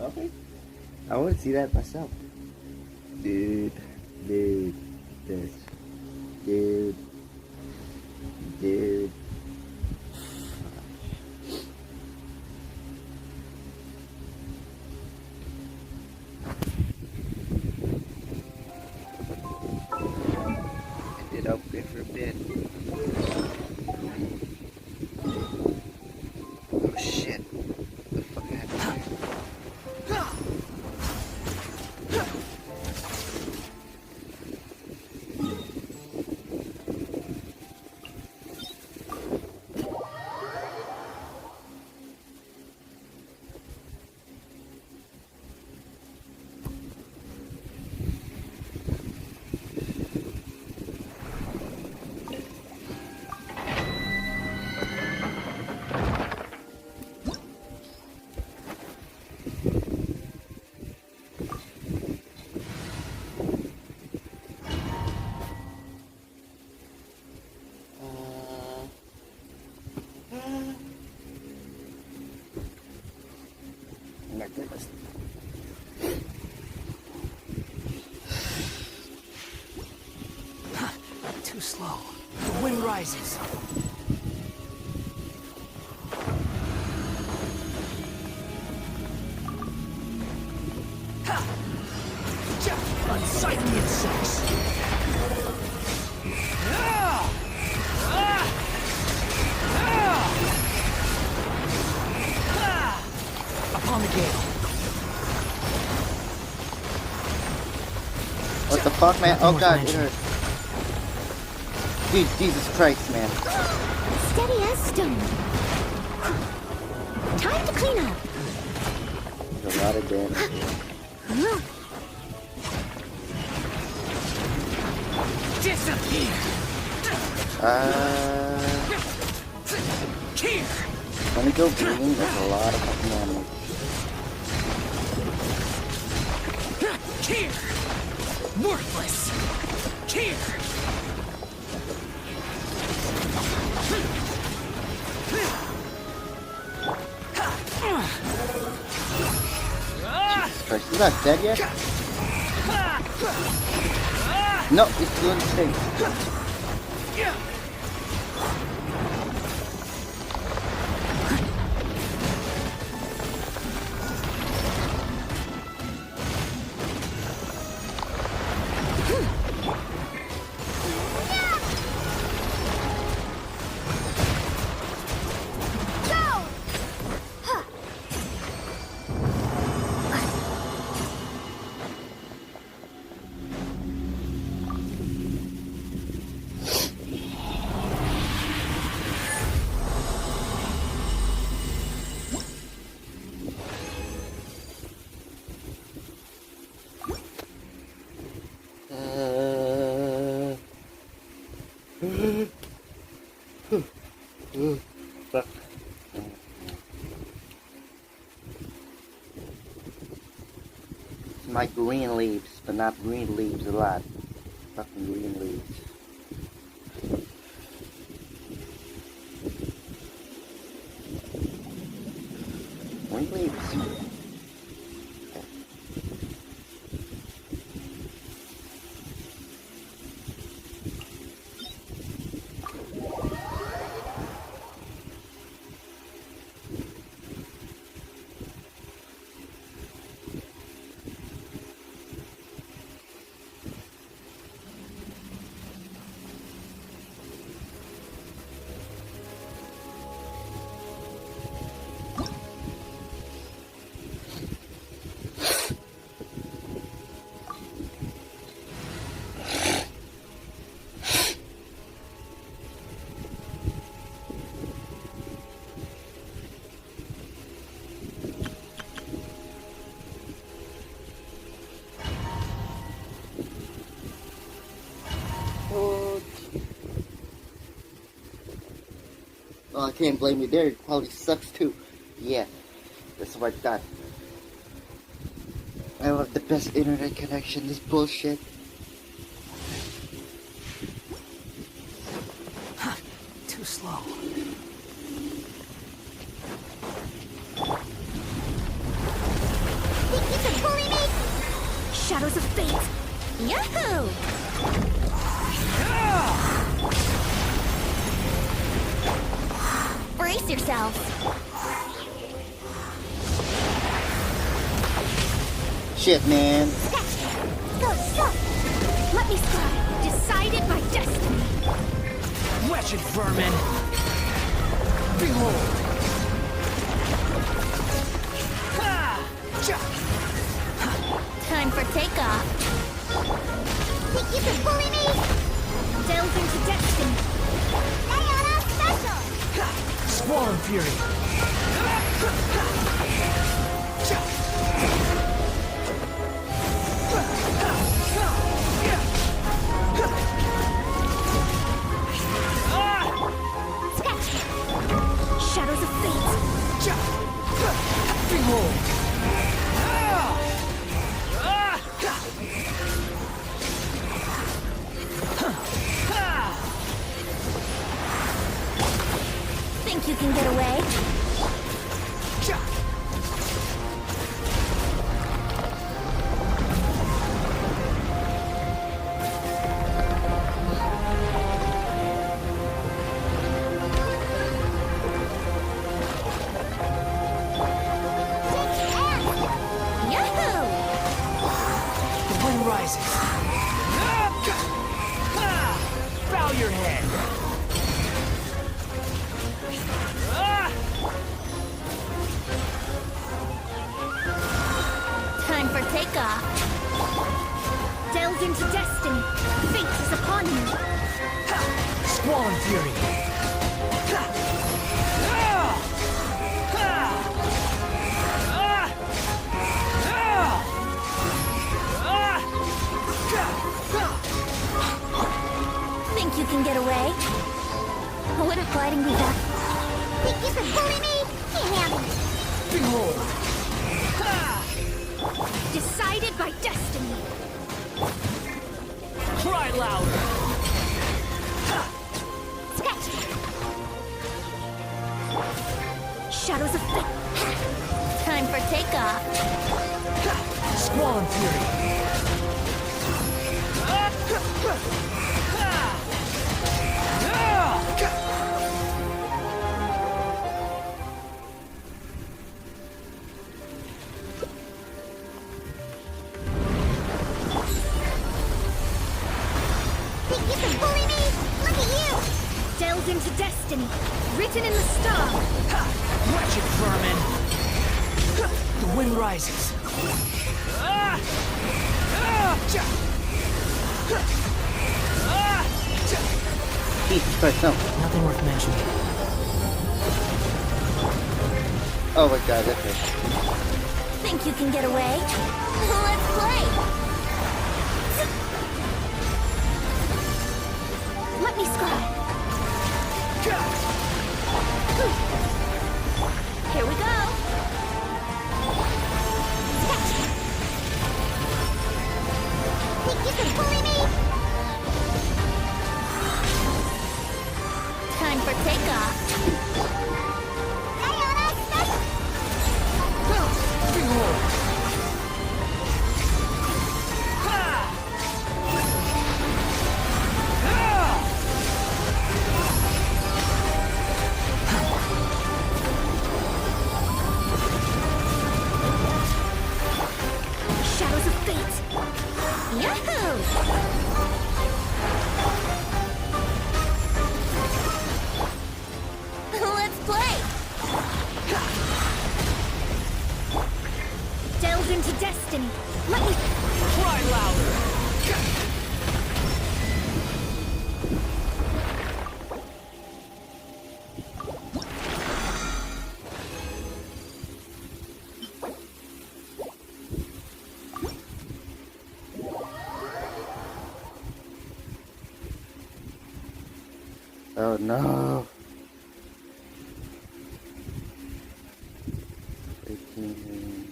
Okay. I want to see that myself. Dude, this, dude. I did open for a bit. Oh shit. What the fuck happened here? Too slow. The wind rises. Unsightly insects. Upon the gale. What the fuck, man? Oh god, it hurt. Dude, Jesus Christ, man. Steady as stone. Time to clean up. There's a lot of damage here. Disappear. Let me go green. There's a lot of fucking ammo. Here. Worthless. Here. Jesus Christ, he's not dead yet? No, he's still in space. Fuck. It's my green leaves, but not green leaves a lot. Fucking green leaves. Green leaves. Oh, I can't blame you there. Quality sucks too. Yeah, that's what I thought. I have the best internet connection. This bullshit. Too slow. Shadows of fate. Yahoo! Brace yourselves. Shit, man. Go, go! Let me slide. Decided by destiny. Wretched vermin! Behold! Time for takeoff. Think you can bully me? Delve into destiny. Diana special! Squall and fury! Shadows of fate. Behold! Think you can get away? Bow your head! Time for takeoff. Delve into destiny. Fate is upon you. Squall and fury! Think you can get away? Wouldn't gliding be that? Think you can bully me? Can't handle it. Behold! Decided by destiny. Cry louder! Sketch. Shadows of fate. Time for takeoff. Squall and fury! Think you can bully me? Look at you! Delve into destiny. Written in the star. Wretched vermin! The wind rises. Jesus Christ, no. Nothing worth mentioning. Oh my god, okay. Think you can get away? Let's play! Let me scribe. Here we go. Sketch. Think you can bully me? Time for takeoff. Diana special. Behold! Shadows of fate. Yahoo! Let's play! Delve into destiny. Let me... Cry louder! Oh no. 18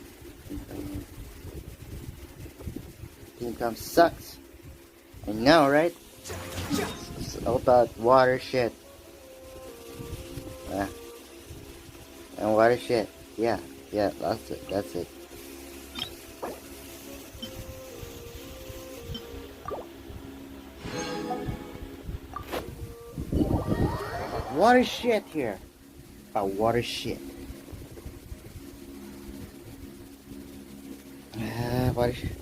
income sucks. I know, right? It's all about water shit. And water shit. Yeah, that's it. Water shit here. Water shit. Water shit.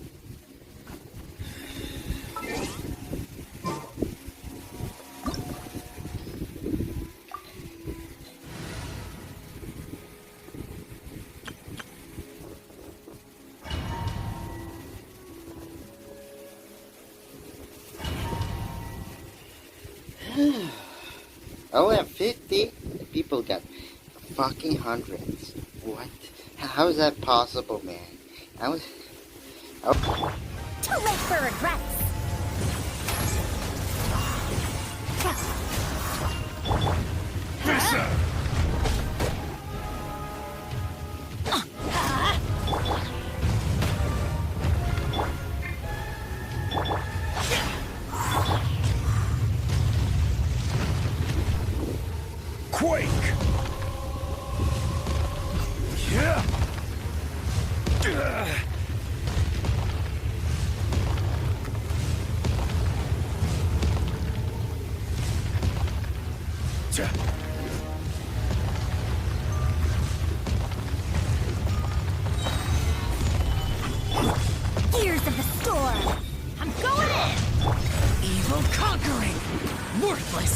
I only have 50. People got fucking hundreds. What? How is that possible, man? Oh. Too late for regrets. Fisher! Quake! Yeah! Gears of the storm. I'm going in. Evil conquering! Worthless!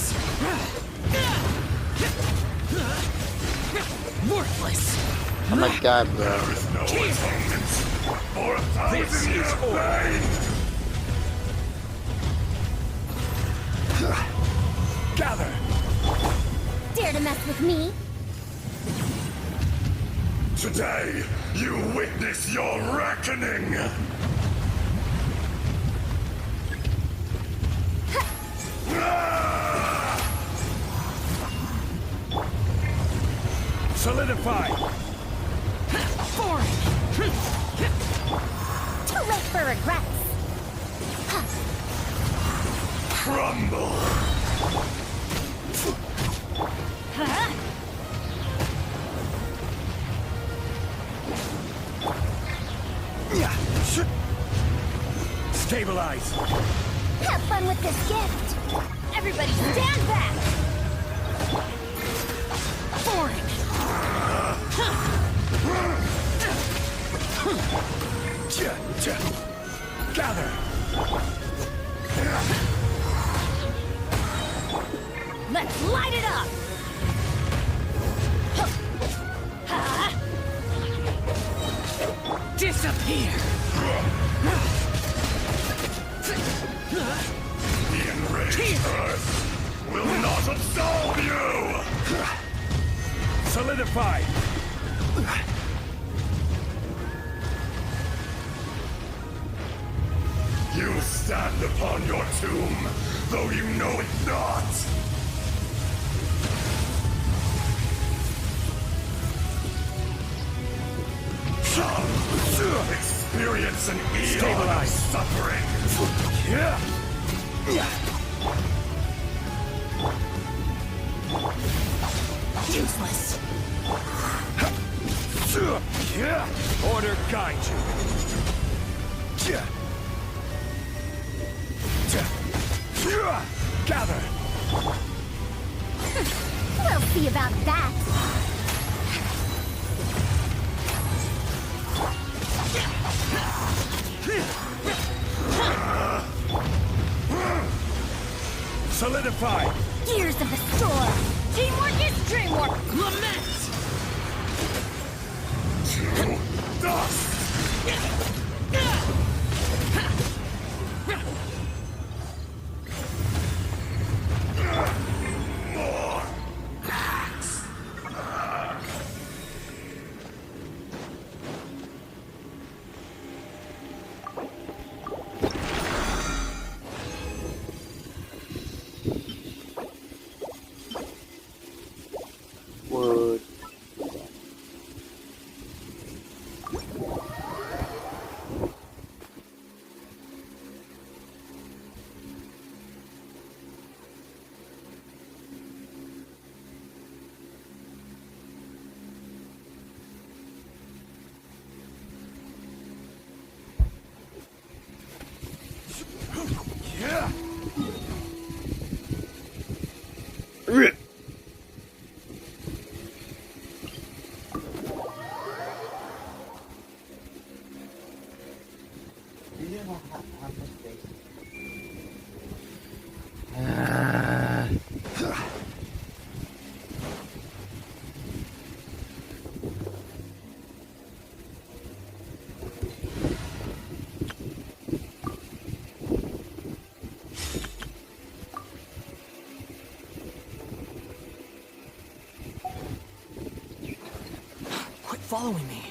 Worthless! Oh my god, bro. There is no atonement for 1,000 years of pain! Gather! Dare to mess with me? Today, you witness your reckoning! Solidify! Foreign. Too late for regrets. Crumble! Stabilize! Have fun with this gift. Everybody stand back. Foreign. Gather! Let's light it up. Disappear! The enraged earth will not absolve you! Solidify! You stand upon your tomb, though you know it not! Experience an eon of suffering! Useless! Order guide you! Gather! We'll see about that. Solidify! Gears of the storm. Teamwork is dreamwork. Lament! To dust! More axe! Wood. Quit following me.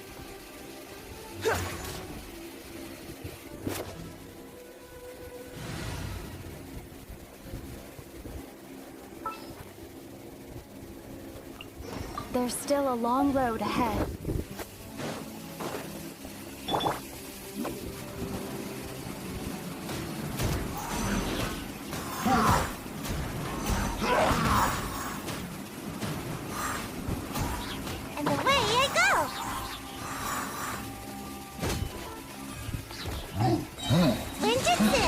There's still a long road ahead. And away I go! Ninjutsu!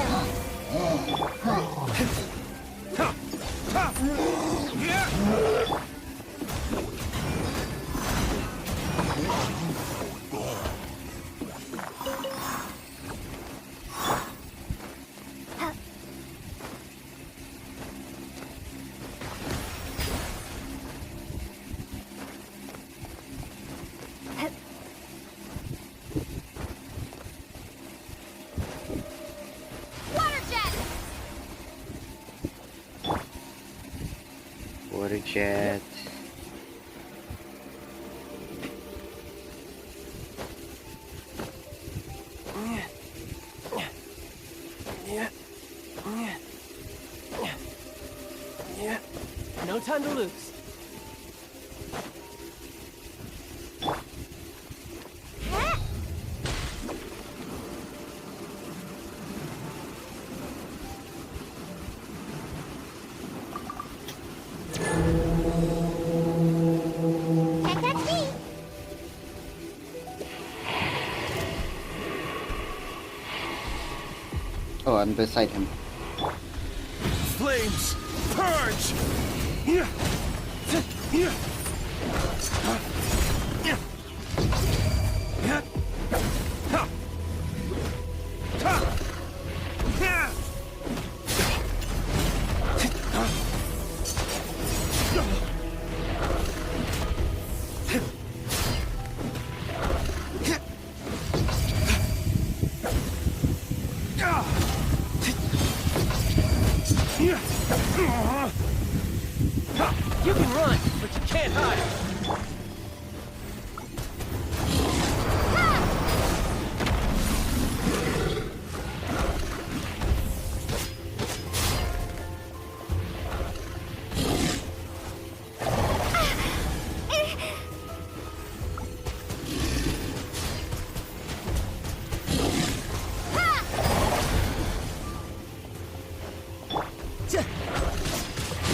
Water jet! Water jet. No time to lose. Can't catch me! Oh, I'm beside him. Flames, purge! You can run, but you can't hide.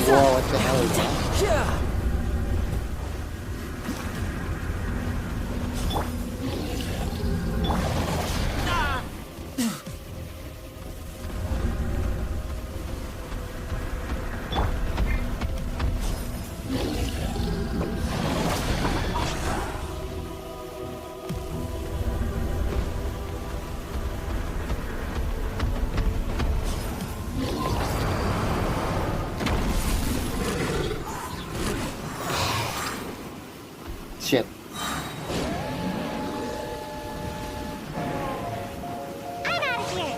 Whoa, what the hell is that? Yeah. Shit. I'm out of here!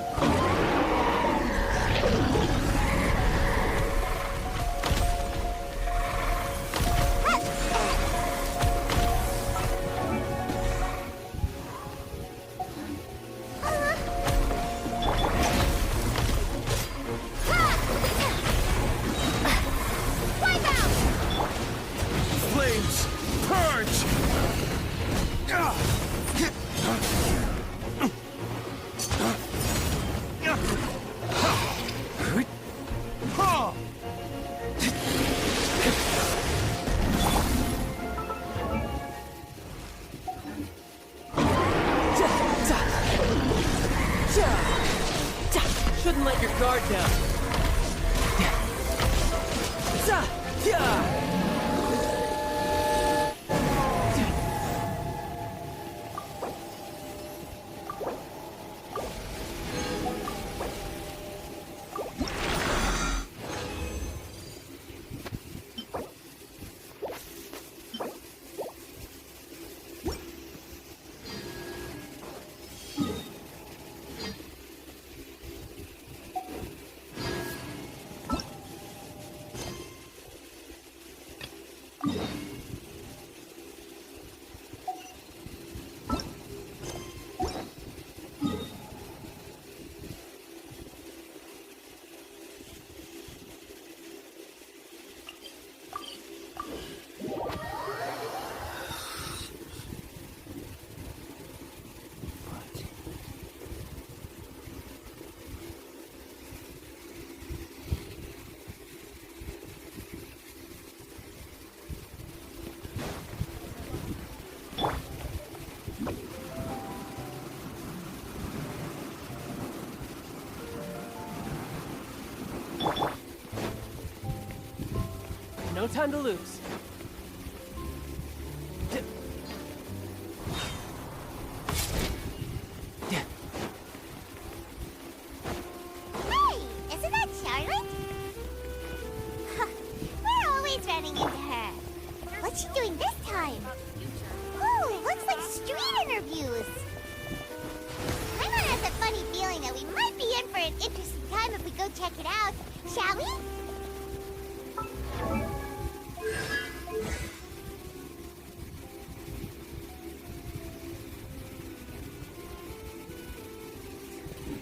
Wipe out! Flames, purge! Shouldn't let your guard down. time to lose. Hey, isn't that Charlotte? We're always running into her. What's she doing this time? Oh, looks like street interviews. Paimon has a funny feeling that we might be in for an interesting time if we go check it out. Shall we?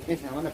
Yes, I wanna.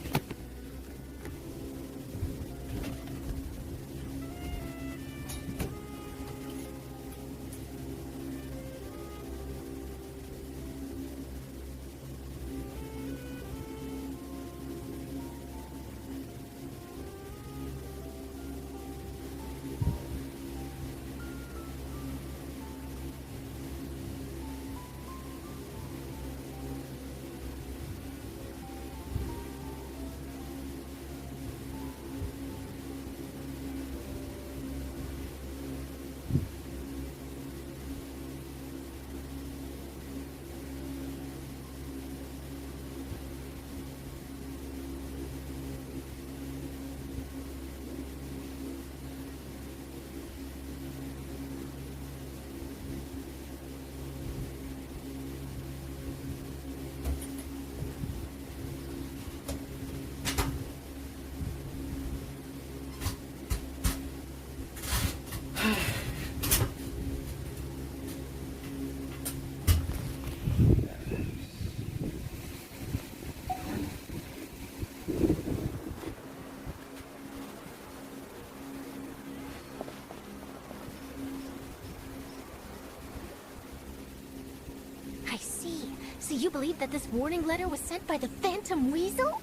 I see. So you believe that this warning letter was sent by the Phantom Weasel?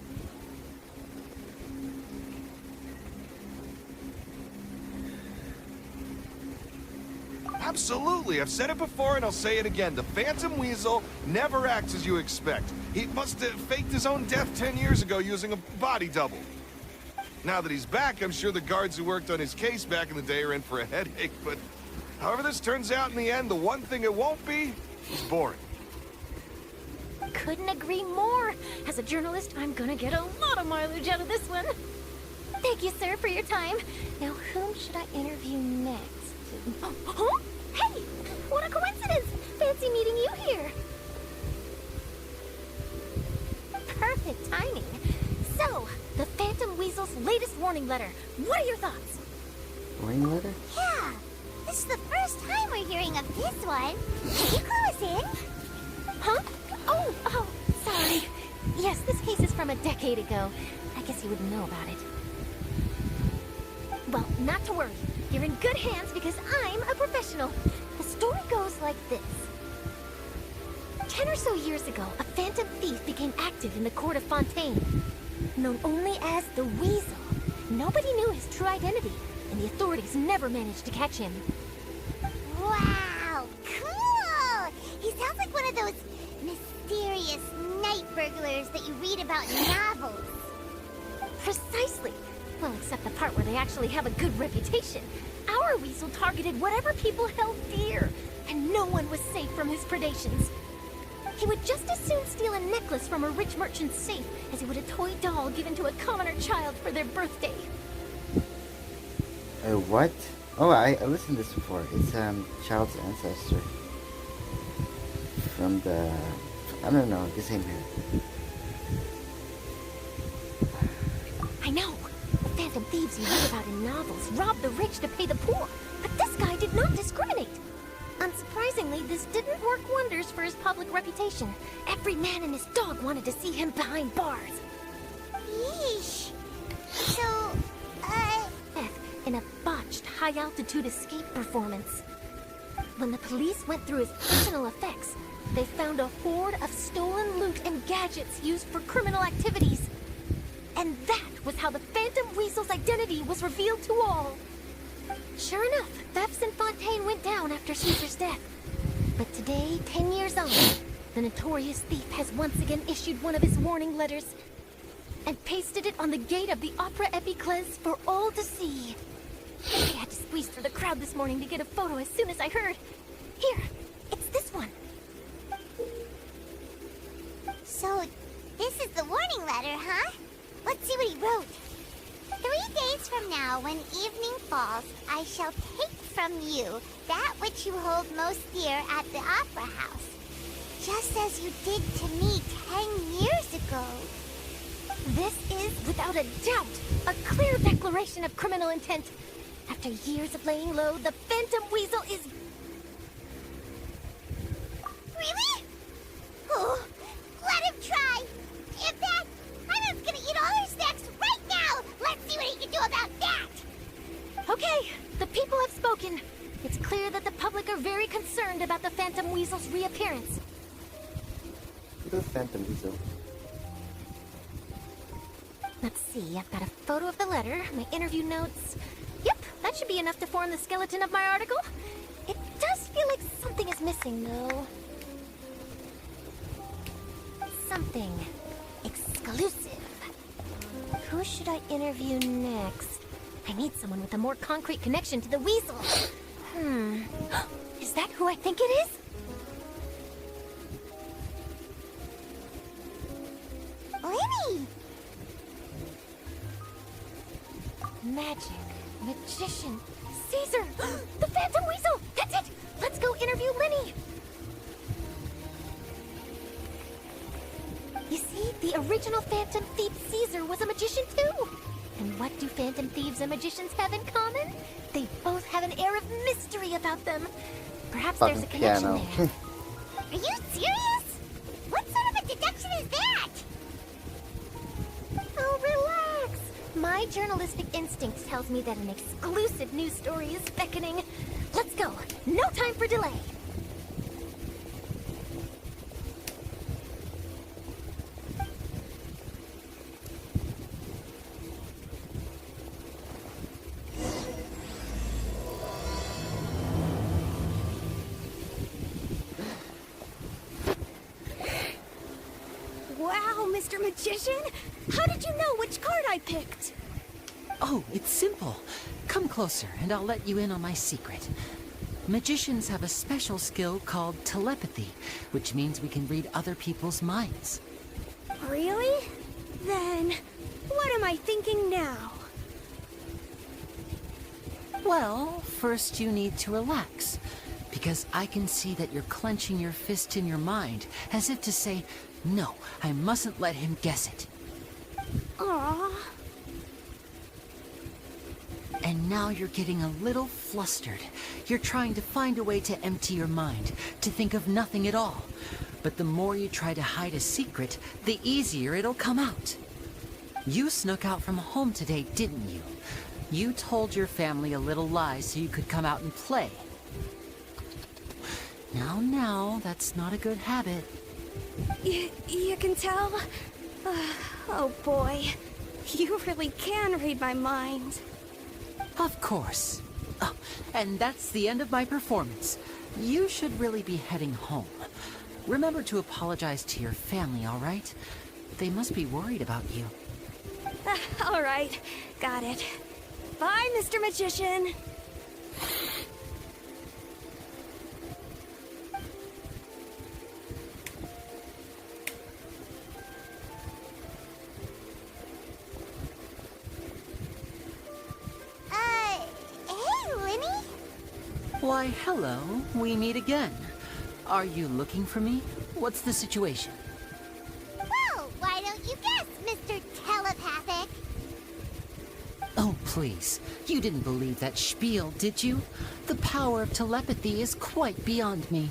Absolutely. I've said it before and I'll say it again. The Phantom Weasel never acts as you expect. He must have faked his own death 10 years ago using a body double. Now that he's back, I'm sure the guards who worked on his case back in the day are in for a headache, but however this turns out in the end, the one thing it won't be is boring. Couldn't agree more. As a journalist, I'm gonna get a lot of mileage out of this one. Thank you, sir, for your time. Now, whom should I interview next? Huh? Hey! What a coincidence! Fancy meeting you here. Perfect timing. So, the Phantom Weasel's latest warning letter. What are your thoughts? Warning letter? Yeah, this is the first time we're hearing of this one. Can you clue us in? Huh? Oh, sorry. Yes, this case is from a decade ago. I guess you wouldn't know about it. Well, not to worry. You're in good hands because I'm a professional. The story goes like this. 10 or so years ago, a phantom thief became active in the court of Fontaine. Known only as the Weasel. Nobody knew his true identity, and the authorities never managed to catch him. Wow, cool! He sounds like one of those mysterious night burglars that you read about in novels. Precisely. Well, except the part where they actually have a good reputation. Our Weasel targeted whatever people held dear, and no one was safe from his predations. He would just as soon steal a necklace from a rich merchant's safe as he would a toy doll given to a commoner child for their birthday. What? Oh, I listened to this before. It's child's ancestor from the, I don't know, the same here. I know. The phantom thieves you read about in novels rob the rich to pay the poor, but this guy did not discriminate. Unsurprisingly, this didn't work wonders for his public reputation. Every man and his dog wanted to see him behind bars. Yeesh. So, in a botched high-altitude escape performance. When the police went through his personal effects, they found a hoard of stolen loot and gadgets used for criminal activities. And that was how the Phantom Weasel's identity was revealed to all. Sure enough, thefts in Fontaine went down after Caesar's death. But today, 10 years on, the notorious thief has once again issued one of his warning letters and pasted it on the gate of the Opera Epiclese for all to see. I had to squeeze through the crowd this morning to get a photo as soon as I heard. Here, it's this one. So, this is the warning letter, huh? Let's see what he wrote. 3 days from now, when evening falls, I shall take from you that which you hold most dear at the Opera House. Just as you did to me 10 years ago. This is, without a doubt, a clear declaration of criminal intent. After years of laying low, the Phantom Weasel is... Really? Oh, let him try. In fact, I'm just gonna eat all her snacks right now. Let's see what he can do about that. Okay, the people have spoken. It's clear that the public are very concerned about the Phantom Weasel's reappearance. The Phantom Weasel. Let's see, I've got a photo of the letter, my interview notes. Yep, that should be enough to form the skeleton of my article. It does feel like something is missing, though. Something exclusive. Who should I interview next? I need someone with a more concrete connection to the weasel. Is that who I think it is? Lenny! Magic, magician, Caesar, the Phantom Weasel! That's it! Let's go interview Lenny! You see, the original Phantom Thief Caesar was a magician too! And what do Phantom Thieves and magicians have in common? They both have an air of mystery about them. Perhaps there's a connection piano. there. Are you serious? What sort of a deduction is that? Oh, relax! My journalistic instinct tells me that an exclusive news story is beckoning. Let's go! No time for delay! Wow, Mr. Magician! How did you know which card I picked? Oh, it's simple. Come closer, and I'll let you in on my secret. Magicians have a special skill called telepathy, which means we can read other people's minds. Really? Then, what am I thinking now? Well, first you need to relax, because I can see that you're clenching your fist in your mind, as if to say, no, I mustn't let him guess it. Aww. And now you're getting a little flustered. You're trying to find a way to empty your mind, to think of nothing at all. But the more you try to hide a secret, the easier it'll come out. You snuck out from home today, didn't you? You told your family a little lie so you could come out and play. Now, that's not a good habit. You can tell? Oh boy, you really can read my mind. Of course. Oh, and that's the end of my performance. You should really be heading home. Remember to apologize to your family, all right? They must be worried about you. All right, got it. Bye, Mr. Magician. Hey, Lenny? Why, hello. We meet again. Are you looking for me? What's the situation? Well, why don't you guess, Mr. Telepathic? Oh, please. You didn't believe that spiel, did you? The power of telepathy is quite beyond me.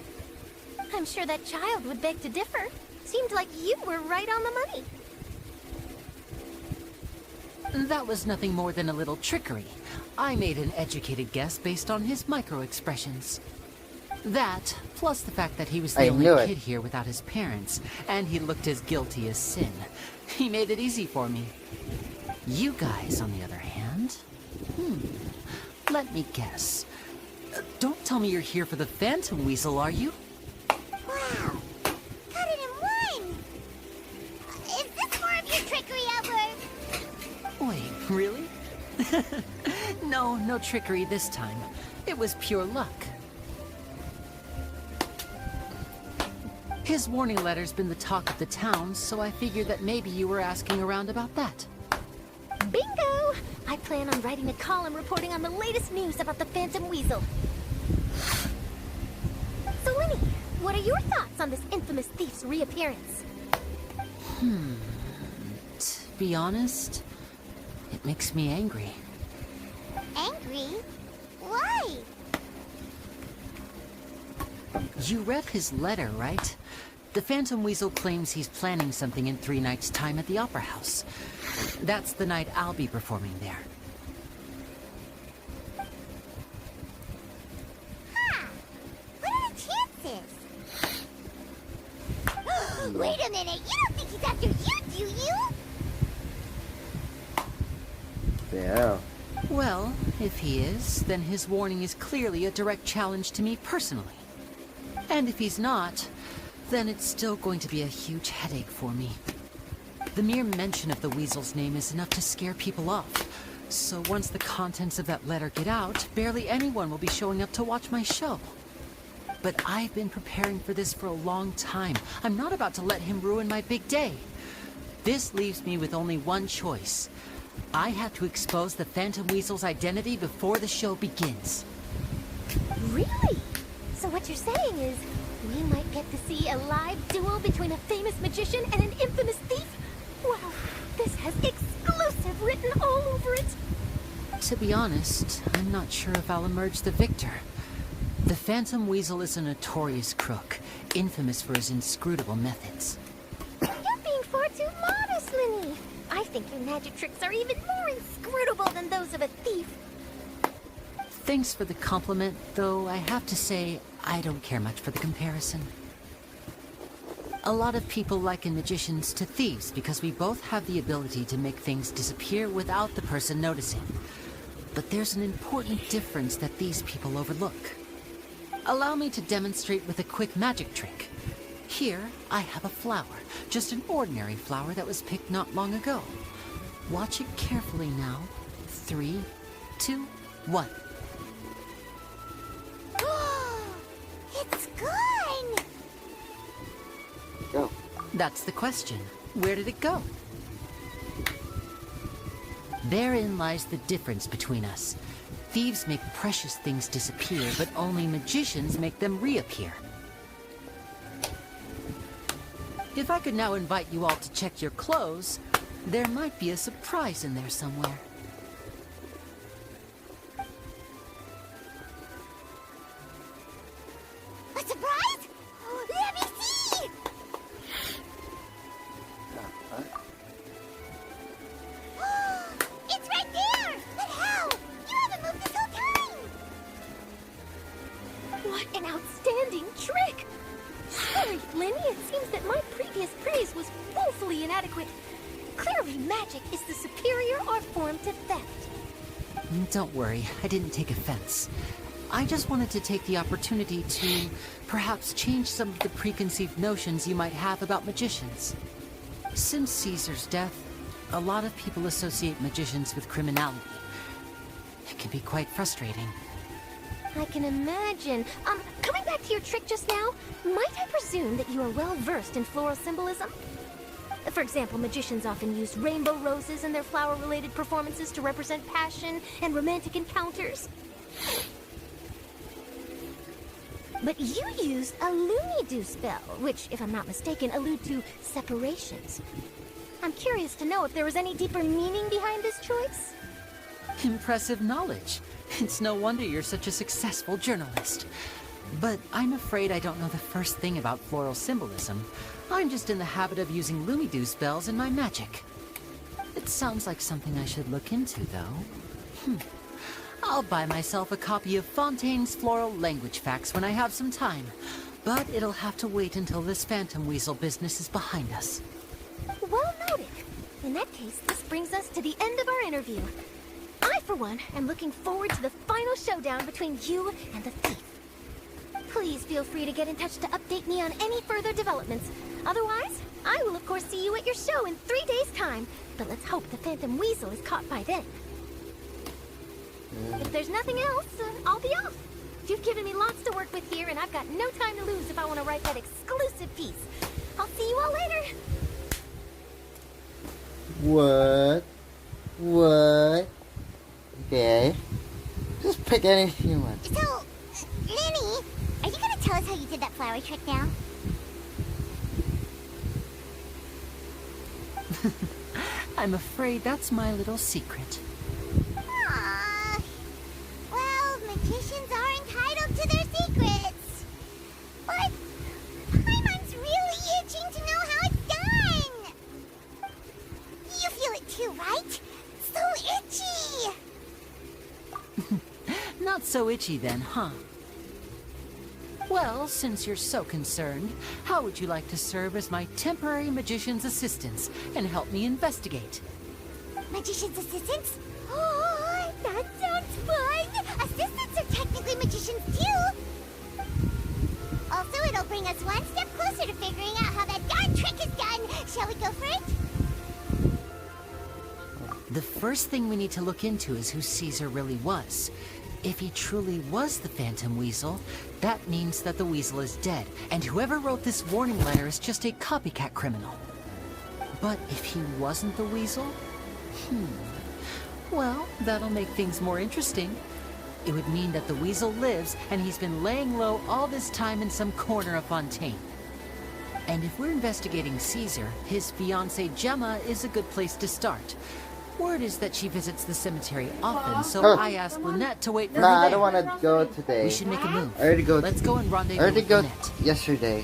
I'm sure that child would beg to differ. Seemed like you were right on the money. That was nothing more than a little trickery. I made an educated guess based on his micro-expressions. That, plus the fact that he was the I only knew it. kid here without his parents, and he looked as guilty as sin. He made it easy for me. You guys, on the other hand... Let me guess. Don't tell me you're here for the Phantom Weasel, are you? Wow, cut it in one! Is this more of your trickery, Albert? Wait, really? No trickery this time. It was pure luck. His warning letter's been the talk of the town, so I figured that maybe you were asking around about that. Bingo! I plan on writing a column reporting on the latest news about the Phantom Weasel. So, Lenny, what are your thoughts on this infamous thief's reappearance? To be honest, it makes me angry. Angry? Why? You read his letter, right? The Phantom Weasel claims he's planning something in 3 nights' time at the Opera House. That's the night I'll be performing there. Huh. What are the chances? Wait a minute, you don't think he's after you, do you? Yeah. Well, if he is, then his warning is clearly a direct challenge to me personally. And if he's not, then it's still going to be a huge headache for me. The mere mention of the Weasel's name is enough to scare people off. So once the contents of that letter get out, barely anyone will be showing up to watch my show. But I've been preparing for this for a long time. I'm not about to let him ruin my big day. This leaves me with only one choice. I have to expose the Phantom Weasel's identity before the show begins. Really? So what you're saying is, we might get to see a live duel between a famous magician and an infamous thief? Wow, this has exclusive written all over it! To be honest, I'm not sure if I'll emerge the victor. The Phantom Weasel is a notorious crook, infamous for his inscrutable methods. You're being far too modest, Lenny. I think your magic tricks are even more inscrutable than those of a thief. Thanks for the compliment, though I have to say, I don't care much for the comparison. A lot of people liken magicians to thieves because we both have the ability to make things disappear without the person noticing. But there's an important difference that these people overlook. Allow me to demonstrate with a quick magic trick. Here, I have a flower, just an ordinary flower that was picked not long ago. Watch it carefully now. 3, 2, 1. It's gone! Go. That's the question. Where did it go? Therein lies the difference between us. Thieves make precious things disappear, but only magicians make them reappear. If I could now invite you all to check your clothes, there might be a surprise in there somewhere. A surprise? Let me see! It's right there! But how? You haven't moved this whole time! What an outstanding trick! Sorry, Lenny, it seems that my previous praise was woefully inadequate. Clearly, magic is the superior art form to theft. Don't worry, I didn't take offense. I just wanted to take the opportunity to perhaps change some of the preconceived notions you might have about magicians. Since Caesar's death, a lot of people associate magicians with criminality. It can be quite frustrating. I can imagine. Coming back to your trick just now, might I presume that you are well versed in floral symbolism? For example, magicians often use rainbow roses in their flower-related performances to represent passion and romantic encounters. But you used a Looney-Doo spell, which, if I'm not mistaken, allude to separations. I'm curious to know if there was any deeper meaning behind this choice? Impressive knowledge. It's no wonder you're such a successful journalist. But I'm afraid I don't know the first thing about floral symbolism. I'm just in the habit of using Looney-Doo spells in my magic. It sounds like something I should look into, though. I'll buy myself a copy of Fontaine's Floral Language Facts when I have some time. But it'll have to wait until this Phantom Weasel business is behind us. Well noted. In that case, this brings us to the end of our interview. I, for one, am looking forward to the final showdown between you and the thief. Please feel free to get in touch to update me on any further developments. Otherwise, I will of course see you at your show in 3 days' time. But let's hope the Phantom Weasel is caught by then. If there's nothing else, I'll be off. You've given me lots to work with here, and I've got no time to lose if I want to write that exclusive piece. I'll see you all later. What? What? Okay. Just pick anything you want. So, Lenny, are you gonna tell us how you did that flower trick now? I'm afraid that's my little secret. Aww. Well, magicians are entitled to their secrets. But Paimon's really itching to know how it's done. You feel it too, right? So itchy. Not so itchy then, huh? Well, since you're so concerned, how would you like to serve as my temporary magician's assistants and help me investigate? Magician's assistants? Oh, that sounds fun! Assistants are technically magicians too! Also, it'll bring us one step closer to figuring out how that darn trick is done! Shall we go for it? The first thing we need to look into is who Caesar really was. If he truly was the Phantom Weasel, that means that the Weasel is dead, and whoever wrote this warning letter is just a copycat criminal. But if he wasn't the Weasel? Well, that'll make things more interesting. It would mean that the Weasel lives, and he's been laying low all this time in some corner of Fontaine. And if we're investigating Caesar, his fiancée Gemma is a good place to start. Word is that she visits the cemetery often, so I asked Lynette to wait for her Nah, I there. don't want to go today. We should make a move. I already go. Let's go and rendezvous I already with go Lynette. yesterday.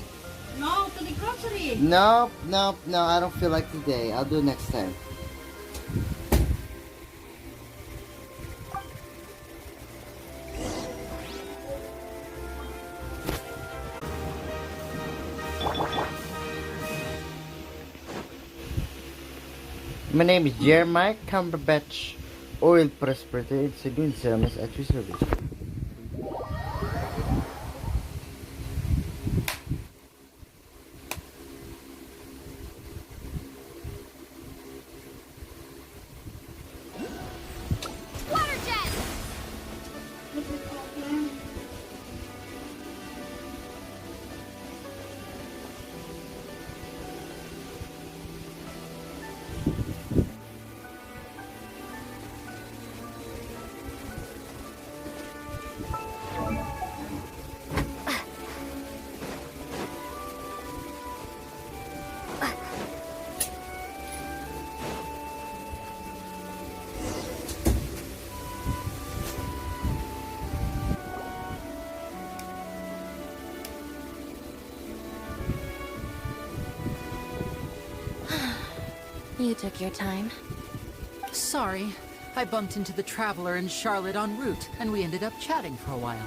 No, to the grocery. No, I don't feel like today. I'll do it next time. My name is Jeremiah Cumberbatch, oil prosperity in Saloon Service at your service. Water jet! You took your time. Sorry, I bumped into the Traveler and Charlotte en route, and we ended up chatting for a while.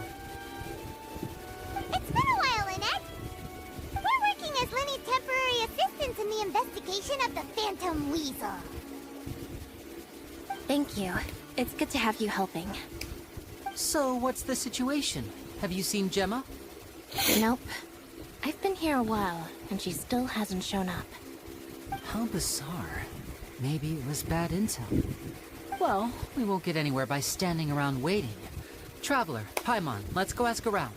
It's been a while, Lynette. We're working as Lenny's temporary assistants in the investigation of the Phantom Weasel. Thank you. It's good to have you helping. So, what's the situation? Have you seen Gemma? Nope. I've been here a while, and she still hasn't shown up. How bizarre. Maybe it was bad intel. Well, we won't get anywhere by standing around waiting. Traveler, Paimon, let's go ask around.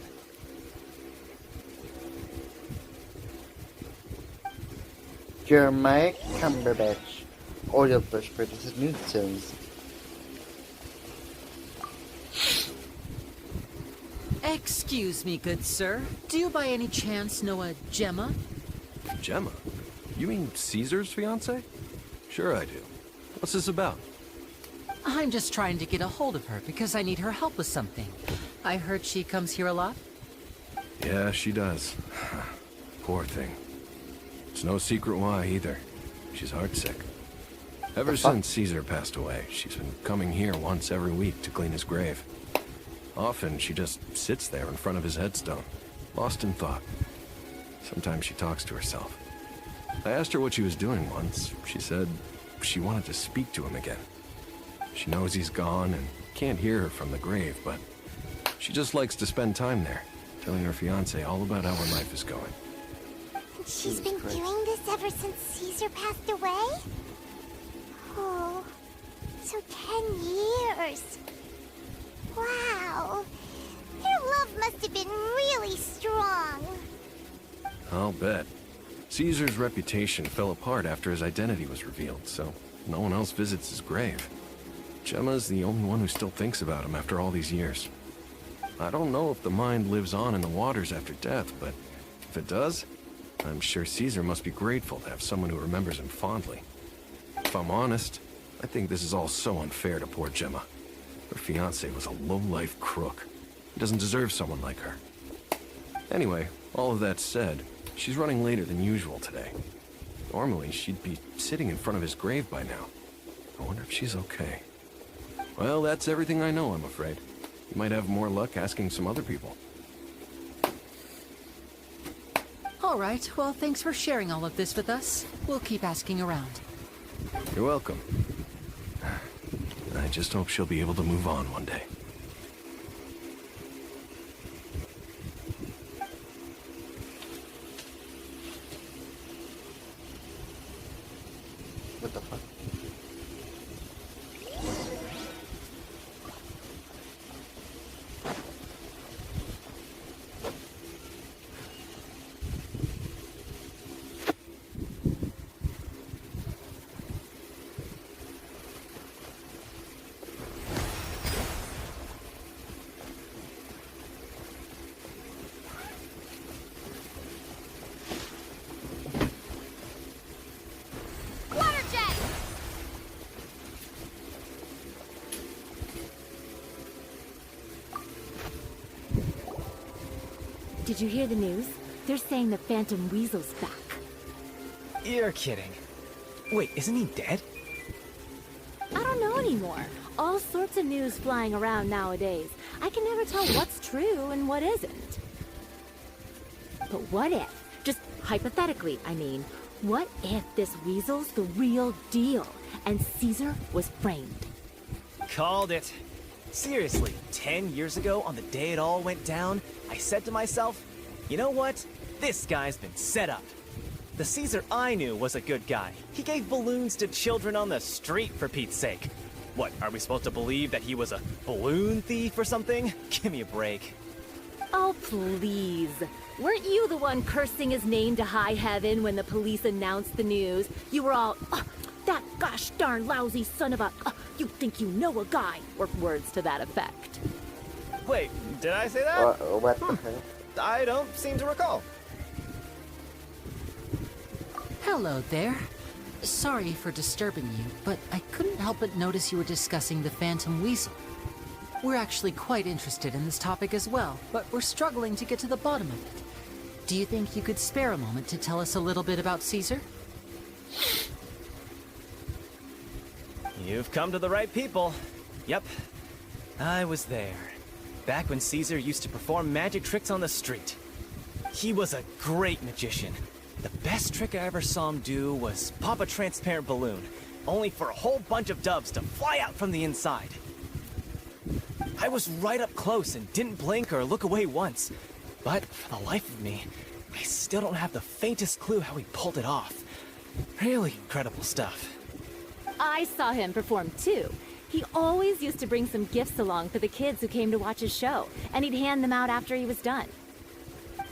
Jeremiah Cumberbatch, oil prosperity in Saloon Service. Excuse me, good sir. Do you by any chance know a Gemma? Gemma? You mean Caesar's fiance? Sure I do. What's this about? I'm just trying to get a hold of her because I need her help with something. I heard she comes here a lot. Yeah, she does. Poor thing. It's no secret why either. She's heartsick. Ever since Caesar passed away, she's been coming here once every week to clean his grave. Often she just sits there in front of his headstone, lost in thought. Sometimes she talks to herself. I asked her what she was doing once. She said she wanted to speak to him again. She knows he's gone and can't hear her from the grave, but she just likes to spend time there, telling her fiancé all about how her life is going. She's been doing this ever since Caesar passed away? Oh, so 10 years. Wow. Their love must have been really strong. I'll bet. Caesar's reputation fell apart after his identity was revealed, so no one else visits his grave. Gemma's the only one who still thinks about him after all these years. I don't know if the mind lives on in the waters after death, but if it does, I'm sure Caesar must be grateful to have someone who remembers him fondly. If I'm honest, I think this is all so unfair to poor Gemma. Her fiancé was a low-life crook. He doesn't deserve someone like her. Anyway, all of that said, she's running later than usual today. Normally, she'd be sitting in front of his grave by now. I wonder if she's okay. Well, that's everything I know, I'm afraid. You might have more luck asking some other people. All right, well, thanks for sharing all of this with us. We'll keep asking around. You're welcome. I just hope she'll be able to move on one day. What the fuck? Water jet! Did you hear the news? They're saying the Phantom Weasel's back. You're kidding. Wait, isn't he dead? I don't know anymore. All sorts of news flying around nowadays. I can never tell what's true and what isn't. But what if, just hypothetically, I mean, what if this weasel's the real deal and Caesar was framed? Called it. Seriously, 10 years ago, on the day it all went down, I said to myself, you know what? This guy's been set up. The Caesar I knew was a good guy. He gave balloons to children on the street, for Pete's sake. What, are we supposed to believe that he was a balloon thief or something? Give me a break. Oh, please. Weren't you the one cursing his name to high heaven when the police announced the news? You were all, "Oh, that gosh darn lousy son of a, you think you know a guy," or words to that effect. Wait, did I say that? What the hell? I don't seem to recall. Hello there. Sorry for disturbing you, but I couldn't help but notice you were discussing the Phantom Weasel. We're actually quite interested in this topic as well, but we're struggling to get to the bottom of it. Do you think you could spare a moment to tell us a little bit about Caesar? You've come to the right people. Yep, I was there. Back when Caesar used to perform magic tricks on the street. He was a great magician. The best trick I ever saw him do was pop a transparent balloon, only for a whole bunch of doves to fly out from the inside. I was right up close and didn't blink or look away once. But for the life of me, I still don't have the faintest clue how he pulled it off. Really incredible stuff. I saw him perform too. He always used to bring some gifts along for the kids who came to watch his show, and he'd hand them out after he was done.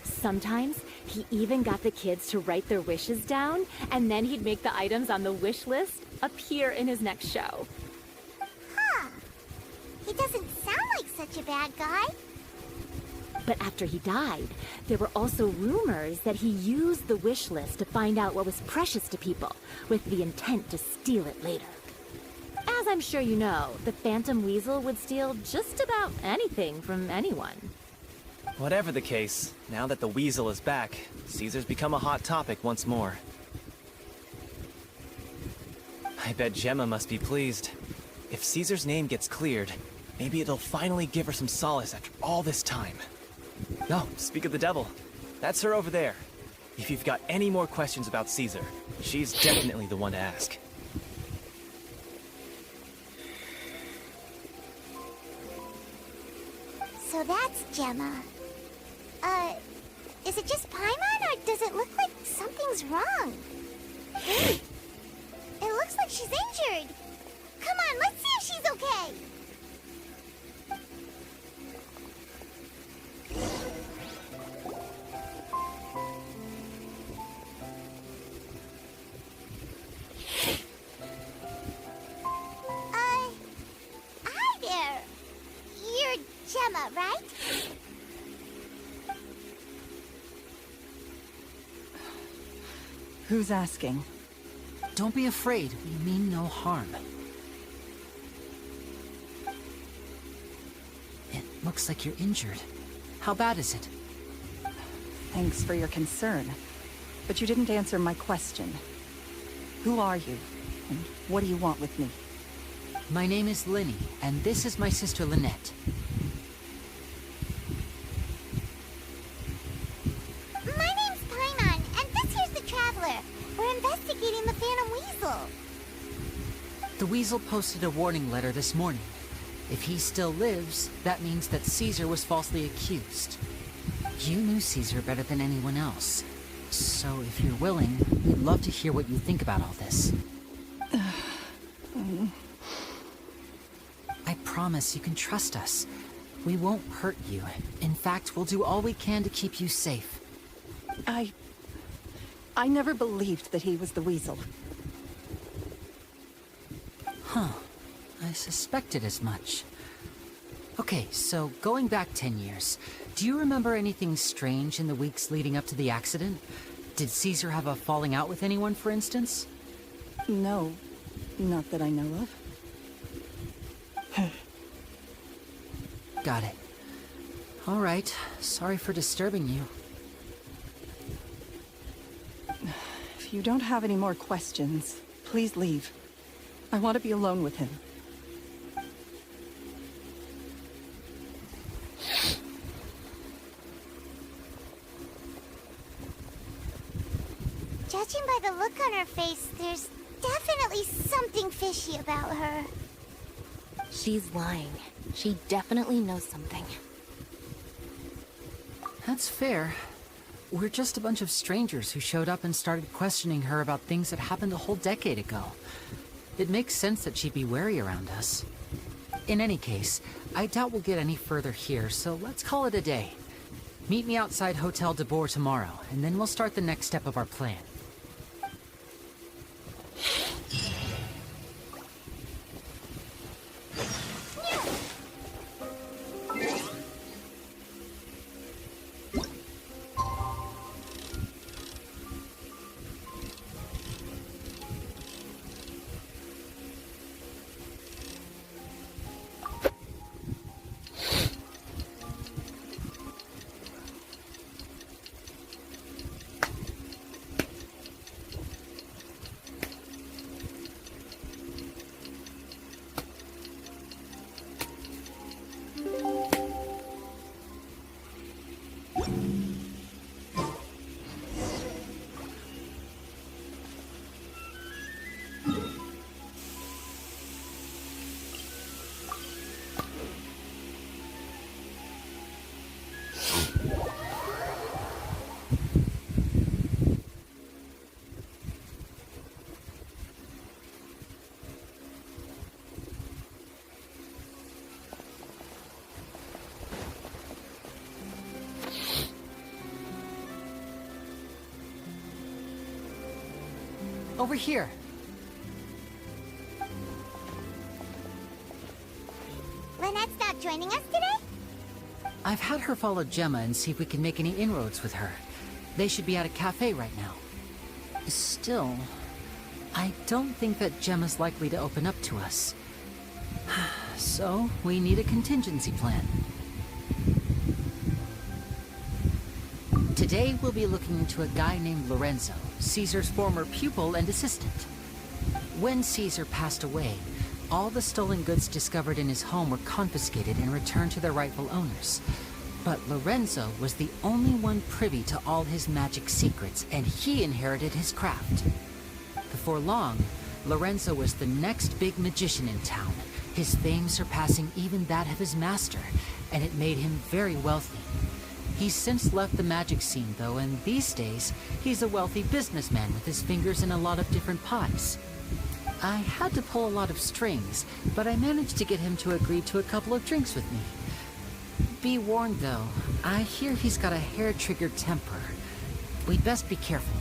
Sometimes, he even got the kids to write their wishes down, and then he'd make the items on the wish list appear in his next show. Huh. He doesn't sound like such a bad guy. But after he died, there were also rumors that he used the wish list to find out what was precious to people, with the intent to steal it later. As I'm sure you know, the Phantom Weasel would steal just about anything from anyone. Whatever the case, now that the Weasel is back, Caesar's become a hot topic once more. I bet Gemma must be pleased. If Caesar's name gets cleared, maybe it'll finally give her some solace after all this time. No, speak of the devil. That's her over there. If you've got any more questions about Caesar, she's definitely the one to ask. So that's Gemma. Is it just Paimon, or does it look like something's wrong? Hey! It looks like she's injured! Come on, let's see if she's okay! that, right? Who's asking? Don't be afraid. We mean no harm. It looks like you're injured. How bad is it? Thanks for your concern, but you didn't answer my question. Who are you, and what do you want with me? My name is Linny, and this is my sister Lynette. My name's Paimon, and this here's the Traveler. We're investigating the Phantom Weasel. The Weasel posted a warning letter this morning. If he still lives, that means that Caesar was falsely accused. You knew Caesar better than anyone else. So if you're willing, we'd love to hear what you think about all this. I promise you can trust us. We won't hurt you. In fact, we'll do all we can to keep you safe. I never believed that he was the Weasel. Huh. I suspected as much. Okay, so going back 10 years, do you remember anything strange in the weeks leading up to the accident? Did Caesar have a falling out with anyone, for instance? No, not that I know of. Got it. All right, sorry for disturbing you. If you don't have any more questions, please leave. I want to be alone with him. Judging by the look on her face, there's definitely something fishy about her. She's lying. She definitely knows something. That's fair. We're just a bunch of strangers who showed up and started questioning her about things that happened a whole decade ago. It makes sense that she'd be wary around us. In any case, I doubt we'll get any further here, so let's call it a day. Meet me outside Hotel de Boer tomorrow, and then we'll start the next step of our plan. Over here. Lynette's not joining us today? I've had her follow Gemma and see if we can make any inroads with her. They should be at a cafe right now. Still, I don't think that Gemma's likely to open up to us. So, we need a contingency plan. Today, we'll be looking into a guy named Lorenzo, Caesar's former pupil and assistant. When Caesar passed away, all the stolen goods discovered in his home were confiscated and returned to their rightful owners. But Lorenzo was the only one privy to all his magic secrets, and he inherited his craft. Before long, Lorenzo was the next big magician in town, his fame surpassing even that of his master, and it made him very wealthy. He's since left the magic scene, though, and these days, he's a wealthy businessman with his fingers in a lot of different pies. I had to pull a lot of strings, but I managed to get him to agree to a couple of drinks with me. Be warned, though, I hear he's got a hair-triggered temper. We'd best be careful.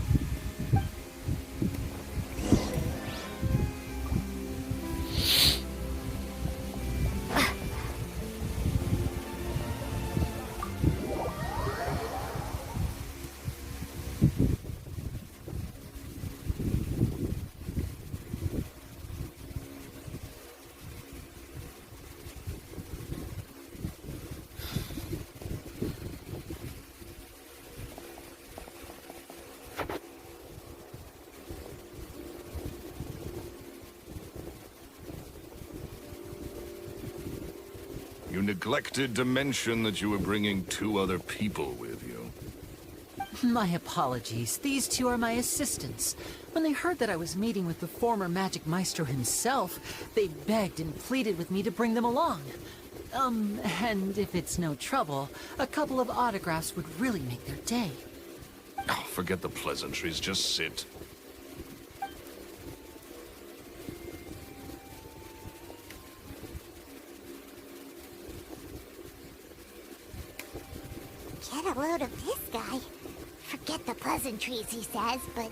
You neglected to mention that you were bringing 2 other people with you. My apologies. These 2 are my assistants. When they heard that I was meeting with the former Magic Maestro himself, they begged and pleaded with me to bring them along. And if it's no trouble, a couple of autographs would really make their day. Oh, forget the pleasantries, just sit. Get a load of this guy. Forget the pleasantries, he says, but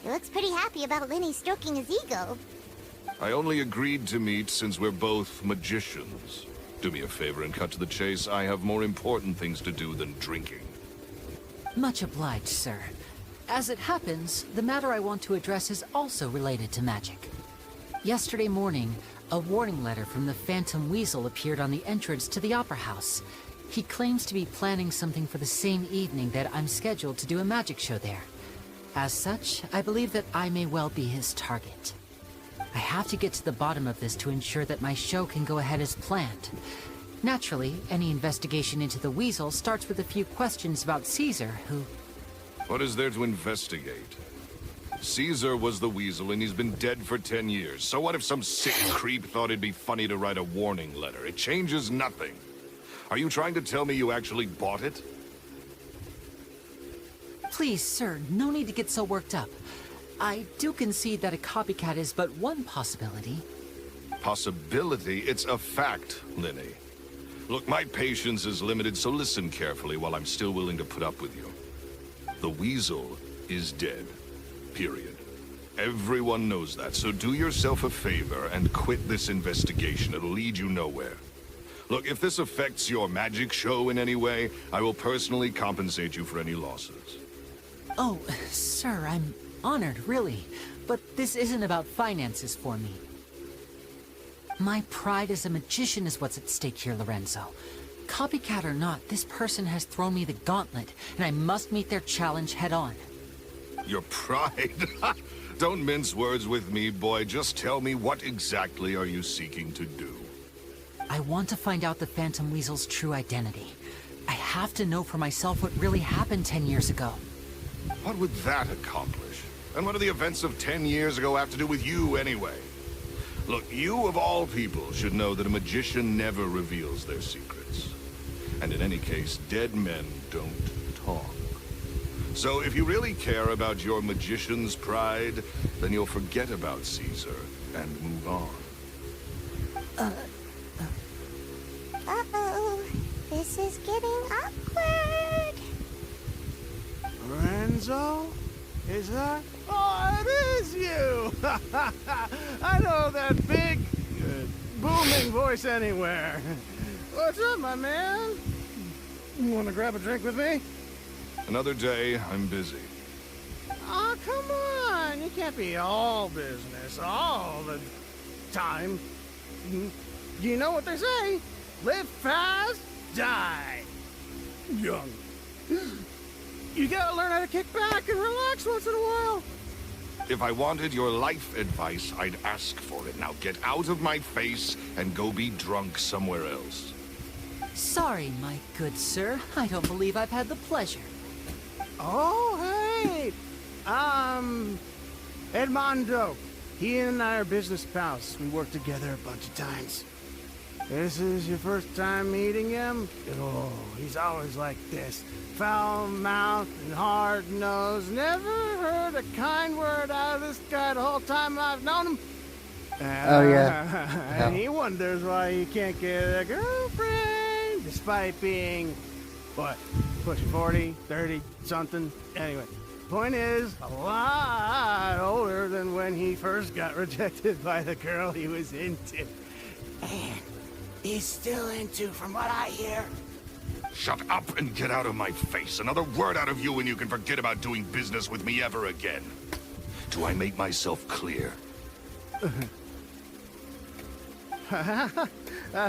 he looks pretty happy about Lenny stroking his ego. I only agreed to meet since we're both magicians. Do me a favor and cut to the chase. I have more important things to do than drinking. Much obliged, sir. As it happens, the matter I want to address is also related to magic. Yesterday morning, a warning letter from the Phantom Weasel appeared on the entrance to the Opera House. He claims to be planning something for the same evening that I'm scheduled to do a magic show there. As such, I believe that I may well be his target. I have to get to the bottom of this to ensure that my show can go ahead as planned. Naturally, any investigation into the Weasel starts with a few questions about Caesar, who... What is there to investigate? Caesar was the Weasel and he's been dead for 10 years. So what if some sick creep thought it'd be funny to write a warning letter? It changes nothing. Are you trying to tell me you actually bought it? Please, sir, no need to get so worked up. I do concede that a copycat is but one possibility. Possibility? It's a fact, Lenny. Look, my patience is limited, so listen carefully while I'm still willing to put up with you. The Weasel is dead. Period. Everyone knows that, so do yourself a favor and quit this investigation. It'll lead you nowhere. Look, if this affects your magic show in any way, I will personally compensate you for any losses. Oh, sir, I'm honored, really. But this isn't about finances for me. My pride as a magician is what's at stake here, Lorenzo. Copycat or not, this person has thrown me the gauntlet, and I must meet their challenge head on. Your pride? Don't mince words with me, boy. Just tell me, what exactly are you seeking to do? I want to find out the Phantom Weasel's true identity. I have to know for myself what really happened 10 years ago. What would that accomplish? And what do the events of 10 years ago have to do with you, anyway? Look, you of all people should know that a magician never reveals their secrets. And in any case, dead men don't talk. So if you really care about your magician's pride, then you'll forget about Caesar and move on. Uh-oh. This is getting awkward. Lorenzo? Is that? Oh, it is you! I know that big, booming voice anywhere. What's up, my man? You want to grab a drink with me? Another day, I'm busy. Oh, come on. You can't be all business all the time. You know what they say? Live fast, die young. You gotta learn how to kick back and relax once in a while. If I wanted your life advice, I'd ask for it. Now get out of my face and go be drunk somewhere else. Sorry, my good sir. I don't believe I've had the pleasure. Oh, hey! Edmondo. He and I are business pals. We worked together a bunch of times. This is your first time meeting him? Oh, he's always like this. Foul-mouthed and hard-nosed. Never heard a kind word out of this guy the whole time I've known him. Oh, yeah. And he wonders why he can't get a girlfriend, despite being, what, pushing 40, 30, something? Anyway, point is, a lot older than when he first got rejected by the girl he was into. And he's still into, from what I hear. Shut up and get out of my face. Another word out of you and you can forget about doing business with me ever again. Do I make myself clear?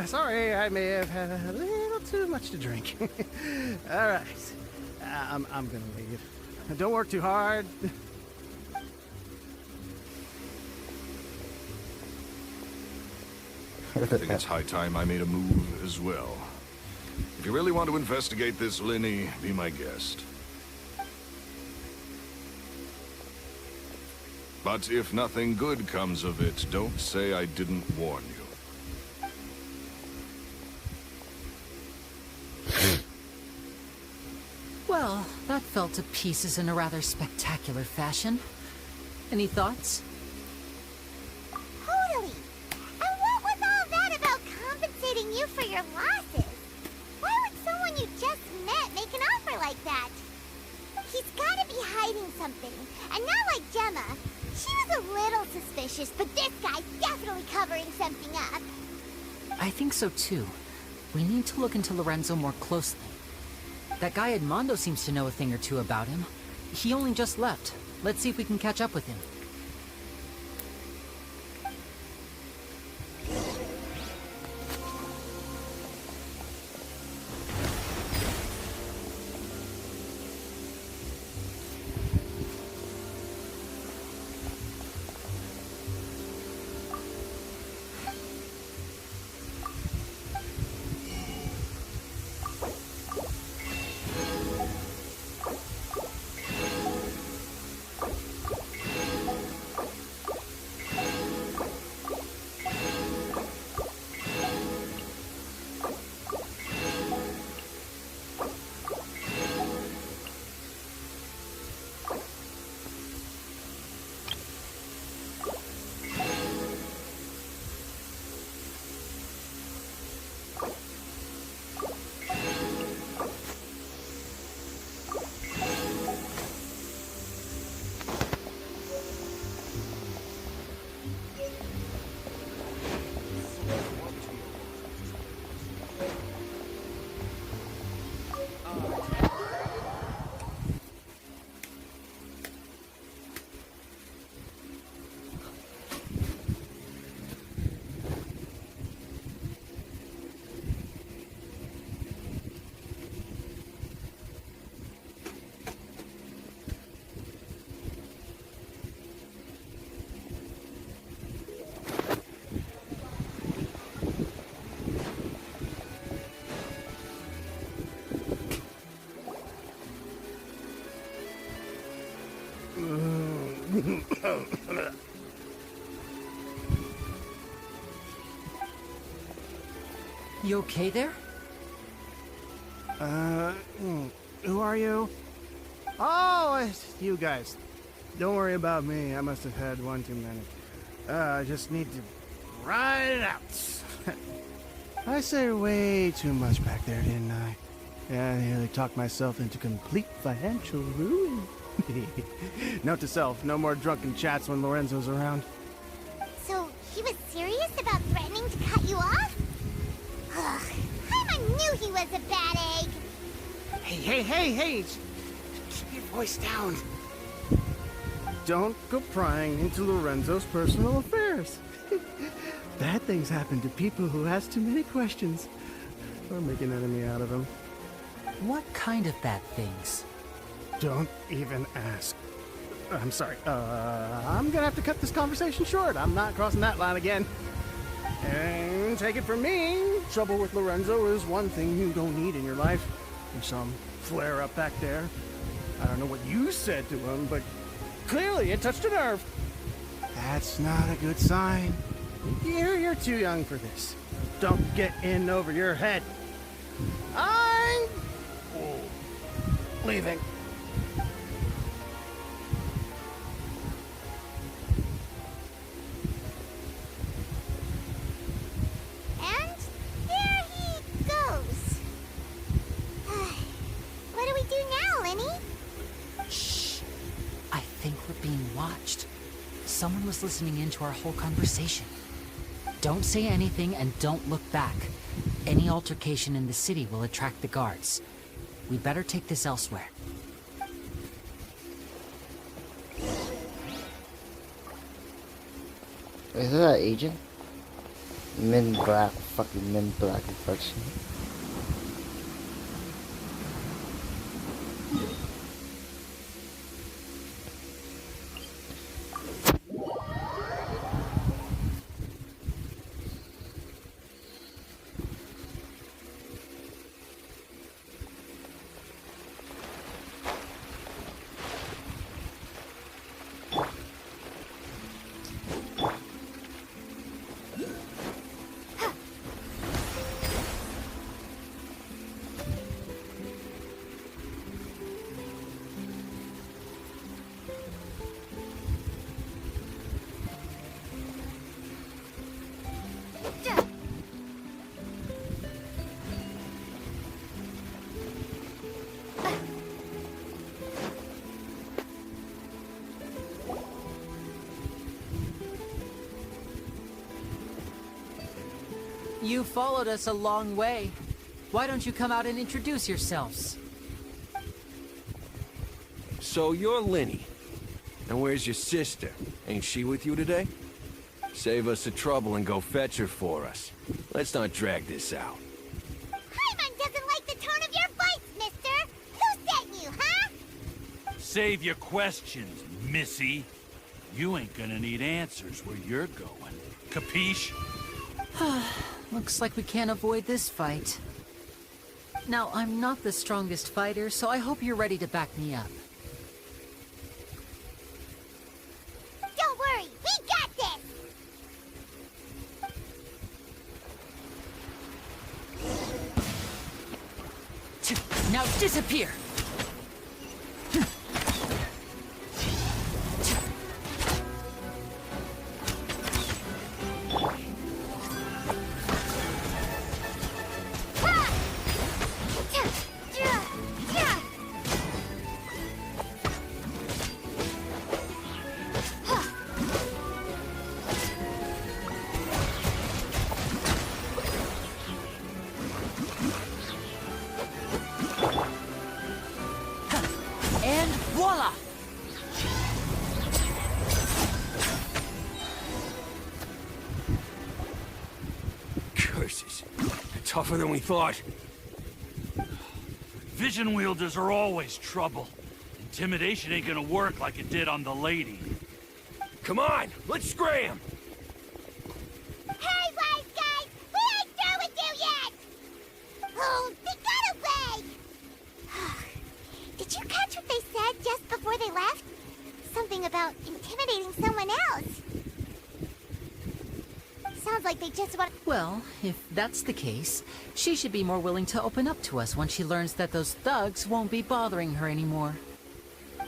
Sorry, I may have had a little too much to drink. All right, I'm gonna leave. Don't work too hard. I think it's high time I made a move as well. If you really want to investigate this, Lenny, be my guest. But if nothing good comes of it, don't say I didn't warn you. Well, that fell to pieces in a rather spectacular fashion. Any thoughts? Totally. And what was all that about compensating you for your losses? Why would someone you just met make an offer like that? He's gotta be hiding something. And not like Gemma. She was a little suspicious, but this guy's definitely covering something up. I think so too. We need to look into Lorenzo more closely. That guy Edmondo seems to know a thing or two about him. He only just left. Let's see if we can catch up with him. You okay there? Who are you? Oh, it's you guys. Don't worry about me. I must have had one too many. I just need to ride it out. I said way too much back there, didn't I? Yeah, I nearly talked myself into complete financial ruin. Note to self, no more drunken chats when Lorenzo's around. So, he was serious about threatening to cut you off? Ugh, Paimon knew he was a bad egg. Hey! Keep your voice down. Don't go prying into Lorenzo's personal affairs. Bad things happen to people who ask too many questions. Or make an enemy out of them. What kind of bad things? Don't even ask. I'm sorry. I'm gonna have to cut this conversation short. I'm not crossing that line again. And take it from me, trouble with Lorenzo is one thing you don't need in your life. There's some flare up back there. I don't know what you said to him, but clearly it touched a nerve. That's not a good sign. You're too young for this. Don't get in over your head. I'm leaving. And there he goes. What do we do now, Lenny? Shh. I think we're being watched. Someone was listening in to our whole conversation. Don't say anything and don't look back. Any altercation in the city will attract the guards. We better take this elsewhere. Is that agent? Men Black, fucking Men Black infection. You followed us a long way. Why don't you come out and introduce yourselves? So you're Linny. And where's your sister? Ain't she with you today? Save us the trouble and go fetch her for us. Let's not drag this out. Paimon doesn't like the tone of your voice, mister! Who sent you, huh? Save your questions, missy. You ain't gonna need answers where you're going. Capiche? Looks like we can't avoid this fight. Now, I'm not the strongest fighter, so I hope you're ready to back me up. Don't worry, we got this! Now disappear! And voila! Curses. Tougher than we thought. Vision wielders are always trouble. Intimidation ain't gonna work like it did on the lady. Come on, let's scram! Hey, wise guys! We ain't through with you yet! Oh, they got away! Did you catch what they said just before they left? Something about intimidating someone else. Sounds like they just want... Well, if that's the case, she should be more willing to open up to us once she learns that those thugs won't be bothering her anymore.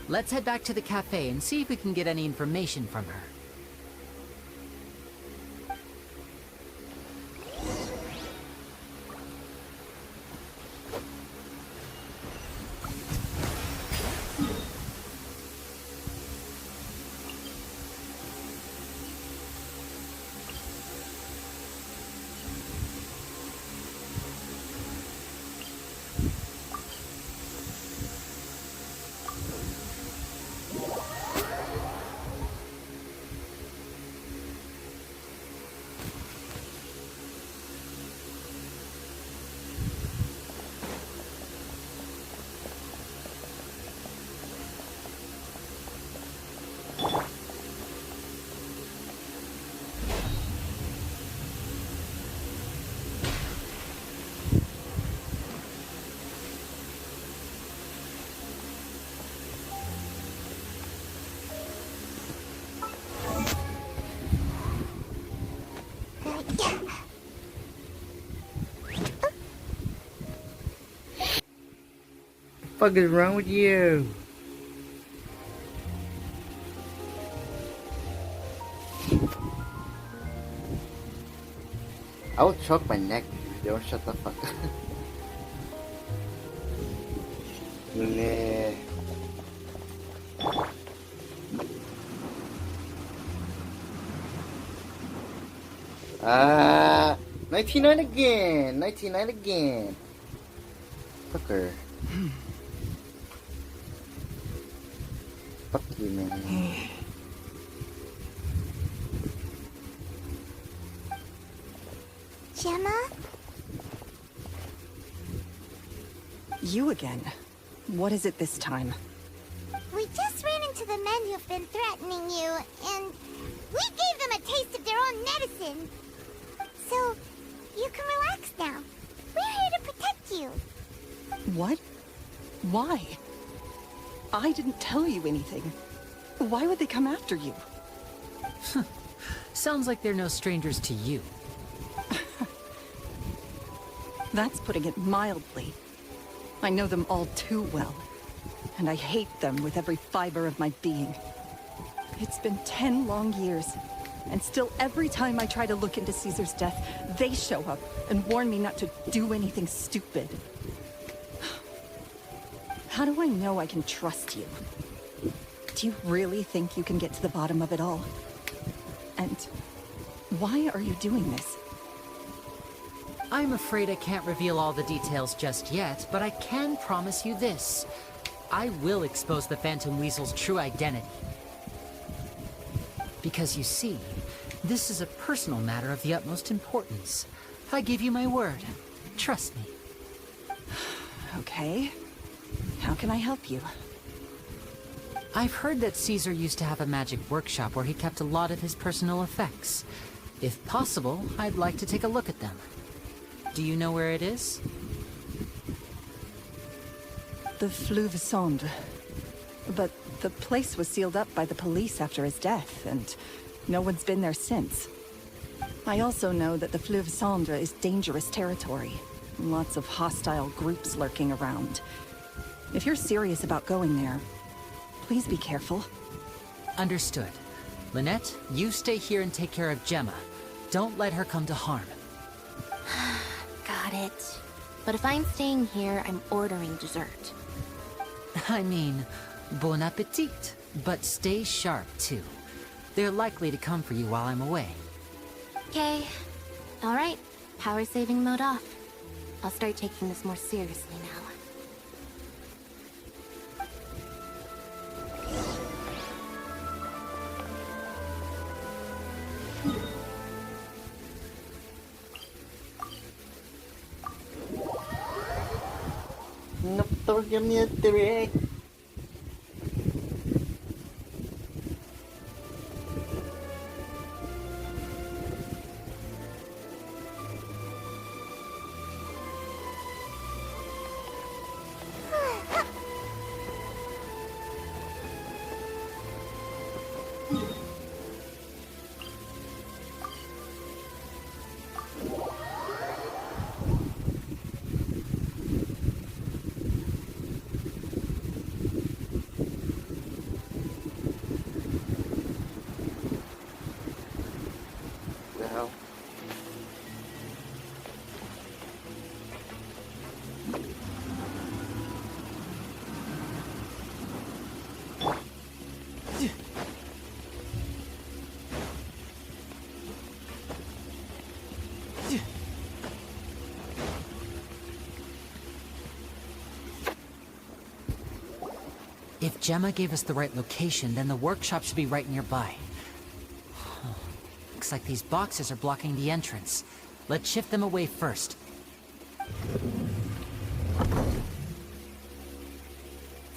Let's head back to the cafe and see if we can get any information from her. What the fuck is wrong with you? I will choke my neck if you don't shut the fuck up. Nah. Ah, 99 again, 99 again. Fucker. Fuck you, man. Gemma? You again. What is it this time? We just ran into the men who've been threatening you, and we gave them a taste of their own medicine. So, you can relax now. We're here to protect you. What? Why? I didn't tell you anything. Why would they come after you? Sounds like they're no strangers to you. That's putting it mildly. I know them all too well, and I hate them with every fiber of my being. It's been 10 long years, and still every time I try to look into Caesar's death, they show up and warn me not to do anything stupid. How do I know I can trust you? Do you really think you can get to the bottom of it all? And why are you doing this? I'm afraid I can't reveal all the details just yet, but I can promise you this. I will expose the Phantom Weasel's true identity. Because you see, this is a personal matter of the utmost importance. I give you my word. Trust me. Okay. How can I help you? I've heard that Caesar used to have a magic workshop where he kept a lot of his personal effects. If possible, I'd like to take a look at them. Do you know where it is? The Fleuve Sonde. But the place was sealed up by the police after his death, and no one's been there since. I also know that the Fleuve Sonde is dangerous territory. Lots of hostile groups lurking around. If you're serious about going there, please be careful. Understood. Lynette, you stay here and take care of Gemma. Don't let her come to harm. Got it. But if I'm staying here, I'm ordering dessert. I mean, bon appetit. But stay sharp, too. They're likely to come for you while I'm away. Okay. Alright. Power saving mode off. I'll start taking this more seriously now. No, don't give me a trick. Well. If Gemma gave us the right location, then the workshop should be right nearby. Looks like these boxes are blocking the entrance. Let's shift them away first.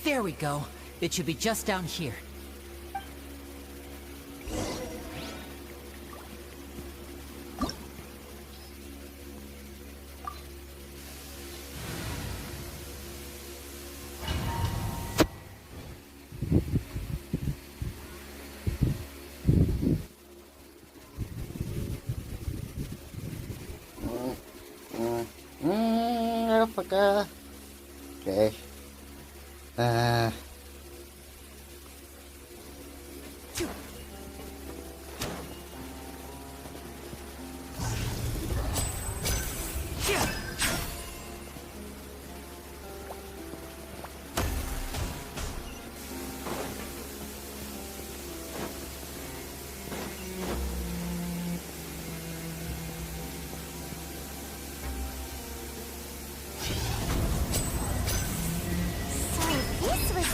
There we go. It should be just down here. Alpha. Okay.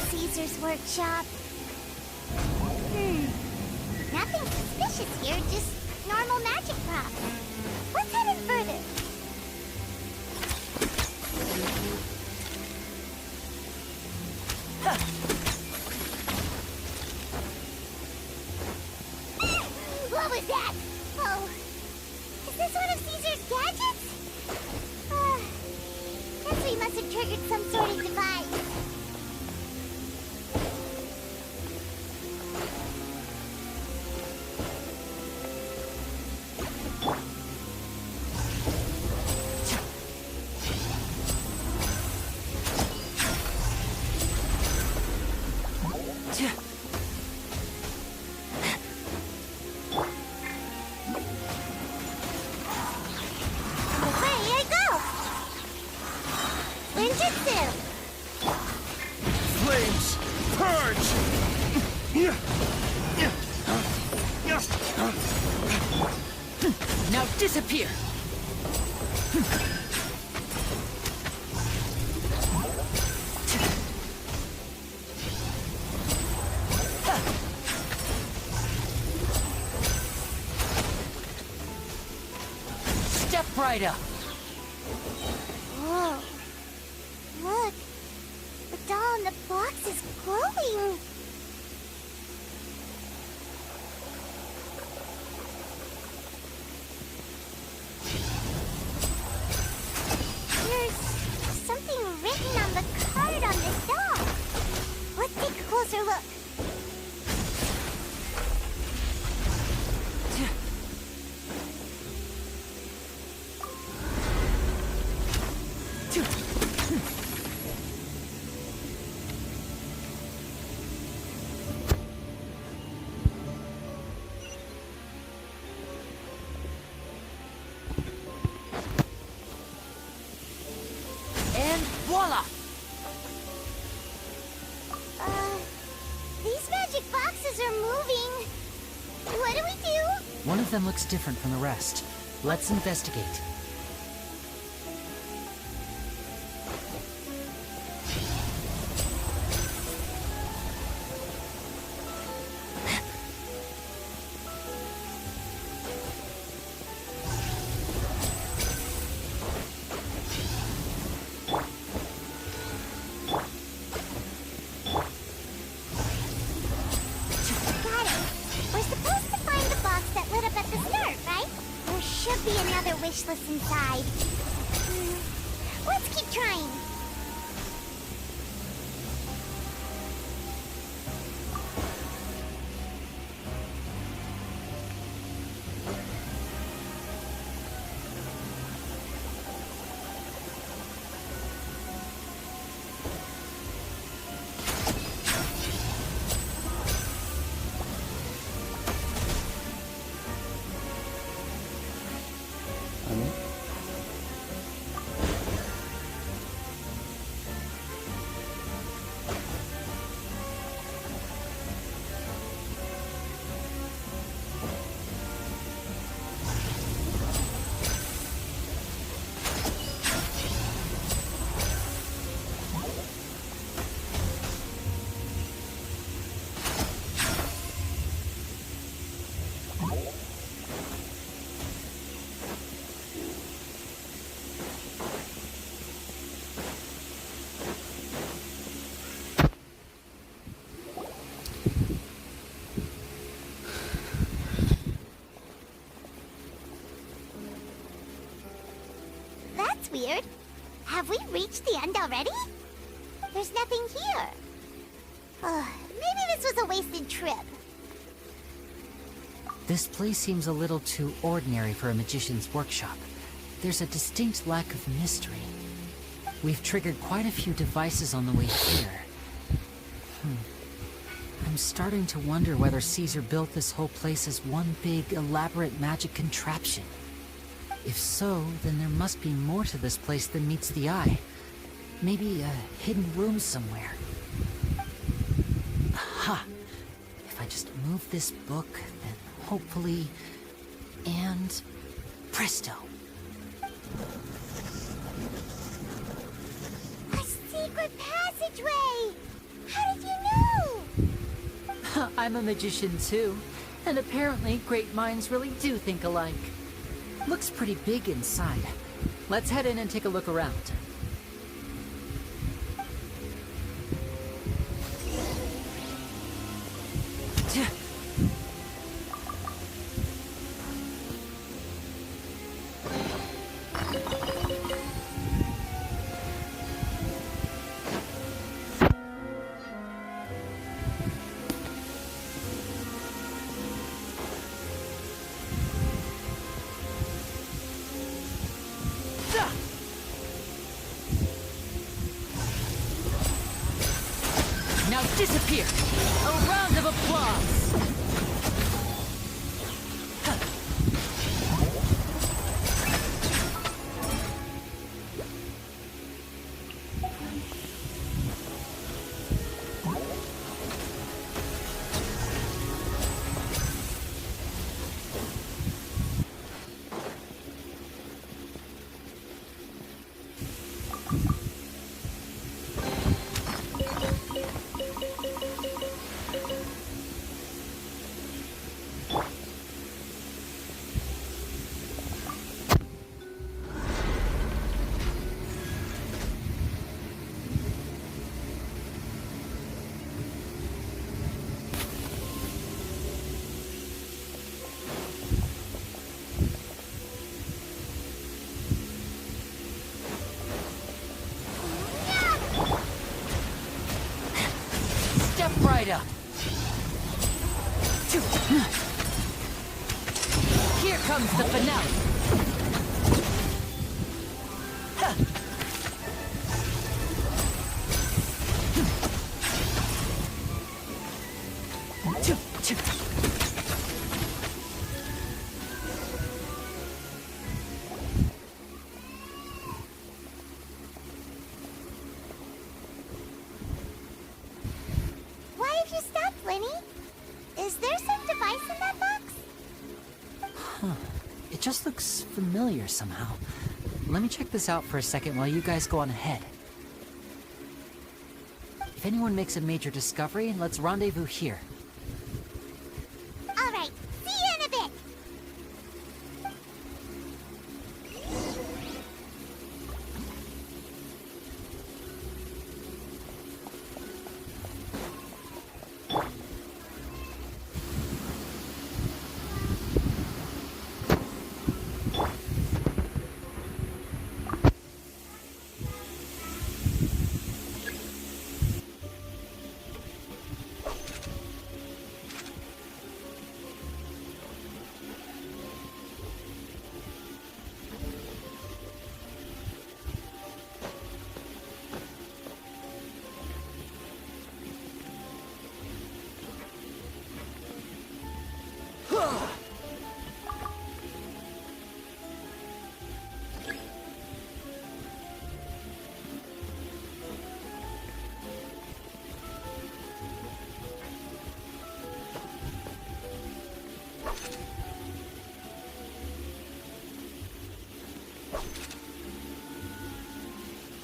Caesar's workshop. Nothing suspicious here, just normal magic props. Let's head in further. What was that? Oh, is this one of Caesar's gadgets? Guess we must have triggered some sort of device. Flames! Purge! Now disappear! Step right up. Whoa. Look. The doll in the box is glowing. There's something written on the card on the doll. Let's take a closer look. And voila! These magic boxes are moving. What do we do? One of them looks different from the rest. Let's investigate. Got it. We're supposed to find the box that lit up at the start, right? There should be another wish list inside. Let's keep trying. That's weird. Have we reached the end already? There's nothing here. Maybe this was a wasted trip. This place seems a little too ordinary for a magician's workshop. There's a distinct lack of mystery. We've triggered quite a few devices on the way here. I'm starting to wonder whether Caesar built this whole place as one big, elaborate magic contraption. If so, then there must be more to this place than meets the eye. Maybe a hidden room somewhere. Aha! If I just move this book, then hopefully... And... presto! A secret passageway! How did you know? I'm a magician too, and apparently great minds really do think alike. Looks pretty big inside. Let's head in and take a look around. Now disappear! A round of applause! right up. Here comes the finale. Why have you stopped, Winnie? Is there some device in that box? It just looks familiar somehow. Let me check this out for a second while you guys go on ahead. If anyone makes a major discovery, let's rendezvous here. All right, see you in a bit.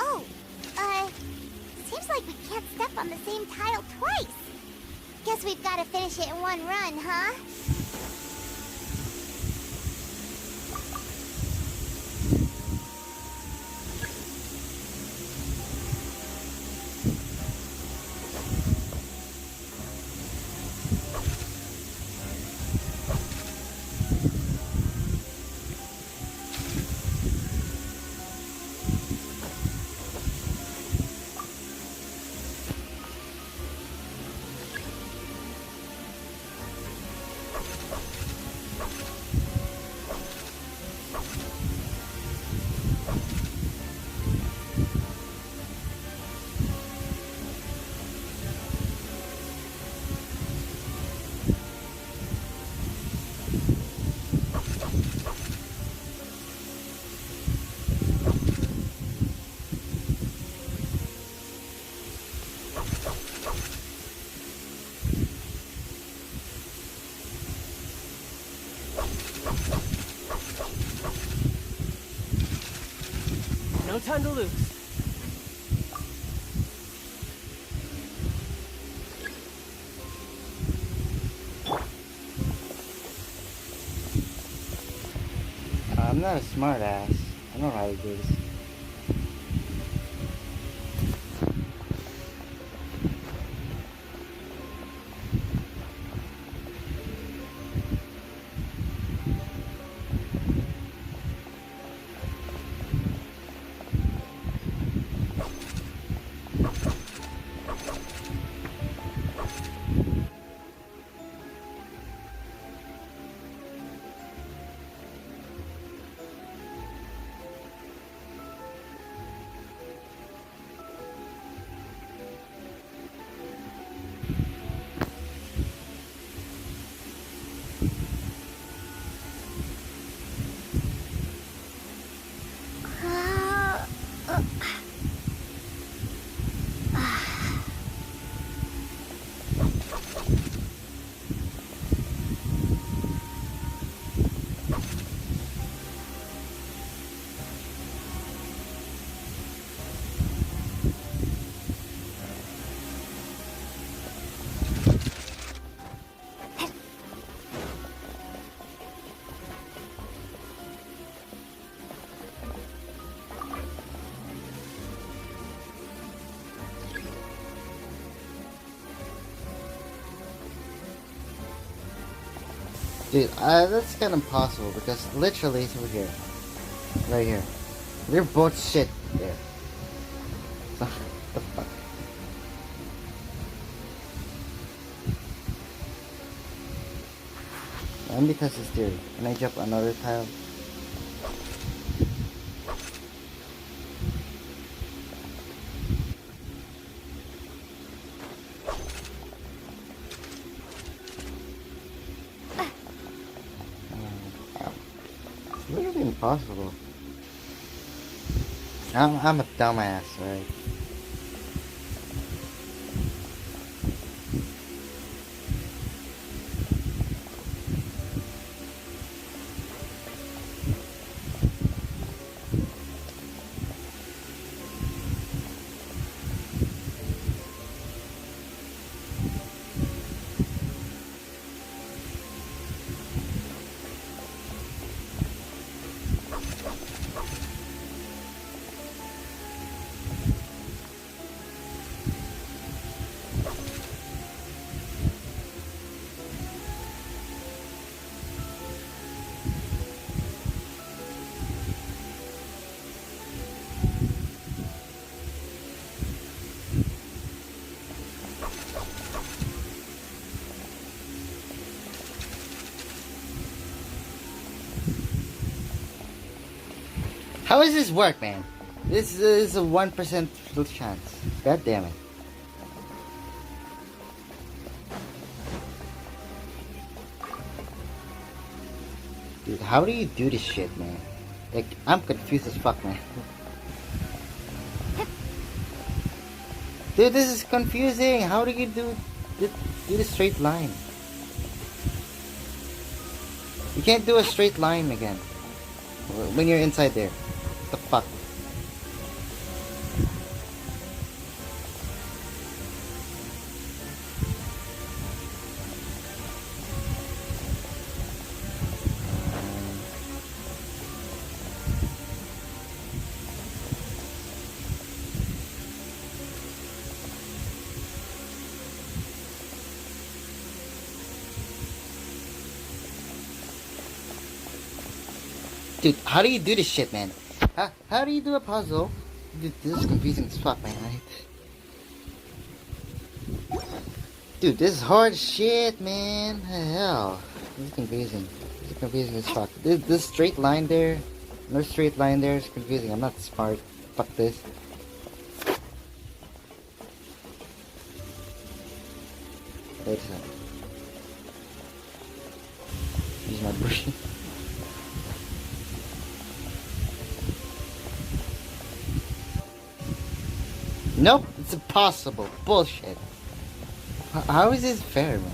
Oh, seems like we can't step on the same tile twice. Guess we've got to finish it in one run, huh? No time to lose. I'm not a smart ass. I know how to do this. Dude, that's kind of impossible because literally it's over here. Right here. They're both shit there. So, what the fuck? Let me test this theory. Can I jump another tile? It's literally impossible. I'm a dumbass, right? How does this work, man? This is a 1% chance. God damn it. Dude, how do you do this shit, man? Like, I'm confused as fuck, man. Dude, this is confusing. How do you do the straight line? You can't do a straight line again when you're inside there. What the fuck? Dude, how do you do this shit, man? How do you do a puzzle? Dude, this is confusing as fuck, man. Dude, this is hard shit, man. Hell, this is confusing. This is confusing as fuck. This straight line there, no straight line there is confusing. I'm not smart. Fuck this. Wait a second. Use my brush. Nope, it's impossible. Bullshit. How is this fair, man?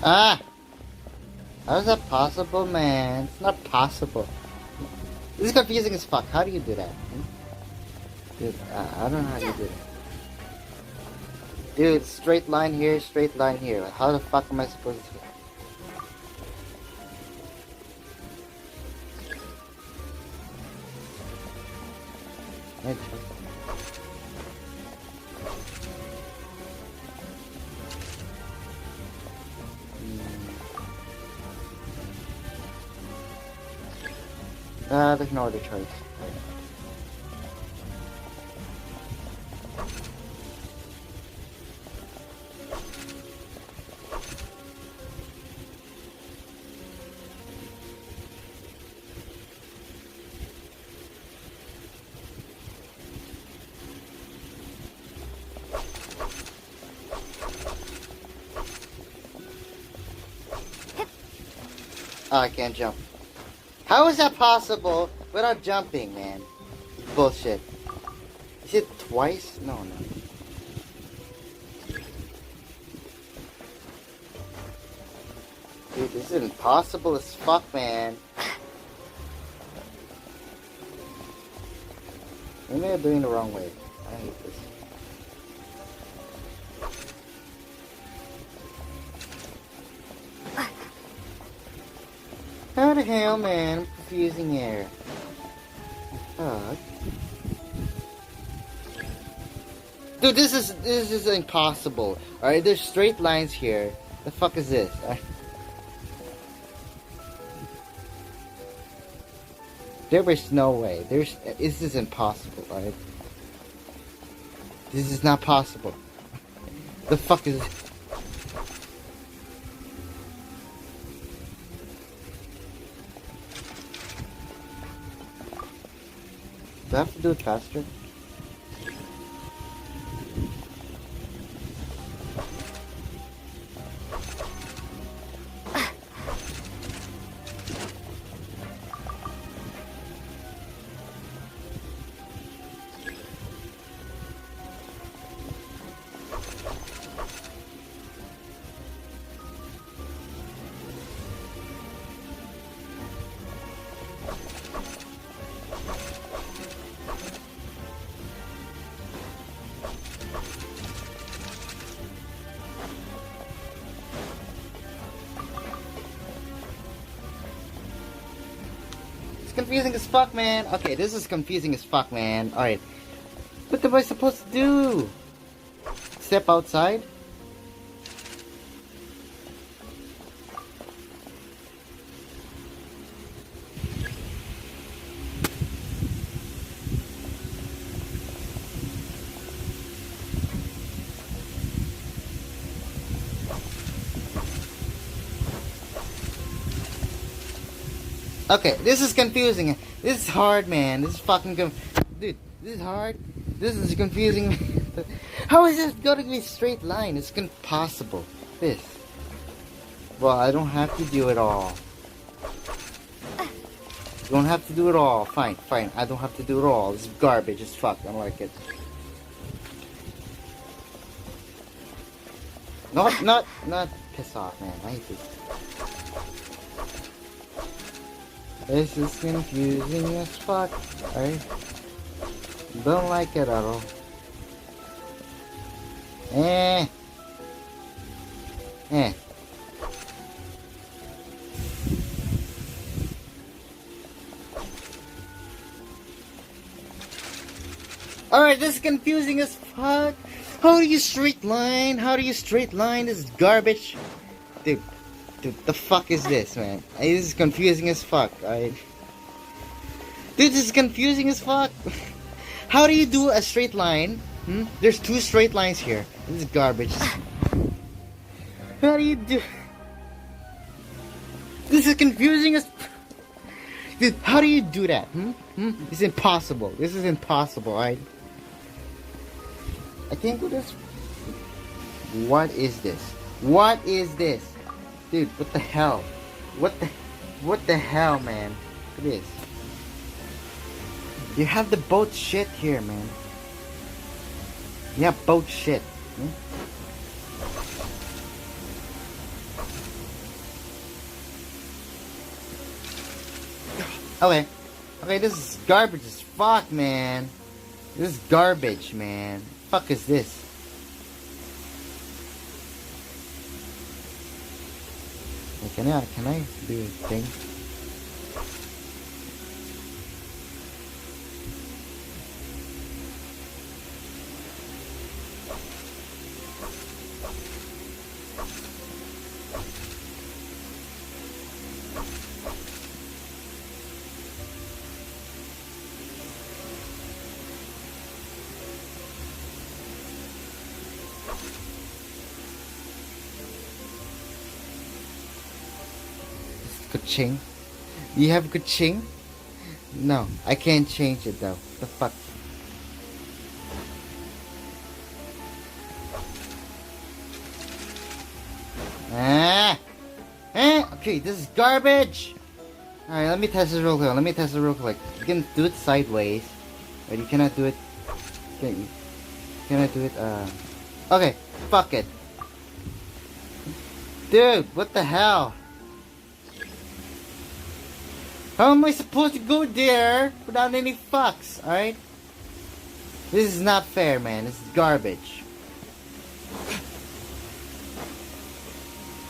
Ah! How is that possible, man? It's not possible. This is confusing as fuck. How do you do that? Dude, I don't know how you do that. Dude, straight line here, straight line here. How the fuck am I supposed to... there's no other choice. Oh, I can't jump. How is that possible without jumping, man? Bullshit. Is it twice? No. Dude, this is impossible as fuck, man. Maybe I'm doing the wrong way. hate this. How the hell, man? I'm confusing here. Fuck. Dude, this is impossible. Alright, there's straight lines here. The fuck is this? There is no way. This is impossible, alright? This is not possible. The fuck is this? Do I have to do it faster? Confusing as fuck, man. Okay, this is confusing as fuck, man. Alright. What am I supposed to do? Step outside? Okay, this is confusing. This is hard, man. This is fucking dude, this is hard. This is confusing. How is this going to be a straight line? It's impossible. This. Well, I don't have to do it all. Don't have to do it all. Fine, fine. I don't have to do it all. This is garbage as fuck. I don't like it. Not piss off, man. I hate this. This is confusing as fuck. I don't like it at all. Alright, this is confusing as fuck. How do you straight line? How do you straight line? This is garbage. Dude, the fuck is this, man? This is confusing as fuck. Dude, this is confusing as fuck. How do you do a straight line? There's two straight lines here. This is garbage. How do you do... This is confusing as... Dude, how do you do that? It's impossible. This is impossible, right? I think with this... What is this? What is this? Dude, what the hell? What the hell, man? Look at this. You have the boat shit here, man. You have boat shit. Okay. Okay, this is garbage as fuck, man. This is garbage, man. Fuck is this? Can I do a thing? Kuching? You have kuching? No, I can't change it though. The fuck? Okay, this is garbage! Alright, let me test it real quick. You can do it sideways. But you cannot do it... You cannot do it, Okay, fuck it. Dude, what the hell? How am I supposed to go there without any fucks, alright? This is not fair, man. This is garbage.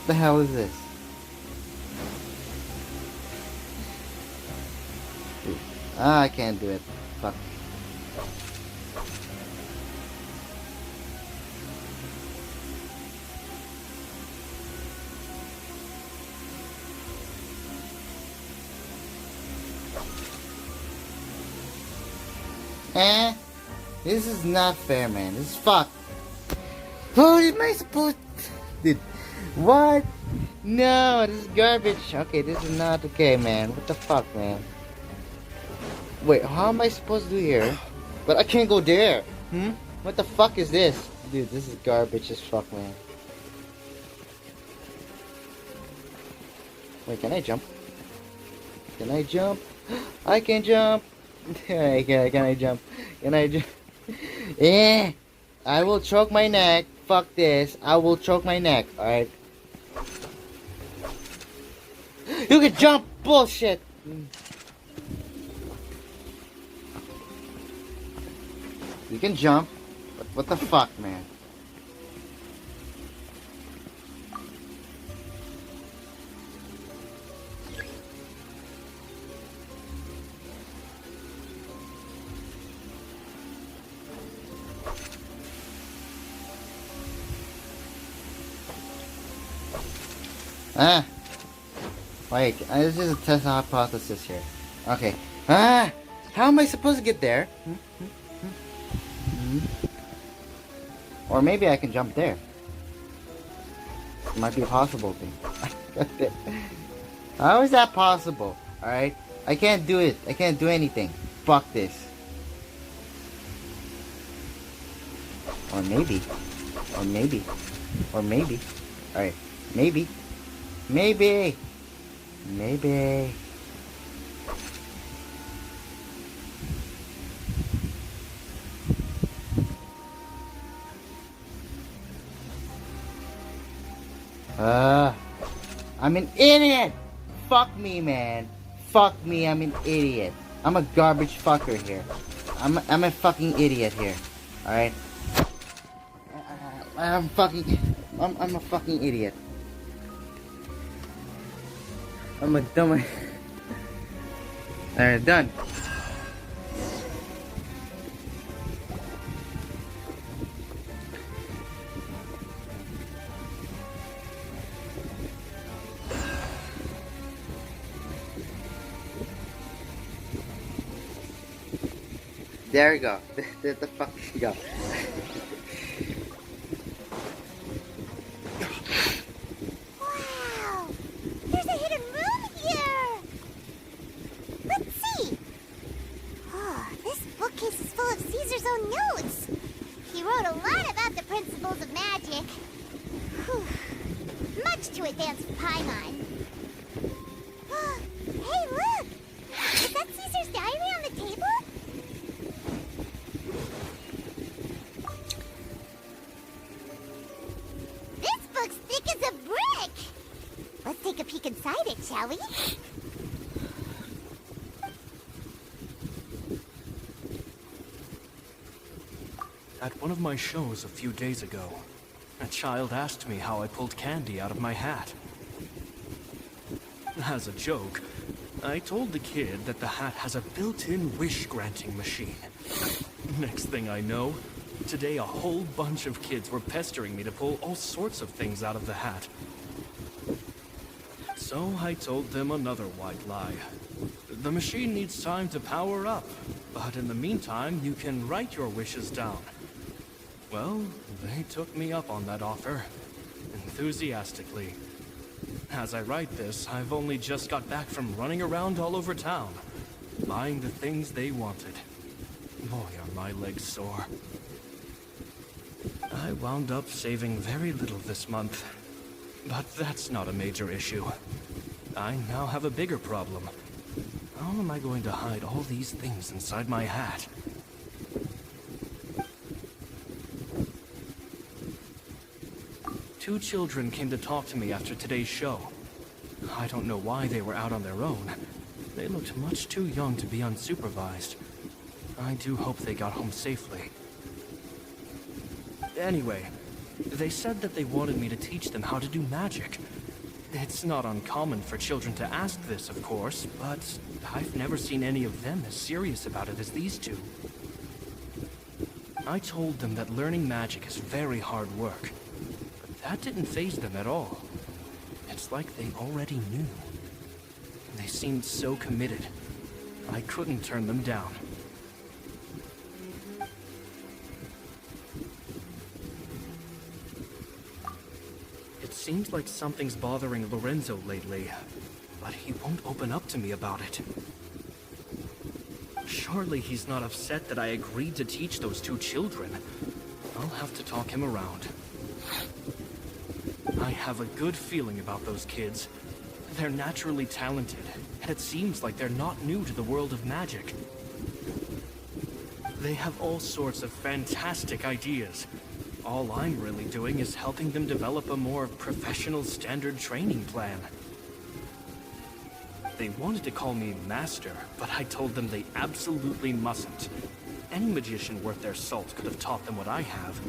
The hell is this? Ah, I can't do it. Fuck. This is not fair, man. This is fucked. What am I supposed to... Dude, what? No, this is garbage. Okay, this is not okay, man. What the fuck, man? Wait, how am I supposed to do here? But I can't go there. What the fuck is this? Dude, this is garbage as fuck, man. Wait, can I jump? Can I jump? I can jump. Can I jump? Can I jump? I will choke my neck. Fuck this. I will choke my neck. Alright. You can jump! Bullshit! You can jump, but what the fuck, man? Wait, this is a test hypothesis here. Okay. How am I supposed to get there? Or maybe I can jump there. It might be a possible thing. How is that possible? Alright? I can't do it. I can't do anything. Fuck this. Or maybe. Or maybe. Or maybe. Alright. Maybe. Maybe. Maybe. I'm an idiot! Fuck me, man. Fuck me, I'm an idiot. I'm a garbage fucker here. I'm a fucking idiot here. Alright? I'm a fucking idiot. I'm a dumb... Alright, done. There we go. The fuck you go. Wow! There's a hidden room here! Let's see! Oh, this bookcase is full of Caesar's own notes! He wrote a lot about the principles of magic. Whew. Much to advance Paimon. Hey, look! Is that Caesar's diary on the table? This book's thick as a brick! Let's take a peek inside it, shall we? At one of my shows a few days ago, a child asked me how I pulled candy out of my hat. As a joke, I told the kid that the hat has a built-in wish-granting machine. Next thing I know, today a whole bunch of kids were pestering me to pull all sorts of things out of the hat. So I told them another white lie. The machine needs time to power up, but in the meantime, you can write your wishes down. Well, they took me up on that offer, enthusiastically. As I write this, I've only just got back from running around all over town, buying the things they wanted. Boy, are my legs sore. I wound up saving very little this month, but that's not a major issue. I now have a bigger problem. How am I going to hide all these things inside my hat? Two children came to talk to me after today's show. I don't know why they were out on their own. They looked much too young to be unsupervised. I do hope they got home safely. Anyway, they said that they wanted me to teach them how to do magic. It's not uncommon for children to ask this, of course, but I've never seen any of them as serious about it as these two. I told them that learning magic is very hard work, but that didn't faze them at all. It's like they already knew. They seemed so committed. I couldn't turn them down. It seems like something's bothering Lorenzo lately, but he won't open up to me about it. Surely he's not upset that I agreed to teach those two children. I'll have to talk him around. I have a good feeling about those kids. They're naturally talented, and it seems like they're not new to the world of magic. They have all sorts of fantastic ideas. All I'm really doing is helping them develop a more professional standard training plan. They wanted to call me Master, but I told them they absolutely mustn't. Any magician worth their salt could have taught them what I have.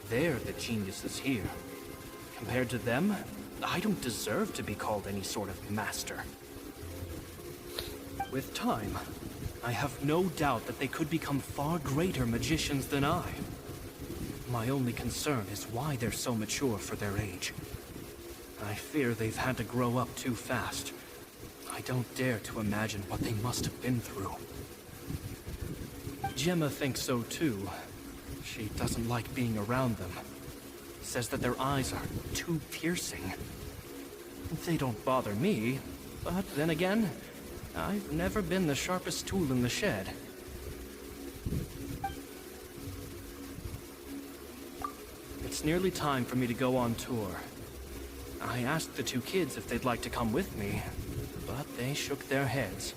They're the geniuses here. Compared to them, I don't deserve to be called any sort of master. With time, I have no doubt that they could become far greater magicians than I. My only concern is why they're so mature for their age. I fear they've had to grow up too fast. I don't dare to imagine what they must have been through. Gemma thinks so too. She doesn't like being around them. Says that their eyes are too piercing. They don't bother me, but then again, I've never been the sharpest tool in the shed. It's nearly time for me to go on tour. I asked the two kids if they'd like to come with me, but they shook their heads.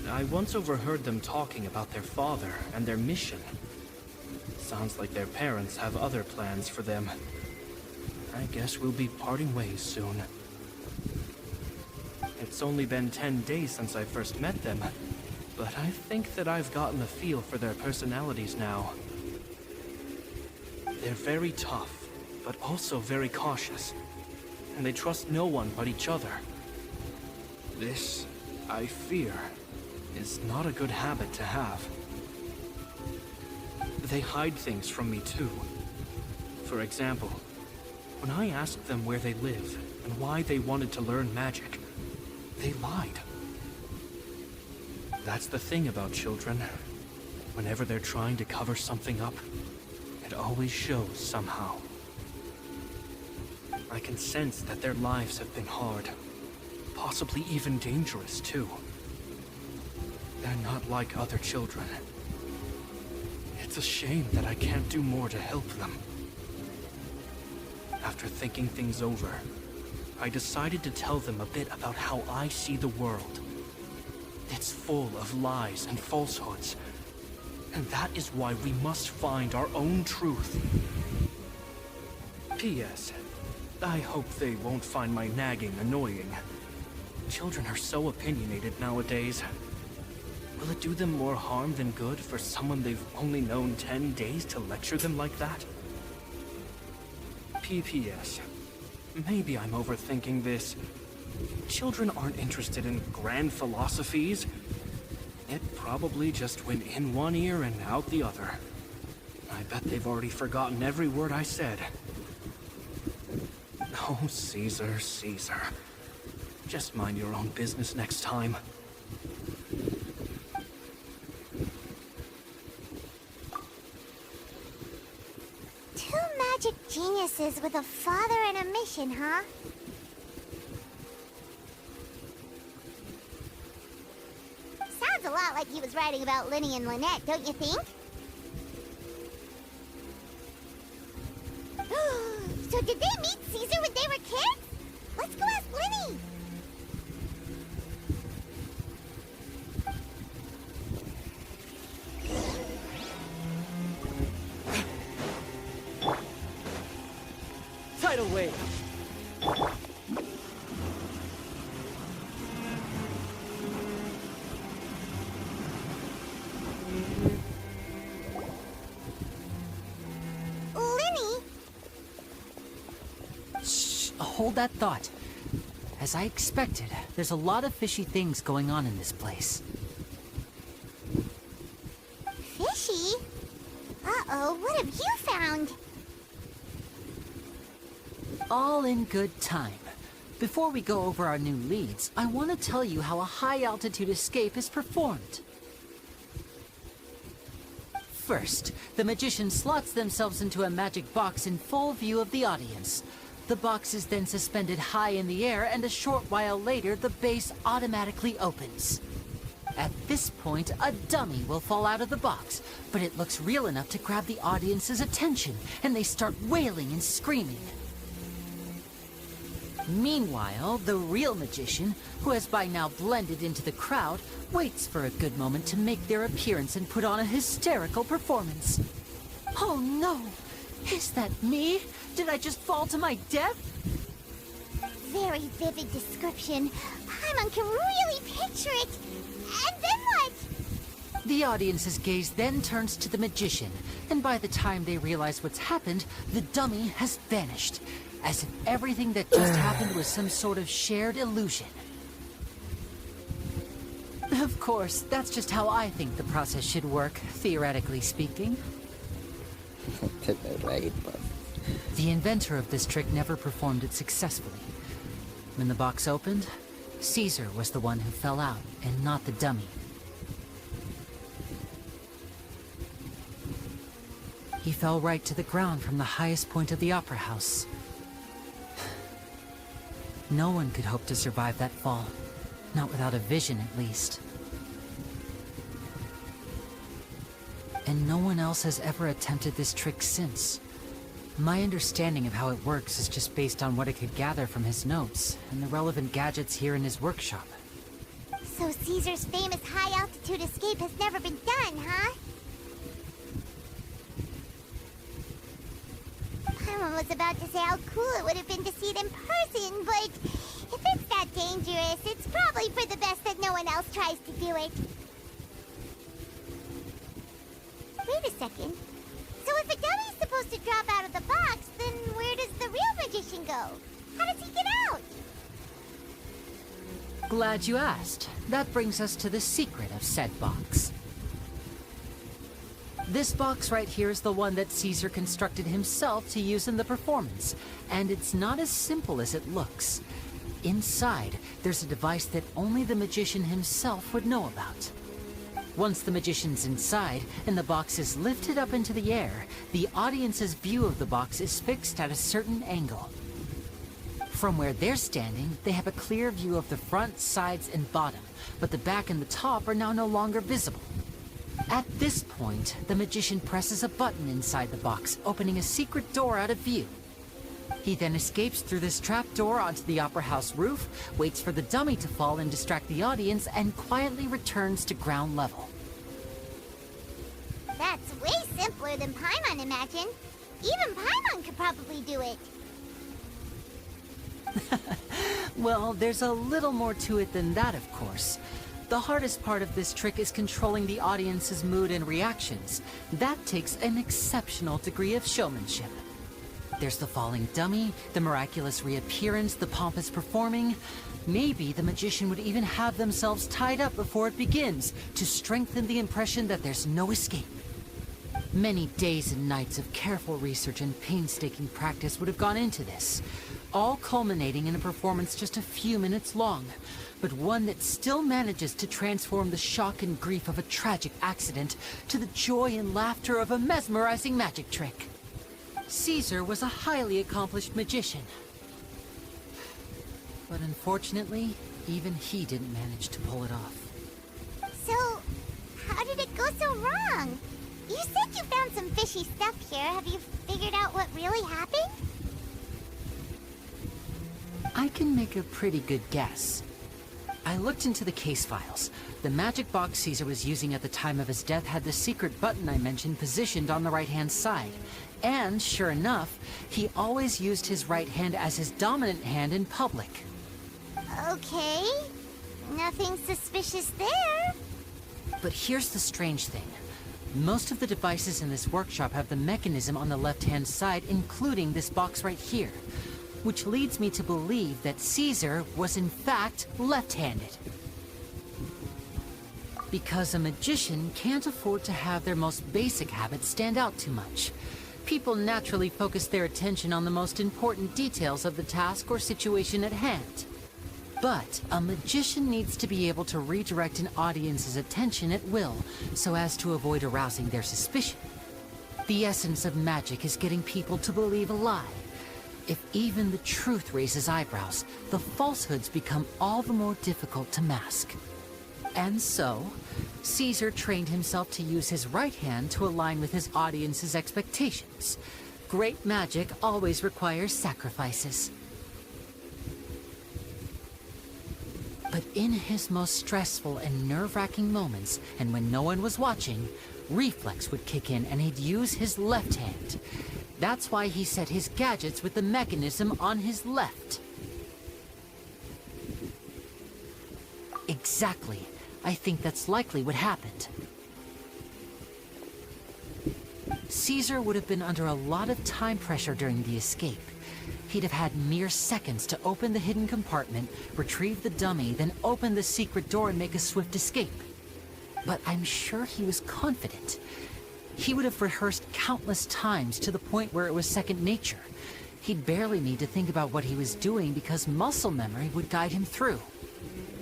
I once overheard them talking about their father and their mission. Sounds like their parents have other plans for them. I guess we'll be parting ways soon. It's only been 10 days since I first met them, but I think that I've gotten a feel for their personalities now. They're very tough, but also very cautious, and they trust no one but each other. This, I fear, is not a good habit to have. They hide things from me too. For example, when I asked them where they live and why they wanted to learn magic, they lied. That's the thing about children. Whenever they're trying to cover something up, it always shows somehow. I can sense that their lives have been hard, possibly even dangerous too. They're not like other children. It's a shame that I can't do more to help them. After thinking things over, I decided to tell them a bit about how I see the world. It's full of lies and falsehoods, and that is why we must find our own truth. P.S. I hope they won't find my nagging annoying. Children are so opinionated nowadays. Will it do them more harm than good for someone they've only known 10 days to lecture them like that? P.P.S. Maybe I'm overthinking this. Children aren't interested in grand philosophies. It probably just went in one ear and out the other. I bet they've already forgotten every word I said. Oh, Caesar, Caesar. Just mind your own business next time. Two magic geniuses with a father and a mission, huh? Sounds a lot like he was writing about Linny and Lynette, don't you think? So did they meet Caesar when they were kids? Let's go ask Linny! Tidal wave! hold that thought. As I expected, there's a lot of fishy things going on in this place. Fishy? Uh-oh, what have you found? All in good time. Before we go over our new leads, I want to tell you how a high-altitude escape is performed. First, the magician slots themselves into a magic box in full view of the audience. The box is then suspended high in the air, and a short while later, the base automatically opens. At this point, a dummy will fall out of the box, but it looks real enough to grab the audience's attention, and they start wailing and screaming. Meanwhile, the real magician, who has by now blended into the crowd, waits for a good moment to make their appearance and put on a hysterical performance. Oh no! Is that me? Did I just fall to my death? Very vivid description. Paimon can really picture it. And then what? The audience's gaze then turns to the magician, and by the time they realize what's happened, the dummy has vanished, as if everything that just happened was some sort of shared illusion. Of course, that's just how I think the process should work, theoretically speaking. Right, but... The inventor of this trick never performed it successfully. When the box opened, Caesar was the one who fell out, and not the dummy. He fell right to the ground from the highest point of the opera house. No one could hope to survive that fall. Not without a vision, at least. And no one else has ever attempted this trick since. My understanding of how it works is just based on what I could gather from his notes and the relevant gadgets here in his workshop. So Caesar's famous high-altitude escape has never been done, huh? Paimon was about to say how cool it would have been to see it in person, but if it's that dangerous, it's probably for the best that no one else tries to do it. Wait a second. So if a dummy's supposed to drop out of the box, then where does the real magician go? How does he get out? Glad you asked. That brings us to the secret of said box. This box right here is the one that Caesar constructed himself to use in the performance, and it's not as simple as it looks. Inside, there's a device that only the magician himself would know about. Once the magician's inside, and the box is lifted up into the air, the audience's view of the box is fixed at a certain angle. From where they're standing, they have a clear view of the front, sides, and bottom, but the back and the top are now no longer visible. At this point, the magician presses a button inside the box, opening a secret door out of view. He then escapes through this trap door onto the opera house roof, waits for the dummy to fall and distract the audience, and quietly returns to ground level. That's way simpler than Paimon imagined. Even Paimon could probably do it. Well, there's a little more to it than that, of course. The hardest part of this trick is controlling the audience's mood and reactions. That takes an exceptional degree of showmanship. There's the falling dummy, the miraculous reappearance, the pompous performing. Maybe the magician would even have themselves tied up before it begins to strengthen the impression that there's no escape. Many days and nights of careful research and painstaking practice would have gone into this, all culminating in a performance just a few minutes long, but one that still manages to transform the shock and grief of a tragic accident to the joy and laughter of a mesmerizing magic trick. Caesar was a highly accomplished magician. But unfortunately, even he didn't manage to pull it off. So, how did it go so wrong? You said you found some fishy stuff here. Have you figured out what really happened? I can make a pretty good guess. I looked into the case files. The magic box Caesar was using at the time of his death had the secret button I mentioned positioned on the right-hand side. And, sure enough, he always used his right hand as his dominant hand in public. Okay. Nothing suspicious there. But here's the strange thing. Most of the devices in this workshop have the mechanism on the left-hand side, including this box right here. which leads me to believe that Caesar was in fact left-handed. Because a magician can't afford to have their most basic habits stand out too much. People naturally focus their attention on the most important details of the task or situation at hand. But a magician needs to be able to redirect an audience's attention at will, so as to avoid arousing their suspicion. The essence of magic is getting people to believe a lie. If even the truth raises eyebrows, the falsehoods become all the more difficult to mask. And so, Caesar trained himself to use his right hand to align with his audience's expectations. Great magic always requires sacrifices. But in his most stressful and nerve-wracking moments, and when no one was watching, reflex would kick in and he'd use his left hand. That's why he set his gadgets with the mechanism on his left. Exactly. I think that's likely what happened. Caesar would have been under a lot of time pressure during the escape. He'd have had mere seconds to open the hidden compartment, retrieve the dummy, then open the secret door and make a swift escape. But I'm sure he was confident. He would have rehearsed countless times to the point where it was second nature. He'd barely need to think about what he was doing because muscle memory would guide him through.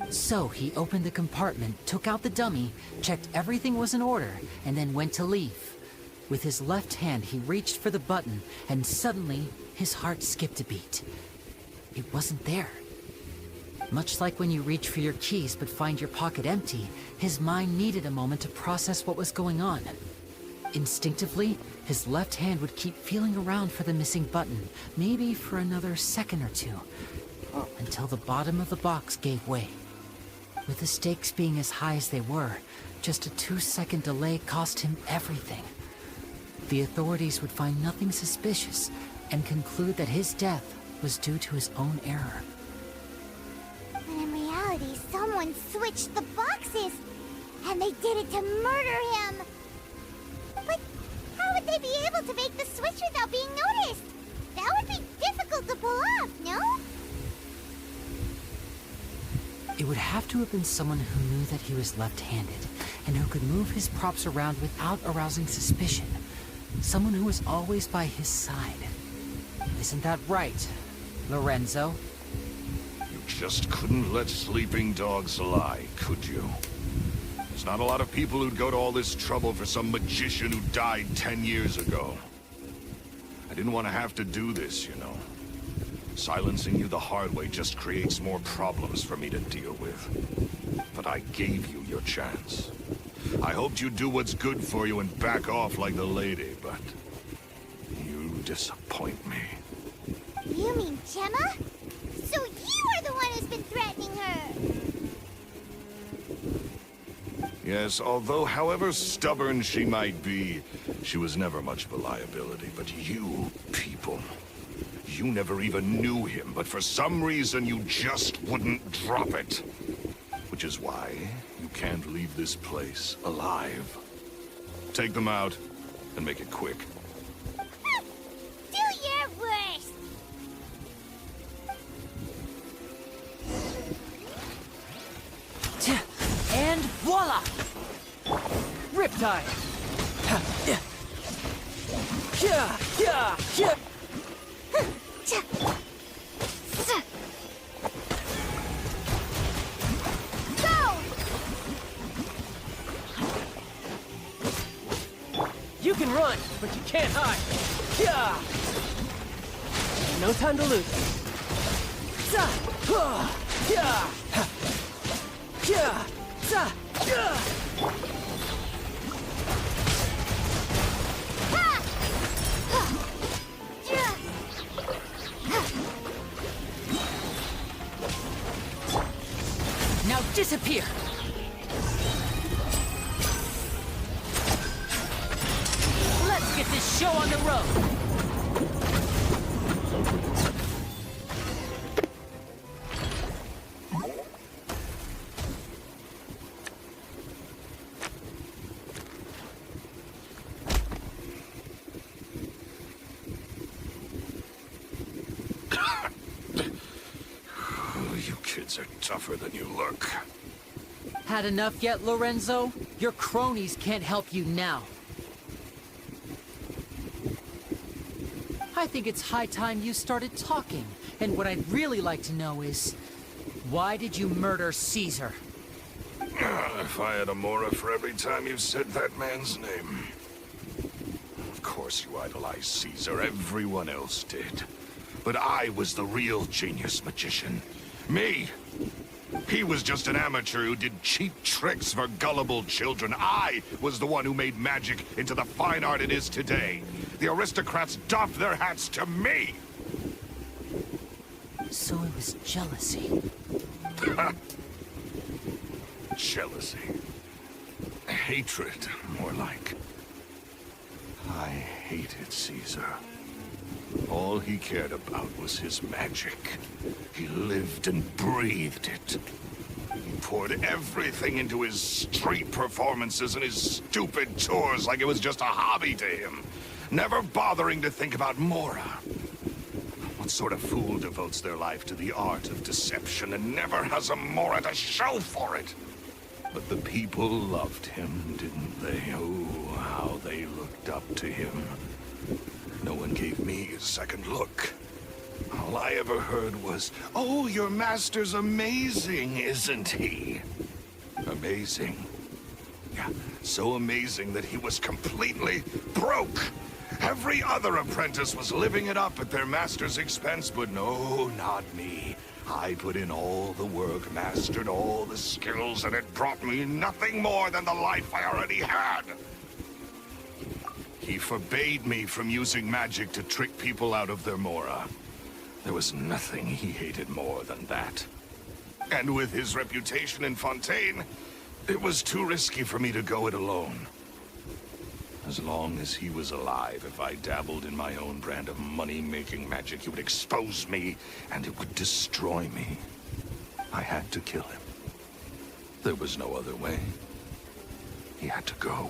So he opened the compartment, took out the dummy, checked everything was in order, and then went to leave. With his left hand, he reached for the button, and suddenly, his heart skipped a beat. It wasn't there. Much like when you reach for your keys but find your pocket empty, his mind needed a moment to process what was going on. Instinctively, his left hand would keep feeling around for the missing button, maybe for another second or two, until the bottom of the box gave way. With the stakes being as high as they were, just a 2-second delay cost him everything. The authorities would find nothing suspicious and conclude that his death was due to his own error. When in reality, someone switched the boxes, and they did it to murder him. But how would they be able to make the switch without being noticed? That would be difficult to pull off, no? It would have to have been someone who knew that he was left-handed, and who could move his props around without arousing suspicion. Someone who was always by his side. Isn't that right, Lorenzo? You just couldn't let sleeping dogs lie, could you? There's not a lot of people who'd go to all this trouble for some magician who died 10 years ago. I didn't want to have to do this, you know. Silencing you the hard way just creates more problems for me to deal with. But I gave you your chance. I hoped you'd do what's good for you and back off like the lady, but you disappoint me. You mean Gemma? So you are the one who's been threatening her! Yes, although however stubborn she might be, she was never much of a liability. But you people, you never even knew him, but for some reason you just wouldn't drop it. Which is why you can't leave this place alive. Take them out, and make it quick. Do your worst! And voila! Riptide! You can run, but you can't hide. Yeah. No time to lose. Now disappear! Let's get this show on the road! guards are tougher than you look. Had enough yet, Lorenzo? Your cronies can't help you now. I think it's high time you started talking. And what I'd really like to know is, why did you murder Caesar? If I had a Mora for every time you said that man's name. Of course you idolized Caesar, everyone else did. But I was the real genius magician. Me! He was just an amateur who did cheap tricks for gullible children. I was the one who made magic into the fine art it is today. The aristocrats doffed their hats to me! So it was jealousy. Jealousy. Hatred, more like. I hated Caesar. All he cared about was his magic. He lived and breathed it. He poured everything into his street performances and his stupid tours like it was just a hobby to him, never bothering to think about Mora. What sort of fool devotes their life to the art of deception and never has a Mora to show for it? But the people loved him, didn't they? Oh, how they looked up to him. No one gave me a second look. All I ever heard was, "Oh, your master's amazing, isn't he?" Amazing. Yeah, so amazing that he was completely broke. Every other apprentice was living it up at their master's expense, but no, not me. I put in all the work, mastered all the skills, and it brought me nothing more than the life I already had. He forbade me from using magic to trick people out of their Mora. There was nothing he hated more than that. And with his reputation in Fontaine, it was too risky for me to go it alone. As long as he was alive, if I dabbled in my own brand of money-making magic, he would expose me, and it would destroy me. I had to kill him. There was no other way. He had to go.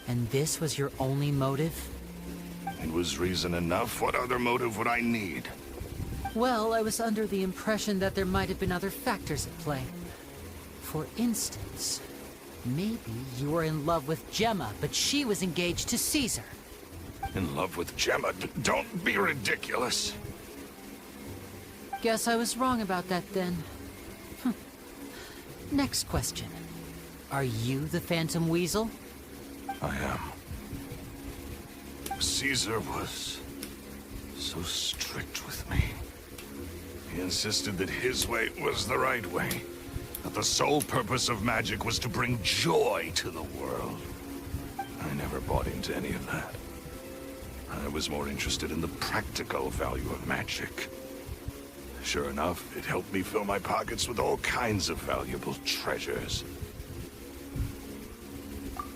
And this was your only motive? It was reason enough. What other motive would I need? Well, I was under the impression that there might have been other factors at play. For instance, maybe you were in love with Gemma, but she was engaged to Caesar. In love with Gemma? Don't be ridiculous. Guess I was wrong about that then. Next question. Are you the Phantom Weasel? I am. Caesar was so strict with me. He insisted that his way was the right way. That the sole purpose of magic was to bring joy to the world. I never bought into any of that. I was more interested in the practical value of magic. Sure enough, it helped me fill my pockets with all kinds of valuable treasures.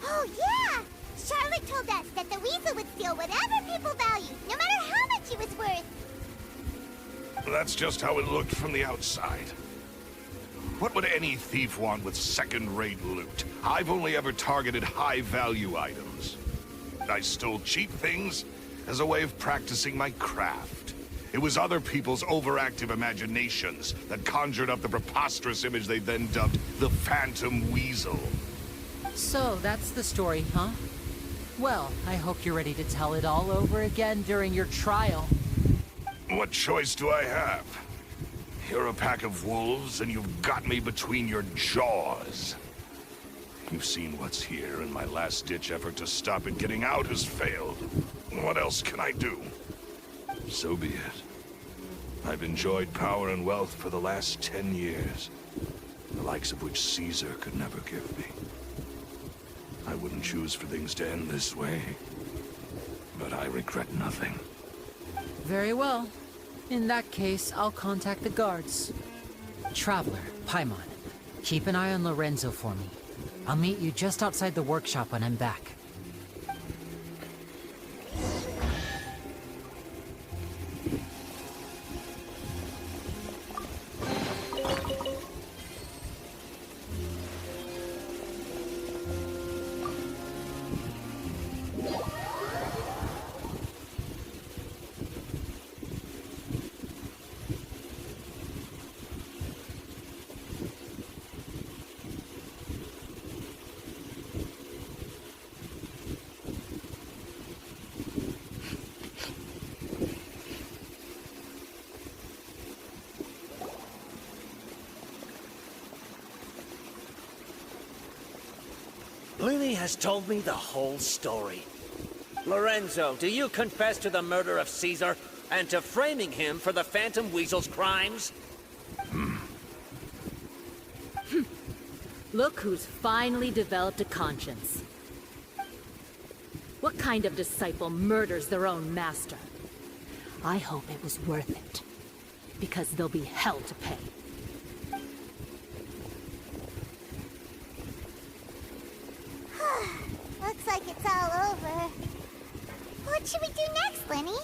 Oh, yeah! Charlotte told us that the weasel would steal whatever people valued, no matter how much he was worth. That's just how it looked from the outside. What would any thief want with second-rate loot? I've only ever targeted high-value items. I stole cheap things as a way of practicing my craft. It was other people's overactive imaginations that conjured up the preposterous image they then dubbed the Phantom Weasel. So, that's the story, huh? Well, I hope you're ready to tell it all over again during your trial. What choice do I have? You're a pack of wolves, and you've got me between your jaws. You've seen what's here, and my last-ditch effort to stop it getting out has failed. What else can I do? So be it. I've enjoyed power and wealth for the last 10 years, the likes of which Caesar could never give me. I wouldn't choose for things to end this way, but I regret nothing. Very well. In that case, I'll contact the guards. Traveler, Paimon, keep an eye on Lorenzo for me. I'll meet you just outside the workshop when I'm back. has told me the whole story. Lorenzo, do you confess to the murder of Caesar and to framing him for the Phantom Weasel's crimes? Look who's finally developed a conscience. What kind of disciple murders their own master? I hope it was worth it. Because there'll be hell to pay. Looks like it's all over. What should we do next, Lenny?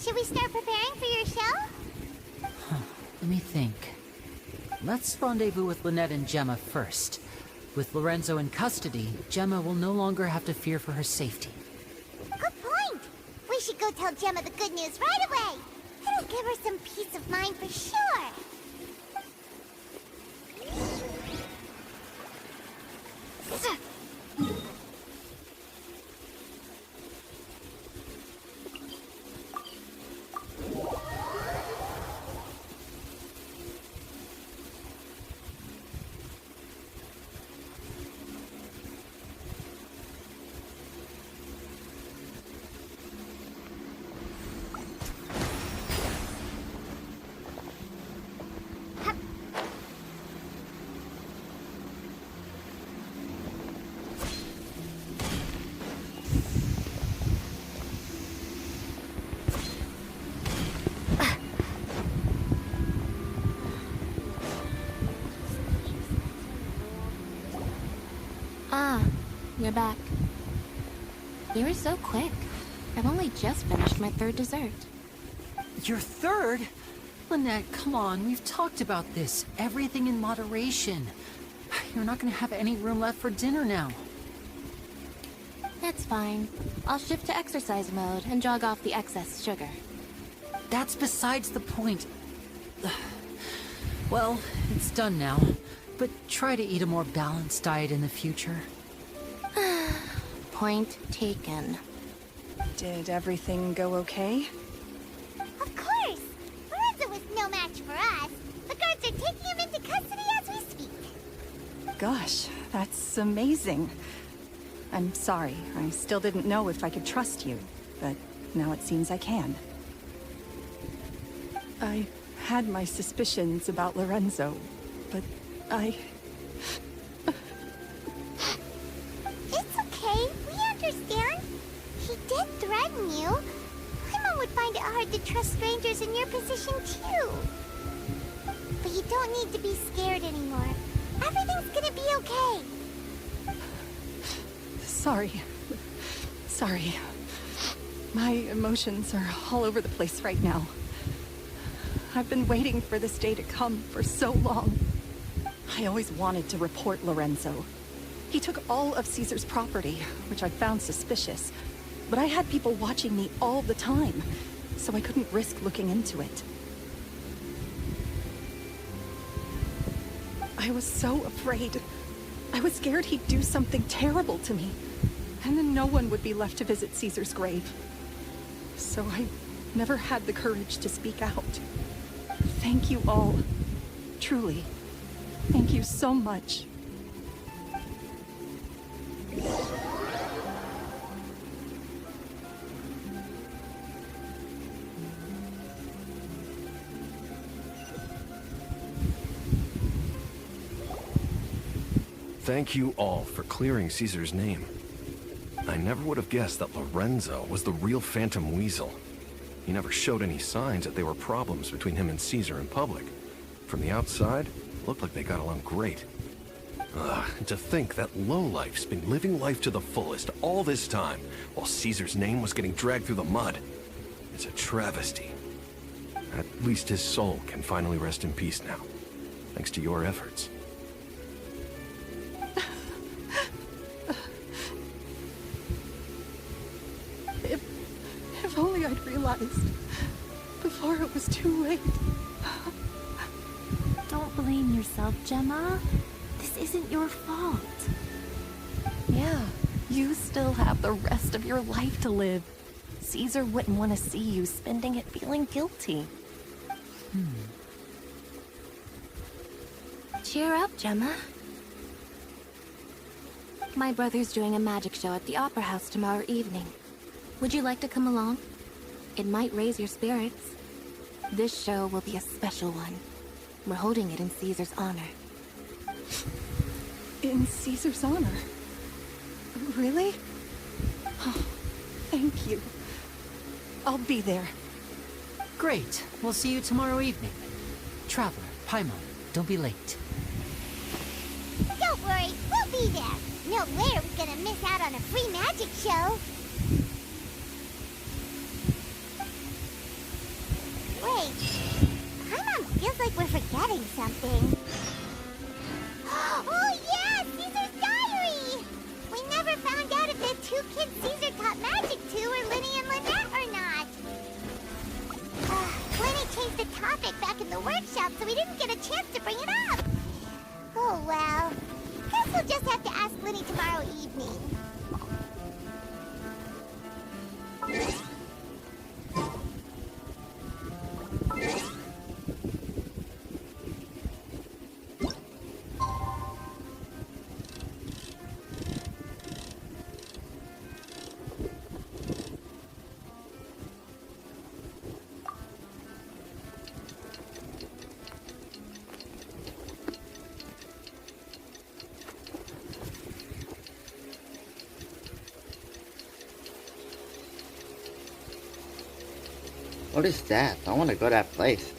Should we start preparing for your show? Let me think. Let's rendezvous with Lynette and Gemma first. With Lorenzo in custody, Gemma will no longer have to fear for her safety. Good point. We should go tell Gemma the good news right away. It'll give her some peace of mind for sure. You're back. You were so quick. I've only just finished my third dessert. Your third? Lynette, come on, we've talked about this. Everything in moderation. You're not gonna have any room left for dinner now. That's fine. I'll shift to exercise mode and jog off the excess sugar. That's besides the point. Well, it's done now. But try to eat a more balanced diet in the future. Point taken. Did everything go okay? Of course! Lorenzo was no match for us. The guards are taking him into custody as we speak. Gosh, that's amazing. I'm sorry. I still didn't know if I could trust you, but now it seems I can. I had my suspicions about Lorenzo, but It's okay. We understand. He did threaten you. My mom would find it hard to trust strangers in your position, too. But you don't need to be scared anymore. Everything's gonna be okay. sorry. Sorry. My emotions are all over the place right now. I've been waiting for this day to come for so long. I always wanted to report Lorenzo. He took all of Caesar's property, which I found suspicious. But I had people watching me all the time, so I couldn't risk looking into it. I was so afraid. I was scared he'd do something terrible to me, and then no one would be left to visit Caesar's grave. So I never had the courage to speak out. Thank you all. Truly. Thank you so much. Thank you all for clearing Caesar's name. I never would have guessed that Lorenzo was the real Phantom Weasel. He never showed any signs that there were problems between him and Caesar in public. From the outside, it looked like they got along great. To think that lowlife's been living life to the fullest all this time, while Caesar's name was getting dragged through the mud. It's a travesty. At least his soul can finally rest in peace now, thanks to your efforts. If only I'd realized before it was too late. Don't blame yourself, Gemma. This isn't your fault. Yeah, you still have the rest of your life to live. Caesar wouldn't want to see you spending it feeling guilty. Cheer up, Gemma. My brother's doing a magic show at the Opera House tomorrow evening. Would you like to come along? It might raise your spirits. This show will be a special one. We're holding it in Caesar's honor. In Caesar's honor? Really? Oh, thank you. I'll be there. Great. We'll see you tomorrow evening. Traveler, Paimon, don't be late. Don't worry, we'll be there. No way are we gonna miss out on a free magic show. Wait, Paimon feels like we're forgetting something. Oh yeah, Caesar's diary! We never found out if the two kids Caesar taught magic to were Linny and Lynette or not. Linny changed the topic back in the workshop, so we didn't get a chance to bring it up. Oh well. Guess we'll just have to ask Linny tomorrow evening. What is that? I want to go to that place.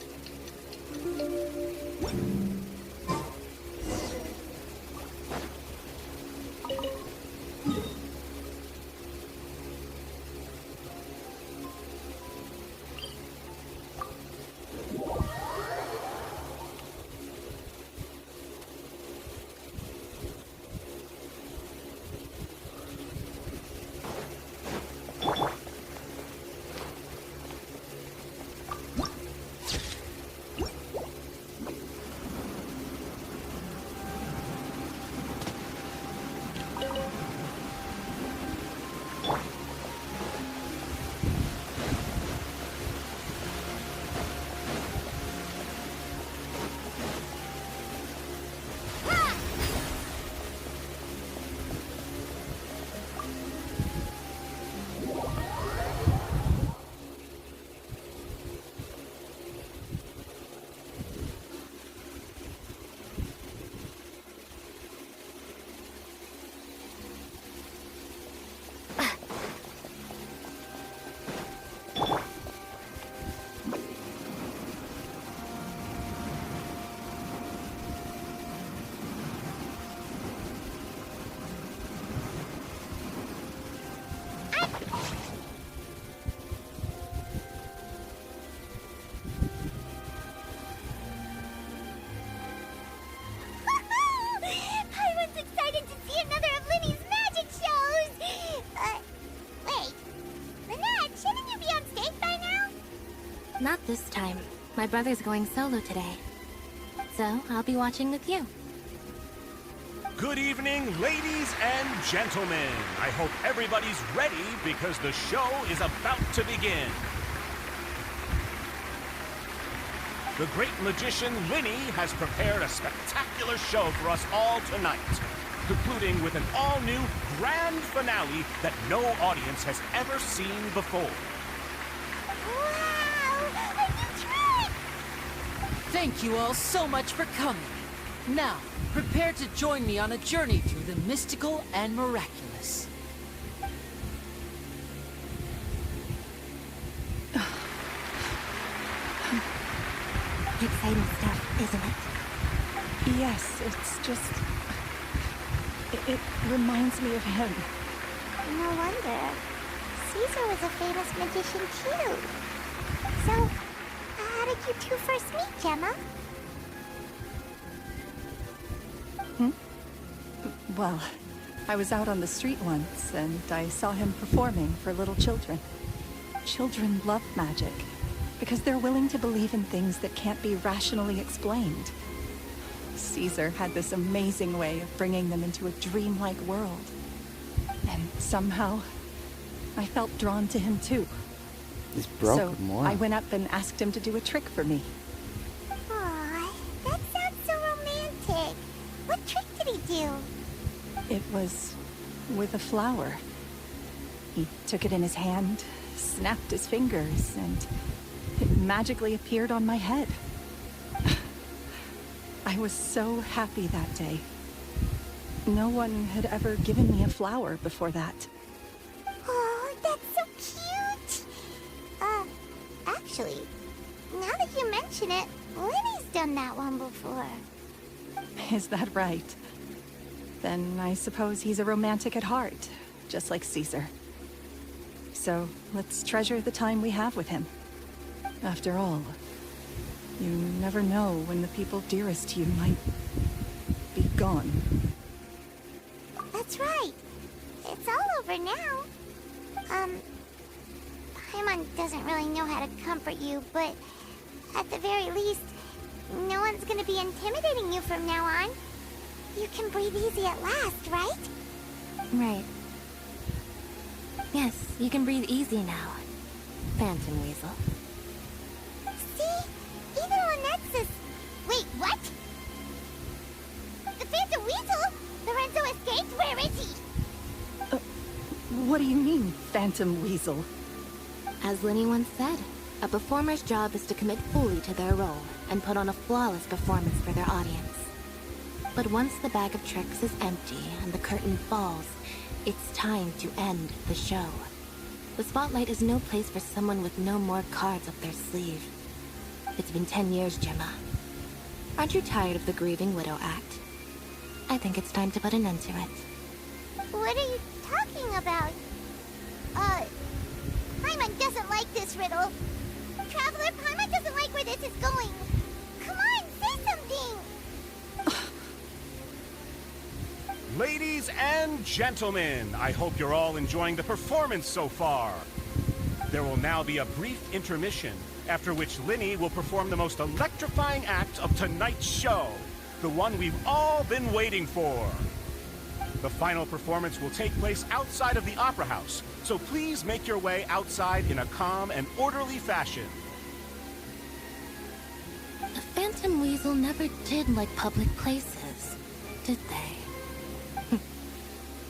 Not this time. My brother's going solo today. So, I'll be watching with you. Good evening, ladies and gentlemen. I hope everybody's ready because the show is about to begin. The great magician Linny has prepared a spectacular show for us all tonight, concluding with an all-new grand finale that no audience has ever seen before. Thank you all so much for coming. Now, prepare to join me on a journey through the mystical and miraculous. Exciting stuff, isn't it? Yes, it's just... It reminds me of him. No wonder. Caesar was a famous magician too. So, how did you two first meet, Gemma? Well, I was out on the street once, and I saw him performing for little children. Children love magic, because they're willing to believe in things that can't be rationally explained. Caesar had this amazing way of bringing them into a dreamlike world. And somehow, I felt drawn to him too. He's broke so more. I went up and asked him to do a trick for me. Aw, that sounds so romantic. What trick did he do? It was with a flower. He took it in his hand, snapped his fingers, and it magically appeared on my head. I was so happy that day. No one had ever given me a flower before that. Oh, that's so cute! Actually, now that you mention it, Lenny's done that one before. Is that right? Then I suppose he's a romantic at heart, just like Caesar. So let's treasure the time we have with him. After all, you never know when the people dearest to you might be gone. That's right. It's all over now. Paimon doesn't really know how to comfort you, but at the very least, no one's gonna be intimidating you from now on. You can breathe easy at last, right? Right. Yes, you can breathe easy now, Phantom Weasel. See? Even Lonexus... Wait, what? The Phantom Weasel? Lorenzo escaped? Where is he? What do you mean, Phantom Weasel? As Lenny once said, a performer's job is to commit fully to their role and put on a flawless performance for their audience. But once the bag of tricks is empty and the curtain falls, it's time to end the show. The spotlight is no place for someone with no more cards up their sleeve. It's been 10 years, Gemma. Aren't you tired of the grieving widow act? I think it's time to put an end to it. What are you talking about? Paimon doesn't like this riddle. Traveler, Paimon doesn't like where this is going. Come on, say something! Ladies and gentlemen, I hope you're all enjoying the performance so far. There will now be a brief intermission, after which Linny will perform the most electrifying act of tonight's show, the one we've all been waiting for. The final performance will take place outside of the Opera House, so please make your way outside in a calm and orderly fashion. The Phantom Weasel never did like public places, did they?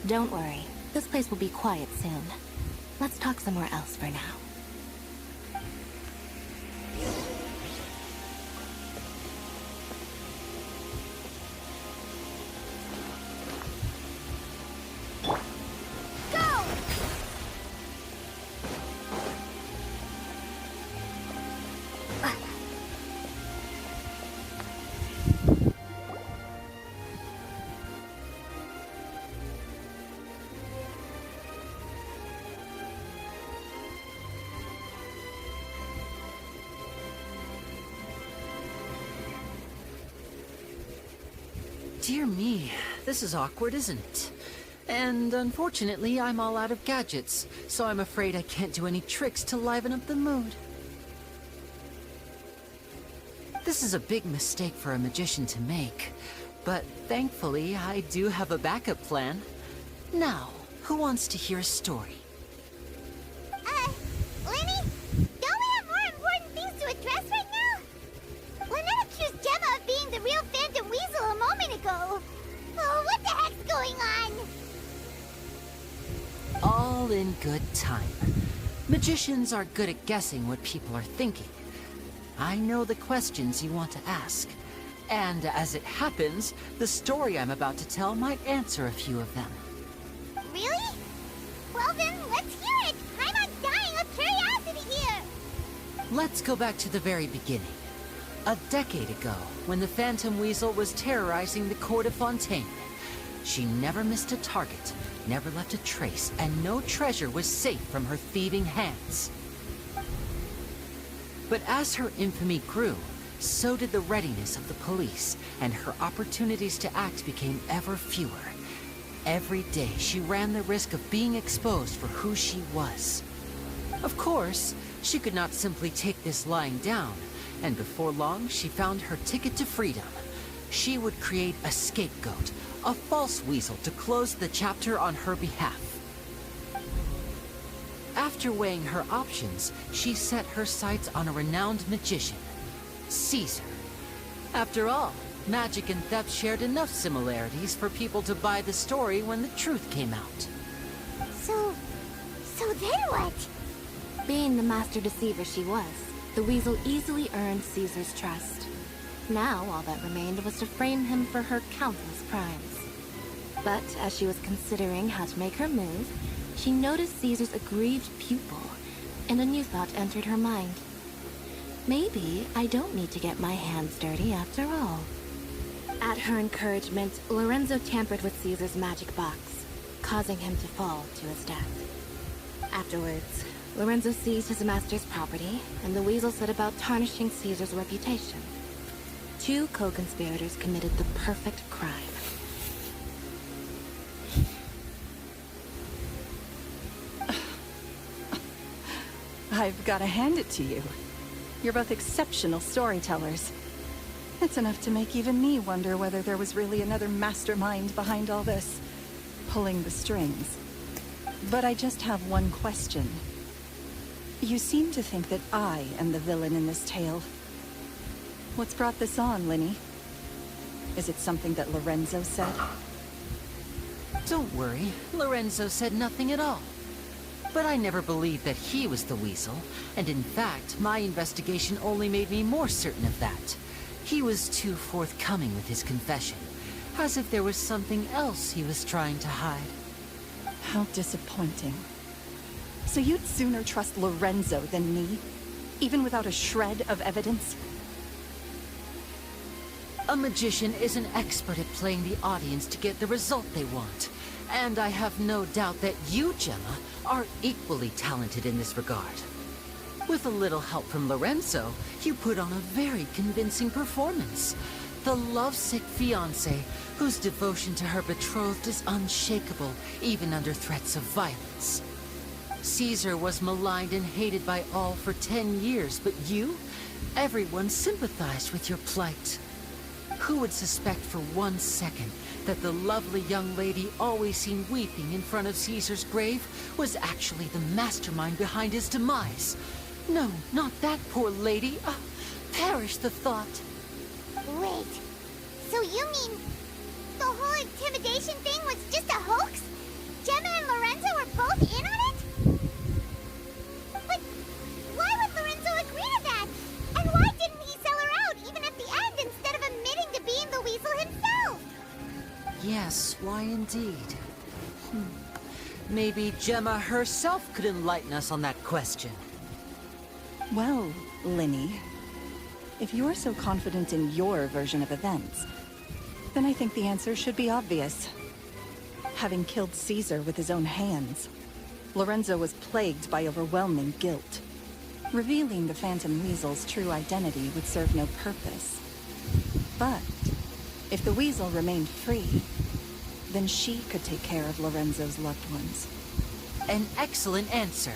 Don't worry, this place will be quiet soon. Let's talk somewhere else for now. Dear me, this is awkward, isn't it? And unfortunately, I'm all out of gadgets, so I'm afraid I can't do any tricks to liven up the mood. This is a big mistake for a magician to make, but thankfully, I do have a backup plan. Now, who wants to hear a story? Lenny? Don't we have more important things to address right now? Lynette accused Gemma of being the real Phantom Weasel a moment ago. Oh, what the heck's going on? All in good time. Magicians are good at guessing what people are thinking. I know the questions you want to ask. And as it happens, the story I'm about to tell might answer a few of them. Really? Well then, let's hear it! I'm dying of curiosity here! Let's go back to the very beginning. A decade ago, when the Phantom Weasel was terrorizing the court of Fontaine. She never missed a target, never left a trace, and no treasure was safe from her thieving hands. But as her infamy grew, so did the readiness of the police, and her opportunities to act became ever fewer. Every day, she ran the risk of being exposed for who she was. Of course, she could not simply take this lying down, and before long, she found her ticket to freedom. She would create a scapegoat, a false weasel to close the chapter on her behalf. After weighing her options, she set her sights on a renowned magician, Caesar. After all, Magic and theft shared enough similarities for people to buy the story when the truth came out. So then what? Being the master deceiver she was, the weasel easily earned Caesar's trust. Now, all that remained was to frame him for her countless crimes. But as she was considering how to make her move, she noticed Caesar's aggrieved pupil, and a new thought entered her mind. Maybe I don't need to get my hands dirty after all. At her encouragement, Lorenzo tampered with Caesar's magic box, causing him to fall to his death. Afterwards, Lorenzo seized his master's property, and the weasel set about tarnishing Caesar's reputation. Two co-conspirators committed the perfect crime. I've got to hand it to you. You're both exceptional storytellers. It's enough to make even me wonder whether there was really another mastermind behind all this, pulling the strings. But I just have one question. You seem to think that I am the villain in this tale. What's brought this on, Linny? Is it something that Lorenzo said? Don't worry, Lorenzo said nothing at all. But I never believed that he was the weasel, and in fact, my investigation only made me more certain of that. He was too forthcoming with his confession, as if there was something else he was trying to hide. How disappointing. So you'd sooner trust Lorenzo than me? Even without a shred of evidence? A magician is an expert at playing the audience to get the result they want. And I have no doubt that you, Gemma, are equally talented in this regard. With a little help from Lorenzo, you put on a very convincing performance. The lovesick fiancé, whose devotion to her betrothed is unshakable, even under threats of violence. Caesar was maligned and hated by all for 10 years, but you? Everyone sympathized with your plight. Who would suspect for 1 second that the lovely young lady always seen weeping in front of Caesar's grave was actually the mastermind behind his demise? No, not that poor lady. Perish the thought. Wait, so you mean the whole intimidation thing was just a hoax? Gemma and Lorenzo were both in on it? But why would Lorenzo agree to that? And why didn't he sell her out even at the end instead of admitting to being the weasel himself? Yes, why indeed? Maybe Gemma herself could enlighten us on that question. Well, Linny, if you're so confident in your version of events, then I think the answer should be obvious. Having killed Caesar with his own hands, Lorenzo was plagued by overwhelming guilt. Revealing the Phantom Weasel's true identity would serve no purpose. But if the Weasel remained free, then she could take care of Lorenzo's loved ones. An excellent answer,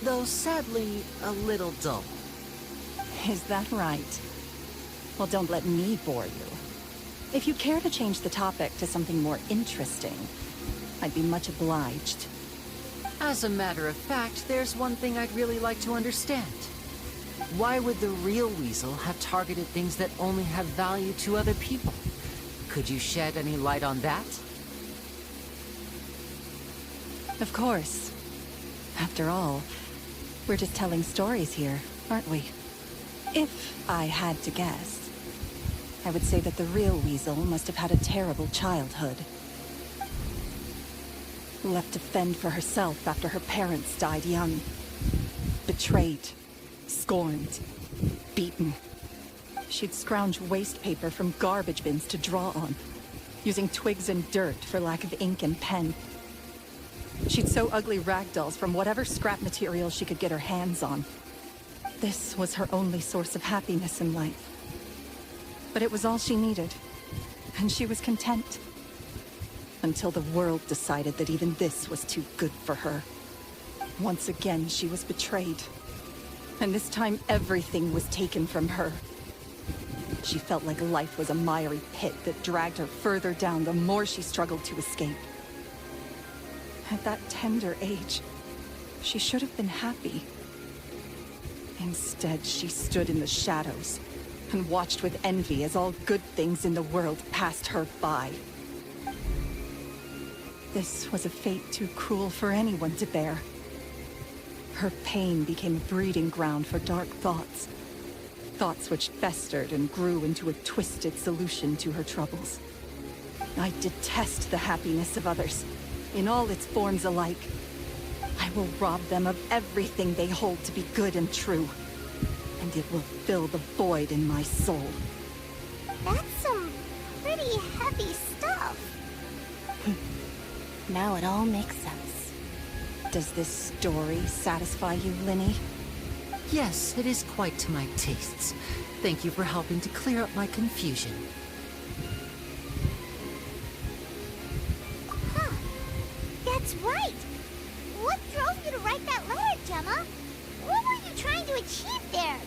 though sadly a little dull. Is that right? Well, don't let me bore you. If you care to change the topic to something more interesting, I'd be much obliged. As a matter of fact, there's one thing I'd really like to understand. Why would the real weasel have targeted things that only have value to other people? Could you shed any light on that? Of course. After all, we're just telling stories here, aren't we? If I had to guess, I would say that the real weasel must have had a terrible childhood. Left to fend for herself after her parents died young. Betrayed, scorned, beaten. She'd scrounge waste paper from garbage bins to draw on, using twigs and dirt for lack of ink and pen. She'd sew ugly ragdolls from whatever scrap material she could get her hands on. This was her only source of happiness in life. But it was all she needed, and she was content. Until the world decided that even this was too good for her. Once again, she was betrayed. And this time, everything was taken from her. She felt like life was a miry pit that dragged her further down the more she struggled to escape. At that tender age, she should have been happy. Instead, she stood in the shadows, and watched with envy as all good things in the world passed her by. This was a fate too cruel for anyone to bear. Her pain became a breeding ground for dark thoughts. Thoughts which festered and grew into a twisted solution to her troubles. I detest the happiness of others, in all its forms alike. I will rob them of everything they hold to be good and true, and it will fill the void in my soul. That's some pretty heavy stuff. Now it all makes sense. Does this story satisfy you, Linny? Yes, it is quite to my tastes. Thank you for helping to clear up my confusion. Huh. That's right. What drove you to write that letter, Gemma? What were you trying to achieve there?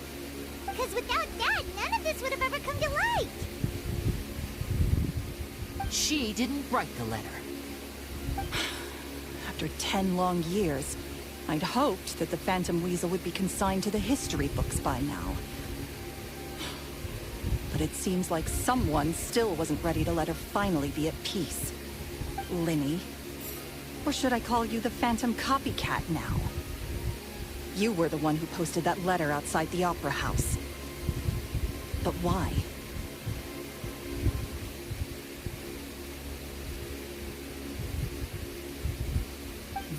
Because without that, none of this would have ever come to light. She didn't write the letter. After 10 long years, I'd hoped that the Phantom Weasel would be consigned to the history books by now. But it seems like someone still wasn't ready to let her finally be at peace. Linny. Or should I call you the Phantom Copycat now? You were the one who posted that letter outside the Opera House. But why?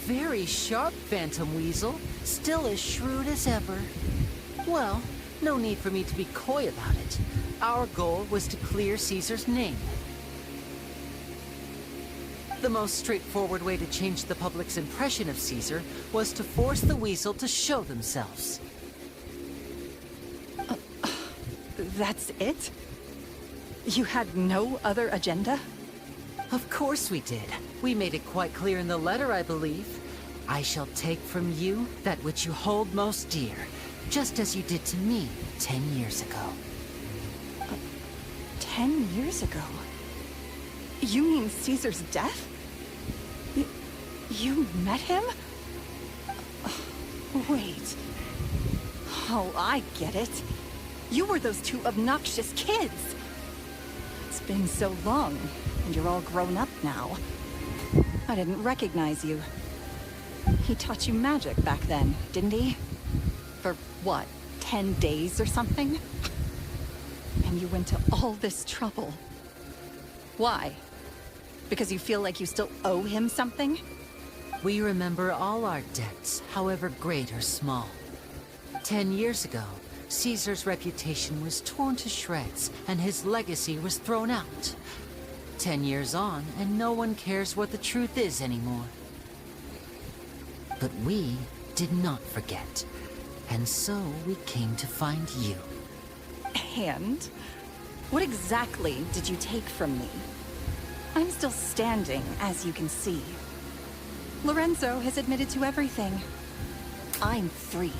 Very sharp, Phantom Weasel. Still as shrewd as ever. Well, no need for me to be coy about it. Our goal was to clear Caesar's name. The most straightforward way to change the public's impression of Caesar was to force the Weasel to show themselves. That's it? You had no other agenda? Of course we did. We made it quite clear in the letter, I believe. I shall take from you that which you hold most dear, just as you did to me 10 years ago. 10 years ago? You mean Caesar's death? You met him? Wait. Oh, I get it. You were those two obnoxious kids. It's been so long, and you're all grown up now. I didn't recognize you. He taught you magic back then, didn't he? For what, 10 days or something? And you went to all this trouble. Why? Because you feel like you still owe him something? We remember all our debts, however great or small. 10 years ago, Caesar's reputation was torn to shreds, and his legacy was thrown out. 10 years on, and no one cares what the truth is anymore. But we did not forget, and so we came to find you. And? What exactly did you take from me? I'm still standing, as you can see. Lorenzo has admitted to everything. I'm free.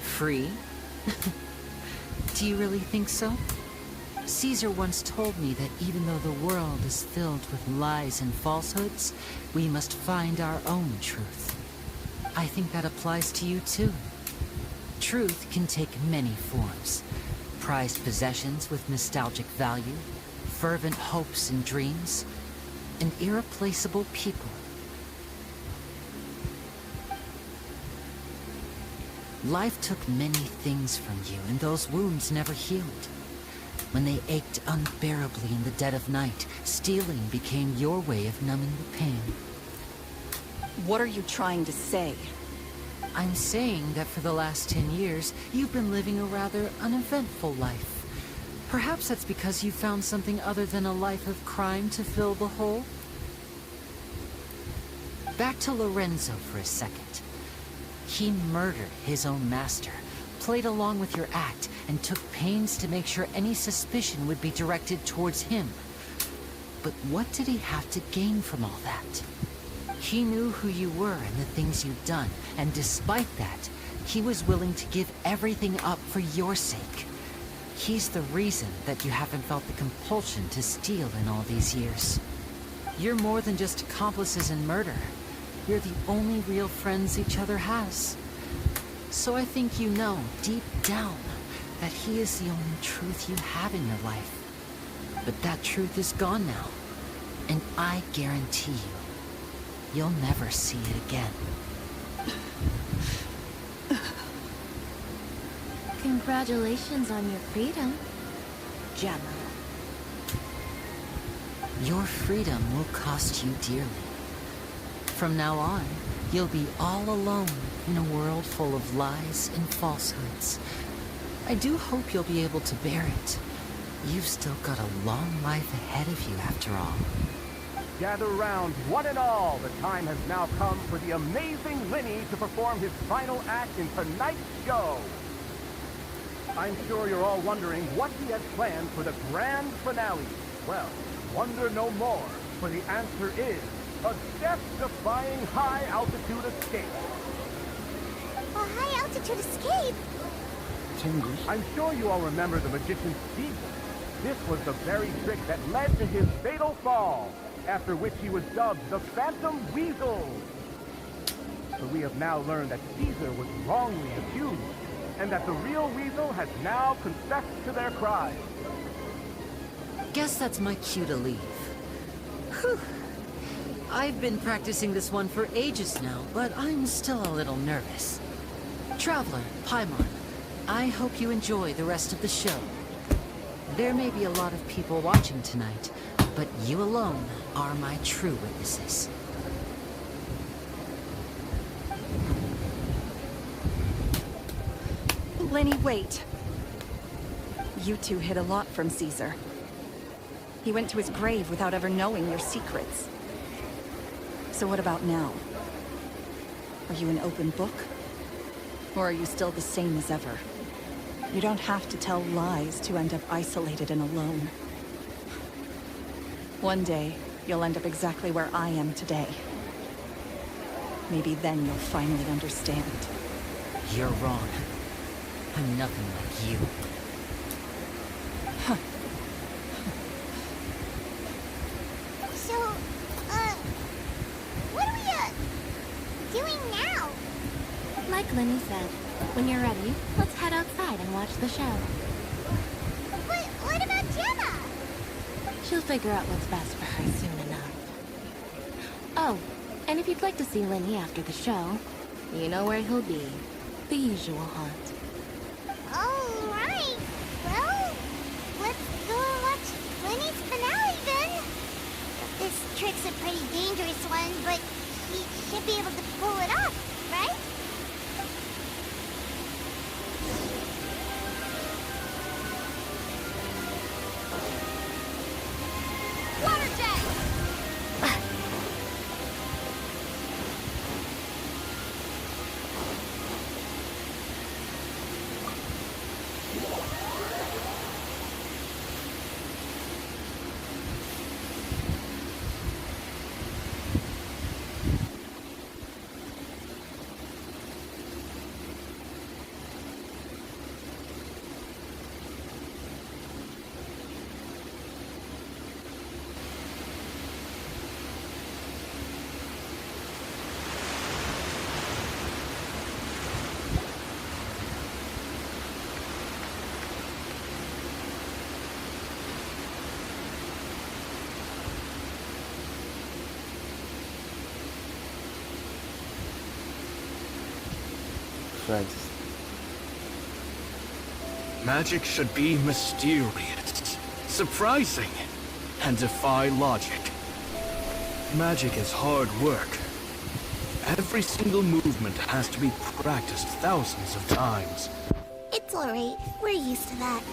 Free? Do you really think so? Caesar once told me that even though the world is filled with lies and falsehoods, we must find our own truth. I think that applies to you too. Truth can take many forms. Prized possessions with nostalgic value, fervent hopes and dreams, and irreplaceable people. Life took many things from you, and those wounds never healed. When they ached unbearably in the dead of night, stealing became your way of numbing the pain. What are you trying to say? I'm saying that for the last 10 years, you've been living a rather uneventful life. Perhaps that's because you found something other than a life of crime to fill the hole? Back to Lorenzo for a second. He murdered his own master, played along with your act, and took pains to make sure any suspicion would be directed towards him. But what did he have to gain from all that? He knew who you were and the things you'd done, and despite that, he was willing to give everything up for your sake. He's the reason that you haven't felt the compulsion to steal in all these years. You're more than just accomplices in murder. You're the only real friends each other has. So I think you know, deep down, that he is the only truth you have in your life. But that truth is gone now. And I guarantee you, you'll never see it again. Congratulations on your freedom, Gemma. Your freedom will cost you dearly. From now on, you'll be all alone in a world full of lies and falsehoods. I do hope you'll be able to bear it. You've still got a long life ahead of you after all. Gather round, one and all. The time has now come for the amazing Lenny to perform his final act in tonight's show. I'm sure you're all wondering what he has planned for the grand finale. Well, wonder no more, for the answer is a death-defying high-altitude escape. A high-altitude escape? I'm sure you all remember the magician's Caesar. This was the very trick that led to his fatal fall, after which he was dubbed the Phantom Weasel. So we have now learned that Caesar was wrongly accused, and that the real Weasel has now confessed to their crimes. Guess that's my cue to leave. Whew. I've been practicing this one for ages now, but I'm still a little nervous. Traveler, Paimon, I hope you enjoy the rest of the show. There may be a lot of people watching tonight, but you alone are my true witnesses. Lenny, wait. You two hid a lot from Caesar. He went to his grave without ever knowing your secrets. So what about now? Are you an open book? Or are you still the same as ever? You don't have to tell lies to end up isolated and alone. One day, you'll end up exactly where I am today. Maybe then you'll finally understand. You're wrong. I'm nothing like you. So, what are we, doing now? Like Lenny said, when you're ready, let's head outside and watch the show. But what about Gemma? She'll figure out what's best for her soon enough. Oh, and if you'd like to see Lenny after the show, you know where he'll be. The usual haunt. Alright. Well, let's go watch Lenny's finale then. This trick's a pretty dangerous one, but he should be able to pull it off, right? Water jet! Christ. Magic should be mysterious, surprising, and defy logic. Magic is hard work. Every single movement has to be practiced thousands of times. It's alright. We're used to that.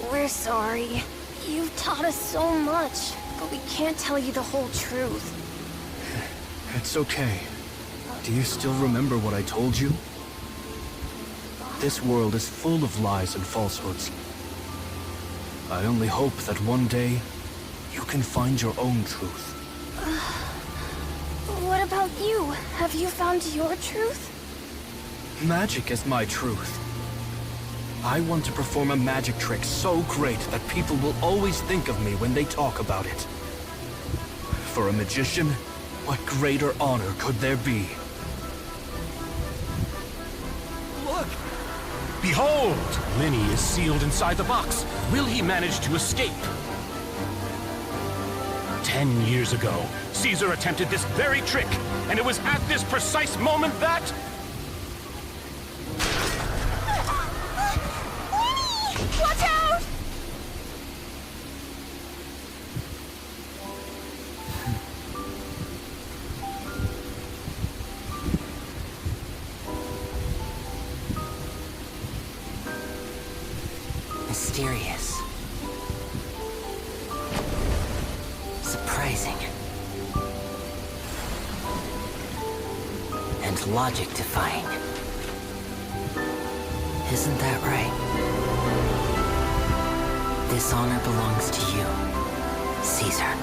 We're sorry. You've taught us so much, but we can't tell you the whole truth. It's okay. Do you still remember what I told you? This world is full of lies and falsehoods. I only hope that one day, you can find your own truth. What about you? Have you found your truth? Magic is my truth. I want to perform a magic trick so great that people will always think of me when they talk about it. For a magician, What greater honor could there be? Look! Behold! Linny is sealed inside the box. Will he manage to escape? 10 years ago, Caesar attempted this very trick, and it was at this precise moment that... Linny! Watch out! Mysterious. Surprising. And logic-defying. Isn't that right? This honor belongs to you, Caesar.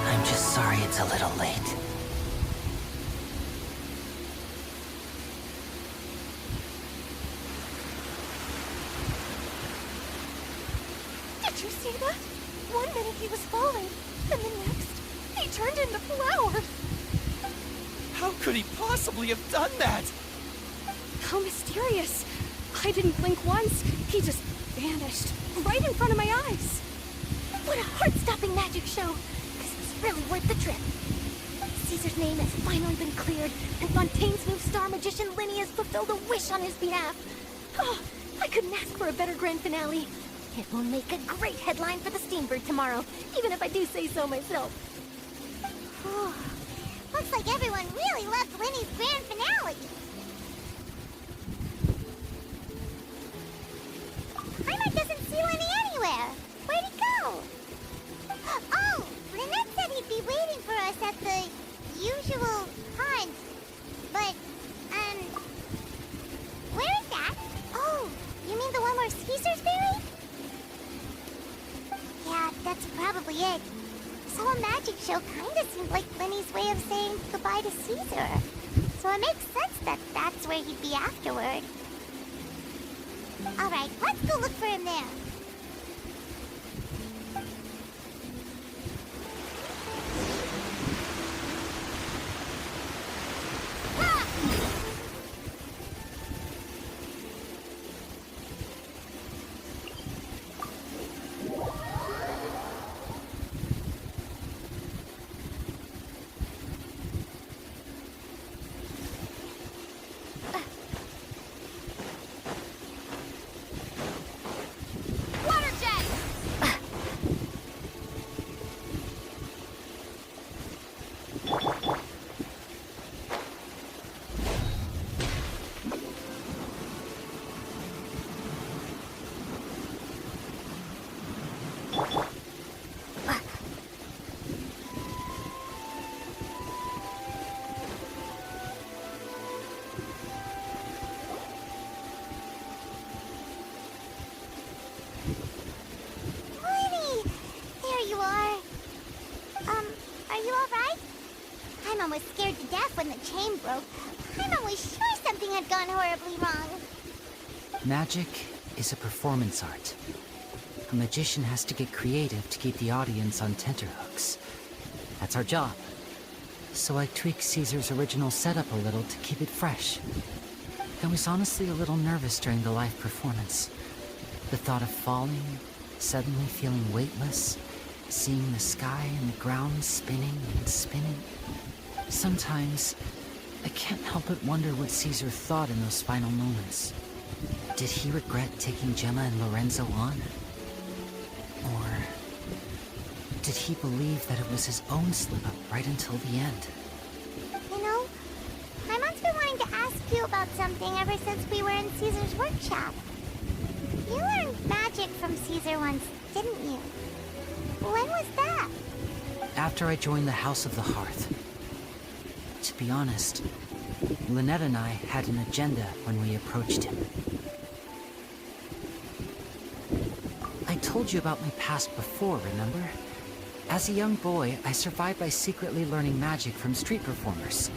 I'm just sorry it's a little late. Did you see that? 1 minute he was falling, and the next, he turned into flowers. How could he possibly have done that? How mysterious. I didn't blink once. He just vanished, right in front of my eyes. What a heart-stopping magic show. This was really worth the trip. Caesar's name has finally been cleared, and Fontaine's new star magician Linny has fulfilled a wish on his behalf. Oh, I couldn't ask for a better grand finale. It will make a great headline for the Steambird tomorrow, even if I do say so myself. Looks like everyone really loved Linny's grand finale. Paimon doesn't see Linny anywhere. Where'd he go? Oh, Lynette said he'd be waiting for us at the usual hunt. But, where is that? Oh, you mean the one where Caesar's buried? Yeah, that's probably it. This whole magic show kinda seemed like Linny's way of saying goodbye to Caesar. So it makes sense that that's where he'd be afterward. Alright, let's go look for him there. Paimon was scared to death when the chain broke. Paimon was sure something had gone horribly wrong. Magic is a performance art. A magician has to get creative to keep the audience on tenterhooks. That's our job. So I tweaked Caesar's original setup a little to keep it fresh. I was honestly a little nervous during the live performance. The thought of falling, suddenly feeling weightless, seeing the sky and the ground spinning and spinning. Sometimes, I can't help but wonder what Caesar thought in those final moments. Did he regret taking Gemma and Lorenzo on? Or did he believe that it was his own slip-up right until the end? You know, Paimon's been wanting to ask you about something ever since we were in Caesar's workshop. You learned magic from Caesar once, didn't you? When was that? After I joined the House of the Hearth. To be honest, Lynette and I had an agenda when we approached him. I told you about my past before, remember? As a young boy, I survived by secretly learning magic from street performers.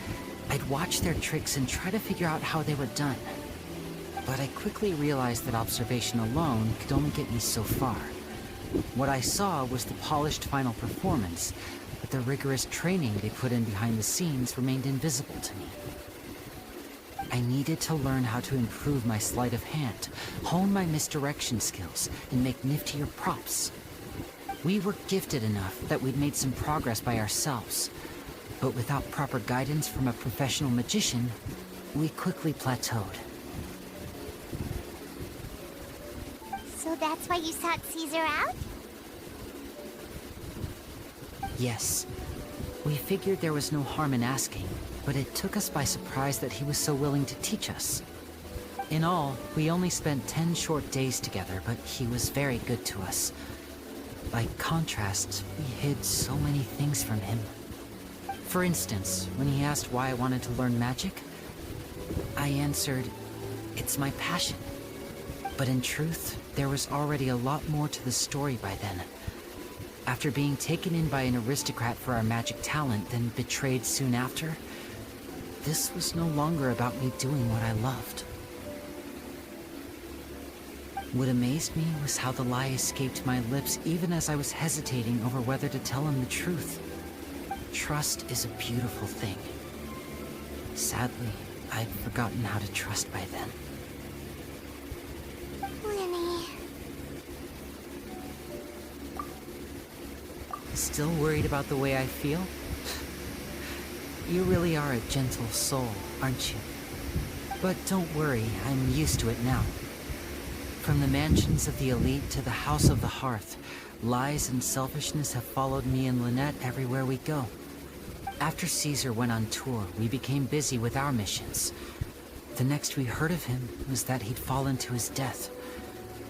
I'd watch their tricks and try to figure out how they were done. But I quickly realized that observation alone could only get me so far. What I saw was the polished final performance, but the rigorous training they put in behind the scenes remained invisible to me. I needed to learn how to improve my sleight of hand, hone my misdirection skills, and make niftier props. We were gifted enough that we'd made some progress by ourselves, but without proper guidance from a professional magician, we quickly plateaued. So that's why you sought Caesar out? Yes. We figured there was no harm in asking, but it took us by surprise that he was so willing to teach us. In all, we only spent 10 short days together, but he was very good to us. By contrast, we hid so many things from him. For instance, when he asked why I wanted to learn magic, I answered, "It's my passion." But in truth, there was already a lot more to the story by then. After being taken in by an aristocrat for our magic talent, then betrayed soon after, this was no longer about me doing what I loved. What amazed me was how the lie escaped my lips even as I was hesitating over whether to tell him the truth. Trust is a beautiful thing. Sadly, I'd forgotten how to trust by then. Lenny. Still worried about the way I feel? You really are a gentle soul, aren't you? But don't worry, I'm used to it now. From the mansions of the elite to the House of the Hearth, lies and selfishness have followed me and Lynette everywhere we go. After Caesar went on tour, we became busy with our missions. The next we heard of him was that he'd fallen to his death,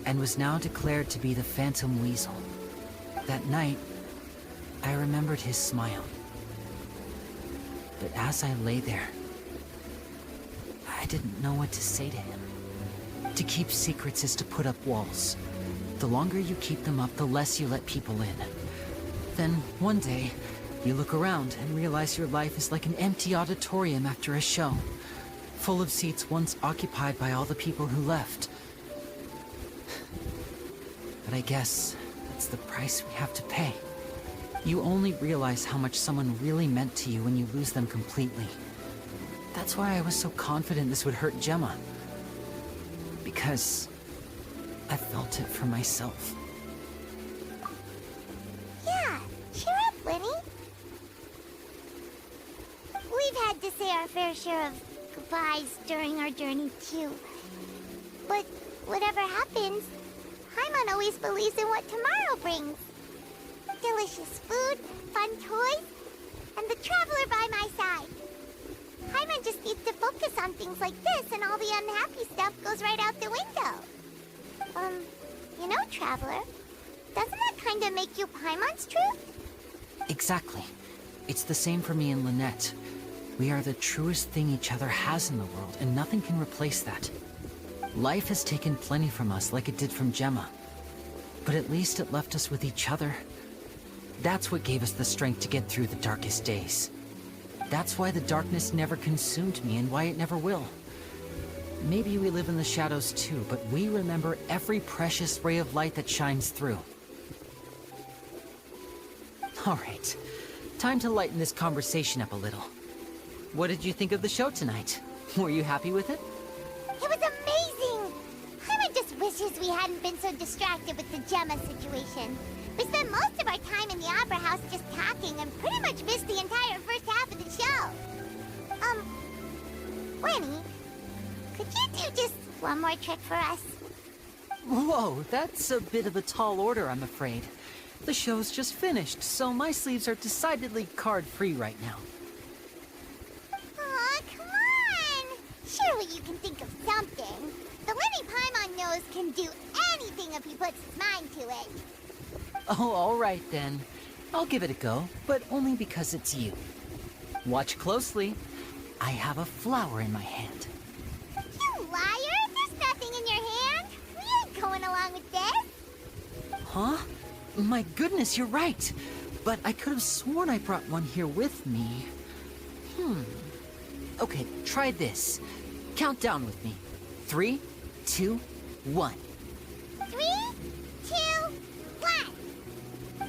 and was now declared to be the Phantom Weasel. That night, I remembered his smile. But as I lay there, I didn't know what to say to him. To keep secrets is to put up walls. The longer you keep them up, the less you let people in. Then, one day, you look around and realize your life is like an empty auditorium after a show, full of seats once occupied by all the people who left. But I guess that's the price we have to pay. You only realize how much someone really meant to you when you lose them completely. That's why I was so confident this would hurt Gemma. Because I felt it for myself. Yeah, cheer up, Lenny. We've had to say our fair share of goodbyes during our journey, too. But whatever happens, Hyman always believes in what tomorrow brings. Delicious food, fun toys, and the traveler by my side. Hyman just needs to focus on things like this, and all the unhappy stuff goes right out the window. You know, Traveler, doesn't that kind of make you Paimon's truth? Exactly. It's the same for me and Lynette. We are the truest thing each other has in the world, and nothing can replace that. Life has taken plenty from us, like it did from Gemma. But at least it left us with each other. That's what gave us the strength to get through the darkest days. That's why the darkness never consumed me, and why it never will. Maybe we live in the shadows too, but we remember every precious ray of light that shines through. All right, time to lighten this conversation up a little. What did you think of the show tonight? Were you happy with it? It was amazing! Hyman just wishes we hadn't been so distracted with the Gemma situation. We spent most of our time in the Opera House just talking and pretty much missed the entire first half of the show. Winnie, could you do just one more trick for us? Whoa, that's a bit of a tall order, I'm afraid. The show's just finished, so my sleeves are decidedly card-free right now. Aw, come on! Surely you can think of something. The Lenny Paimon knows can do anything if he puts his mind to it. Oh, all right then. I'll give it a go, but only because it's you. Watch closely. I have a flower in my hand. You liar! There's nothing in your hand! We ain't going along with this! Huh? My goodness, you're right. But I could have sworn I brought one here with me. Okay, try this. Count down with me. 3, 2, 1. 3, 2, 1.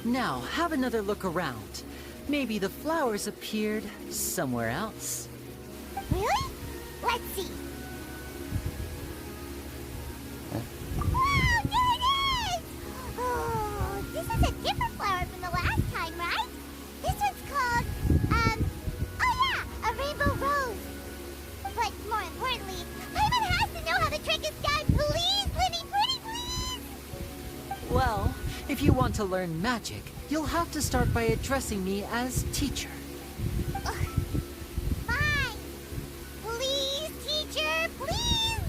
Now, have another look around. Maybe the flowers appeared somewhere else. Really? Let's see. Wow, there it is! Oh, this is a different flower from the last time, right? This one's called, oh yeah, a rainbow rose. But more importantly, Paimon has to know how the trick is done. Please, Linny, pretty please! Well, if you want to learn magic, you'll have to start by addressing me as teacher. Fine. Please, teacher, please!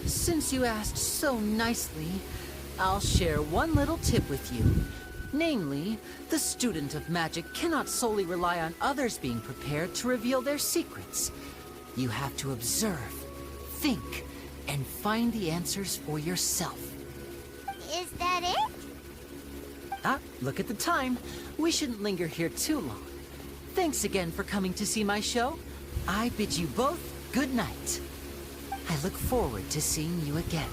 Since you asked so nicely, I'll share one little tip with you. Namely, the student of magic cannot solely rely on others being prepared to reveal their secrets. You have to observe, think, and find the answers for yourself. Is that it? Look at the time. We shouldn't linger here too long. Thanks again for coming to see my show. I bid you both good night. I look forward to seeing you again.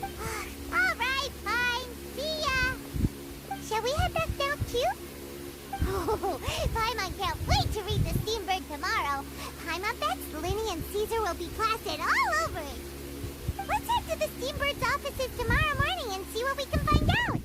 All right, fine. See ya. Shall we head back down too? Oh, Paimon can't wait to read the Steambird tomorrow. Paimon bets Linny and Caesar will be plastered all over it. Let's head to the Steambird's offices tomorrow morning and see what we can find out.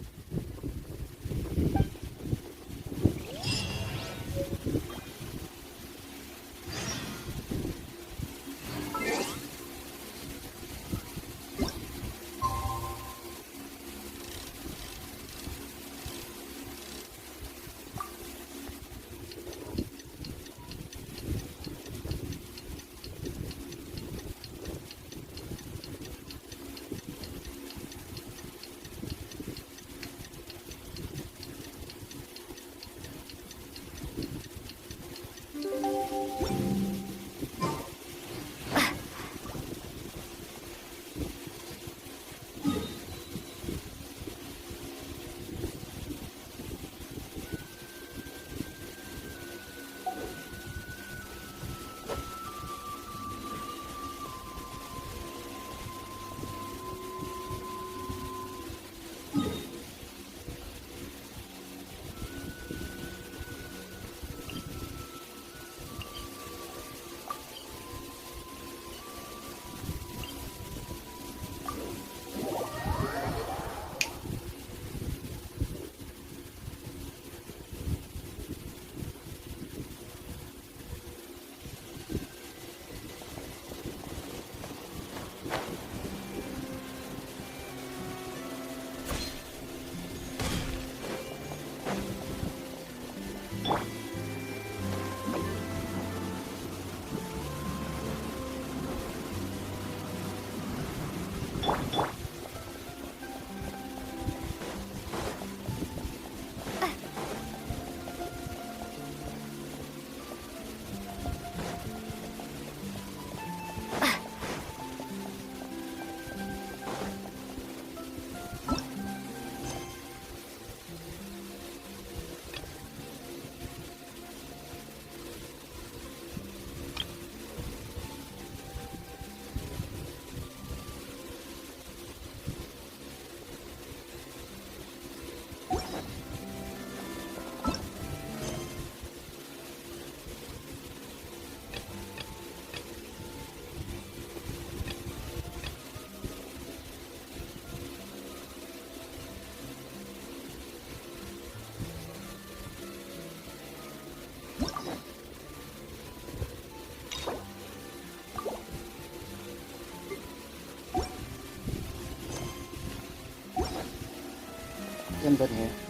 I'm done here.